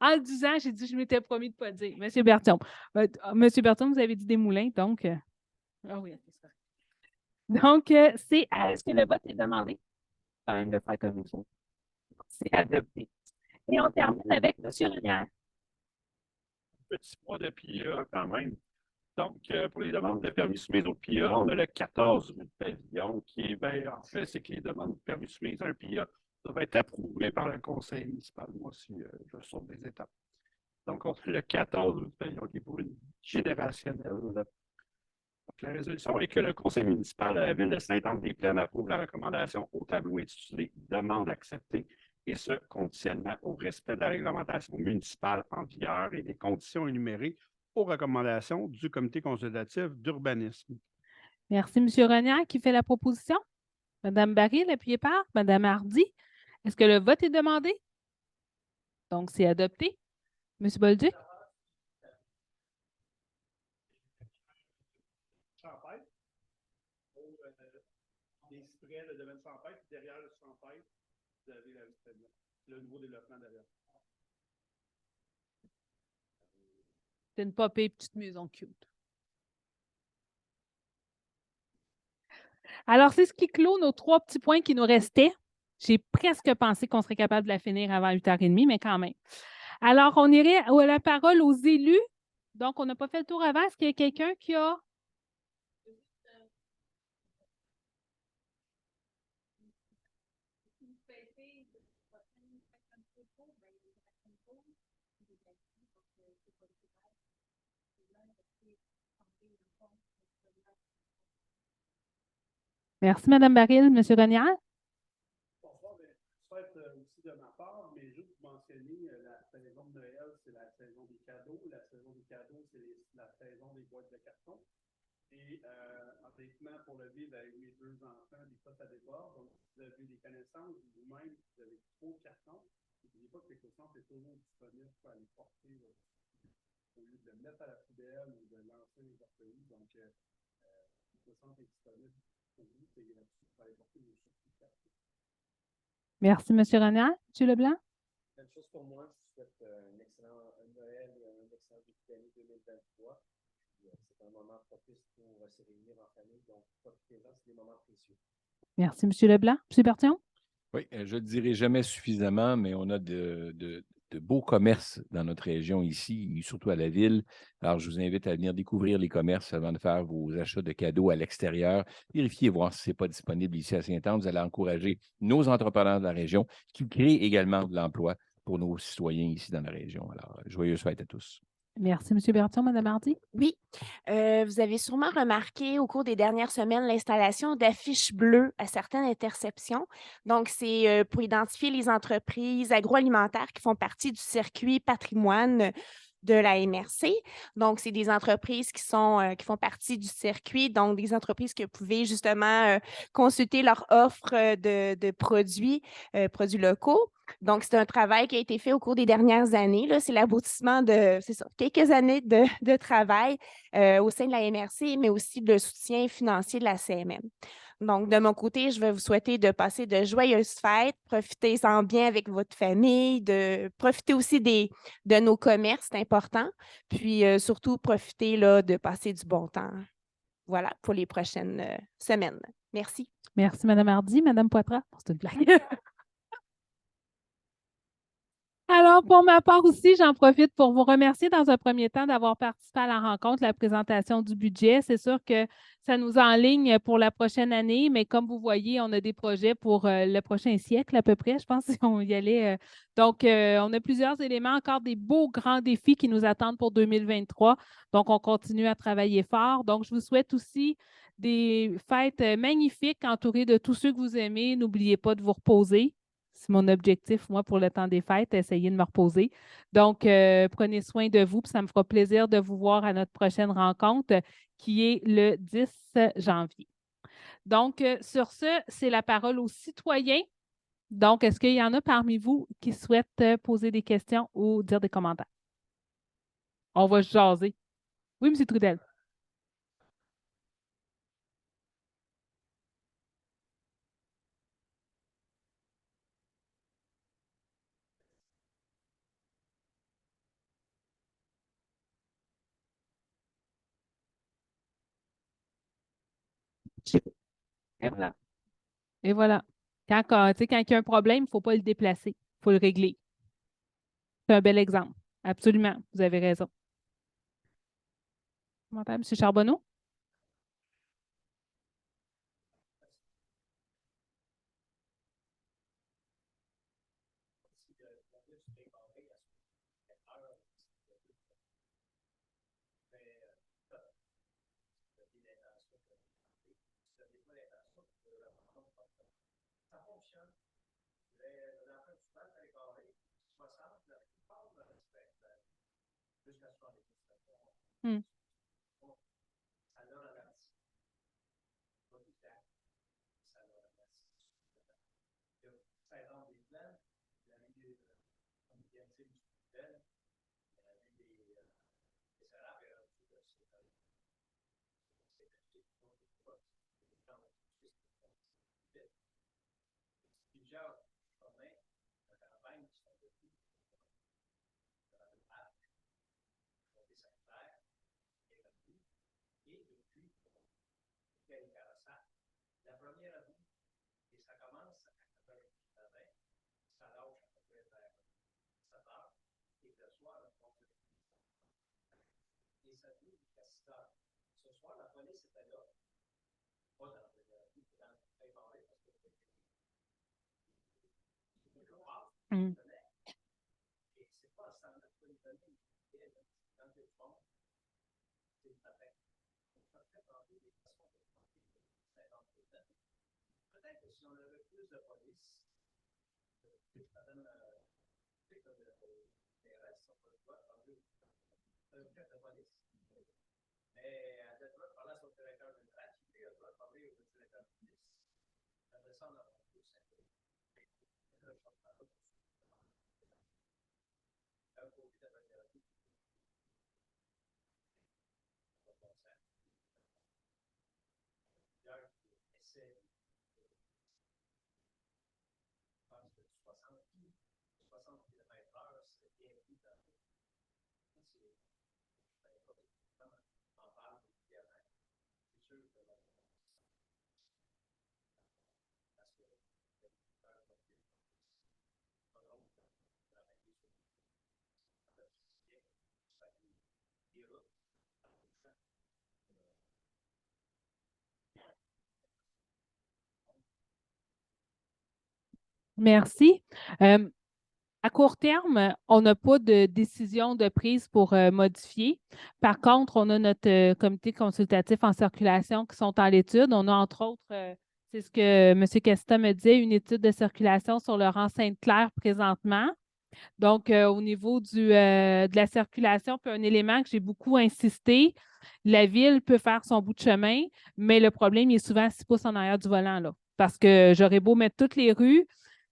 En le disant, j'ai dit, je m'étais promis de ne pas dire. M. Berton. M. Berton, vous avez dit des moulins, donc. Ah oui, c'est ça. Donc, c'est. Est-ce que le vote est demandé? Quand même le faire comme il faut. C'est adopté. Et on termine avec M. Renière. Petit mois de PIA quand même. Donc, pour les demandes de permis soumises au PIA, on a le 14 rue de Pavillon qui est, en fait, c'est que les demandes de permis soumises à un PIA doivent être approuvées par le conseil municipal. Moi aussi, je saute des étapes. Donc, on fait le 14 rue de Pavillon qui est pour une générationnelle. Donc, la résolution est que le conseil municipal de la ville de Sainte-Anne-des-Plaines approuve la recommandation au tableau intitulé « Demande acceptée » et ce, conditionnellement au respect de la réglementation municipale en vigueur et des conditions énumérées aux recommandations du comité consultatif d'urbanisme. Merci, M. Renière. Qui fait la proposition? Mme Baril, appuyée par Mme Hardy. Est-ce que le vote est demandé? Donc, c'est adopté. M. Bolduc? Champêtre. Les cyprès de devant le Champêtre, derrière le Champêtre, vous avez le nouveau développement derrière. C'est une popée petite maison cute. Alors, c'est ce qui clôt nos 3 petits points qui nous restaient. J'ai presque pensé qu'on serait capable de la finir avant 8h30, mais quand même. Alors, on irait à la parole aux élus. Donc, on n'a pas fait le tour avant. Est-ce qu'il y a quelqu'un qui a... Merci, Mme Baril. M. Renière? Bonsoir, peut-être aussi de ma part, mais juste pour mentionner, la saison de Noël, c'est la saison des cadeaux. La saison des cadeaux, c'est la saison des boîtes de carton. Et honnêtement, pour le vivre avec mes 2 enfants, des fois, ça déborde. Donc, si vous avez des connaissances, vous-même, vous avez trop de cartons. N'oubliez pas que l'éco-centre est toujours disponible pour aller porter au lieu de le mettre à la poubelle ou de lancer n'importe où. Donc, l'éco-centre est disponible pour vous. C'est gratuit pour aller porter vos surplus de carton. Merci, M. Renière. M. Leblanc? Même chose pour moi. Je souhaite un excellent Noël et un excellent début d'année 2023. C'est un moment propice pour se réunir en famille. Donc, profitez-en, c'est des moments précieux. Merci, M. Leblanc. M. Bertillon? Oui, je ne le dirai jamais suffisamment, mais on a de beaux commerces dans notre région ici, surtout à la ville. Alors, je vous invite à venir découvrir les commerces avant de faire vos achats de cadeaux à l'extérieur. Vérifiez voir si ce n'est pas disponible ici à Saint-Anne. Vous allez encourager nos entrepreneurs de la région qui créent également de l'emploi pour nos citoyens ici dans la région. Alors, joyeuses fêtes à tous. Merci, M. Berton, Mme Hardy. Oui, vous avez sûrement remarqué au cours des dernières semaines l'installation d'affiches bleues à certaines interceptions. Donc, c'est pour identifier les entreprises agroalimentaires qui font partie du circuit patrimoine de la MRC. Donc, c'est des entreprises qui font partie du circuit, donc des entreprises que vous pouvez justement consulter leur offre de produits locaux. Donc, c'est un travail qui a été fait au cours des dernières années. C'est l'aboutissement de, c'est ça, quelques années de travail au sein de la MRC, mais aussi le soutien financier de la CMM. Donc, de mon côté, je vais vous souhaiter de passer de joyeuses fêtes, profitez-en bien avec votre famille, de profiter aussi de nos commerces, c'est important, puis surtout profiter là, de passer du bon temps. Voilà, pour les prochaines semaines. Merci. Merci, Mme Hardy. Mme Poitras, c'est une blague. Alors, pour ma part aussi, j'en profite pour vous remercier dans un premier temps d'avoir participé à la rencontre, la présentation du budget. C'est sûr que ça nous enligne pour la prochaine année, mais comme vous voyez, on a des projets pour le prochain siècle à peu près, je pense, si on y allait. Donc, on a plusieurs éléments, encore des beaux grands défis qui nous attendent pour 2023. Donc, on continue à travailler fort. Donc, je vous souhaite aussi des fêtes magnifiques entourées de tous ceux que vous aimez. N'oubliez pas de vous reposer. C'est mon objectif, moi, pour le temps des fêtes, essayer de me reposer. Donc, prenez soin de vous, puis ça me fera plaisir de vous voir à notre prochaine rencontre qui est le 10 janvier. Donc, sur ce, c'est la parole aux citoyens. Donc, est-ce qu'il y en a parmi vous qui souhaitent poser des questions ou dire des commentaires? On va jaser. Oui, M. Trudel. Et voilà. Et voilà. Quand il y a un problème, il ne faut pas le déplacer. Il faut le régler. C'est un bel exemple. Absolument. Vous avez raison. Commentaire, M. Charbonneau? Hmm. Hmm. Merci. À court terme, on n'a pas de décision de prise pour modifier. Par contre, on a notre comité consultatif en circulation qui sont en l'étude. On a entre autres, c'est ce que M. Casta me disait, une étude de circulation sur le rang Sainte-Claire présentement. Donc, au niveau de la circulation, puis un élément que j'ai beaucoup insisté, la ville peut faire son bout de chemin, mais le problème il est souvent 6 pouces en arrière du volant, là. Parce que j'aurais beau mettre toutes les rues,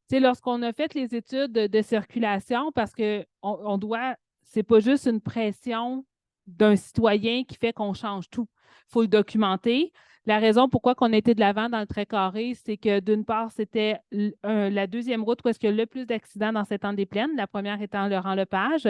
tu sais, lorsqu'on a fait les études de circulation, parce que on doit, c'est pas juste une pression d'un citoyen qui fait qu'on change tout. Il faut le documenter. La raison pourquoi on a été de l'avant dans le trait carré, c'est que d'une part, c'était la deuxième route où est-ce qu'il y a le plus d'accidents dans cette des plaines, la première étant Laurent-Lepage.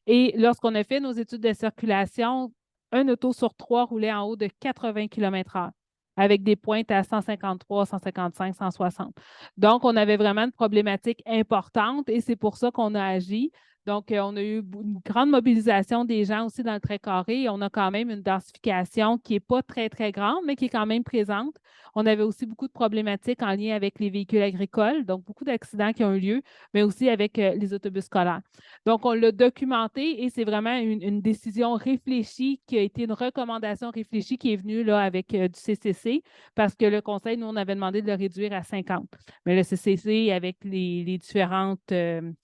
Et lorsqu'on a fait nos études de circulation, un auto sur 3 roulait en haut de 80 km/h, avec des pointes à 153, 155, 160. Donc, on avait vraiment une problématique importante et c'est pour ça qu'on a agi. Donc, on a eu une grande mobilisation des gens aussi dans le trait carré et on a quand même une densification qui n'est pas très, très grande, mais qui est quand même présente. On avait aussi beaucoup de problématiques en lien avec les véhicules agricoles, donc beaucoup d'accidents qui ont eu lieu, mais aussi avec les autobus scolaires. Donc, on l'a documenté et c'est vraiment une décision réfléchie qui a été une recommandation réfléchie qui est venue là, avec du CCC parce que le conseil, nous, on avait demandé de le réduire à 50. Mais le CCC, avec les différentes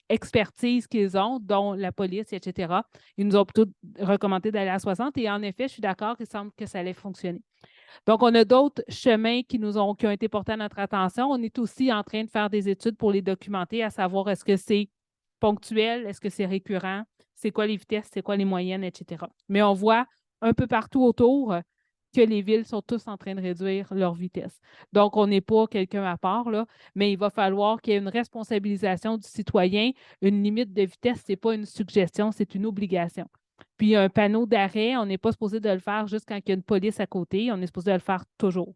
expertises qu'ils ont, dont la police, etc., ils nous ont plutôt recommandé d'aller à 60 et en effet, je suis d'accord, il semble que ça allait fonctionner. Donc, on a d'autres chemins qui ont été portés à notre attention. On est aussi en train de faire des études pour les documenter, à savoir est-ce que c'est ponctuel, est-ce que c'est récurrent, c'est quoi les vitesses, c'est quoi les moyennes, etc. Mais on voit un peu partout autour que les villes sont tous en train de réduire leur vitesse. Donc, on n'est pas quelqu'un à part, là, mais il va falloir qu'il y ait une responsabilisation du citoyen. Une limite de vitesse, ce n'est pas une suggestion, c'est une obligation. Puis un panneau d'arrêt, on n'est pas supposé de le faire juste quand il y a une police à côté, on est supposé de le faire toujours.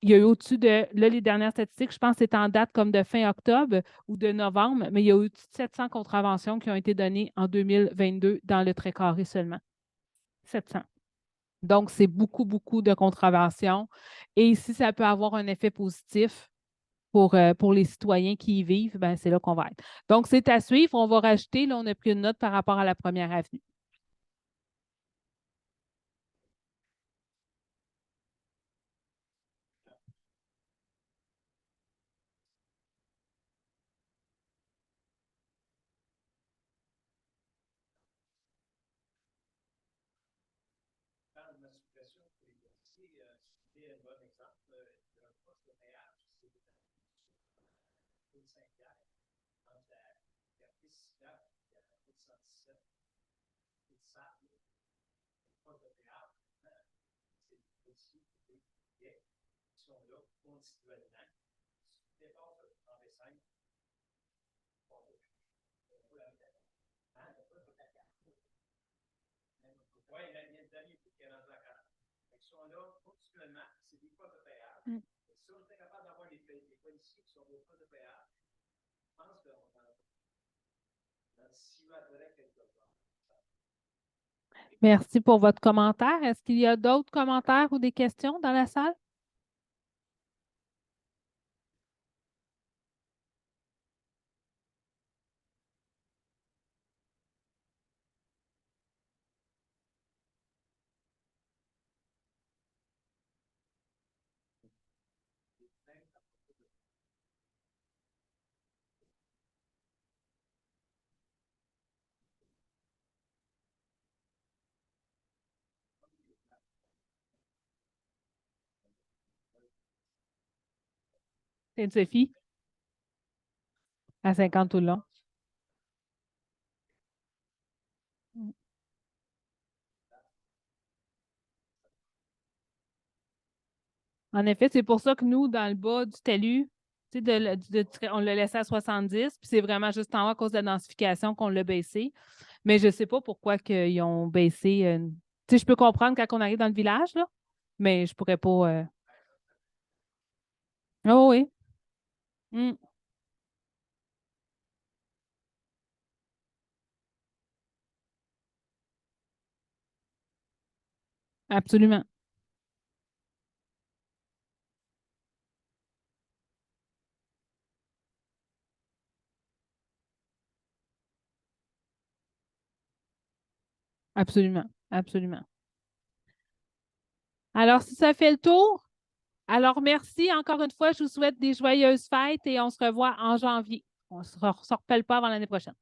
Il y a eu au-dessus de, là, les dernières statistiques, je pense que c'est en date comme de fin octobre ou de novembre, mais il y a eu 700 contraventions qui ont été données en 2022 dans le trait carré seulement. 700. Donc, c'est beaucoup, beaucoup de contraventions. Et si ça peut avoir un effet positif pour les citoyens qui y vivent, ben, c'est là qu'on va être. Donc, c'est à suivre. On va rajouter, là, on a pris une note par rapport à la première avenue. Parle de ma suppression pour les policiers, c'était un bon exemple. Un poste de péage, c'est une Saint-Pierre, entre la piste cyclable et la route 117. Ils savent, le poste de péage, c'est les policiers qui sont là continuellement. Si tu dépasses en V5, on va oui, il y a une demi qui est rendu à 40. Ils sont là continuellement, c'est des postes de péage. Si on était capable d'avoir des policiers qui sont des postes de péage, je pense qu'on en simulerait quelque part. Merci pour votre commentaire. Est-ce qu'il y a d'autres commentaires ou des questions dans la salle? C'est Sophie? À 50 tout le long. En effet, c'est pour ça que nous, dans le bas du talus, tu sais, on l'a laissé à 70, puis c'est vraiment juste en haut à cause de la densification qu'on l'a baissé. Mais je ne sais pas pourquoi ils ont baissé. Tu sais, je peux comprendre quand on arrive dans le village, là, mais je ne pourrais pas. Oh oui. Mm. Absolument. Absolument. Absolument. Alors, si ça fait le tour, alors merci encore une fois. Je vous souhaite des joyeuses fêtes et on se revoit en janvier. On ne se rappelle pas avant l'année prochaine.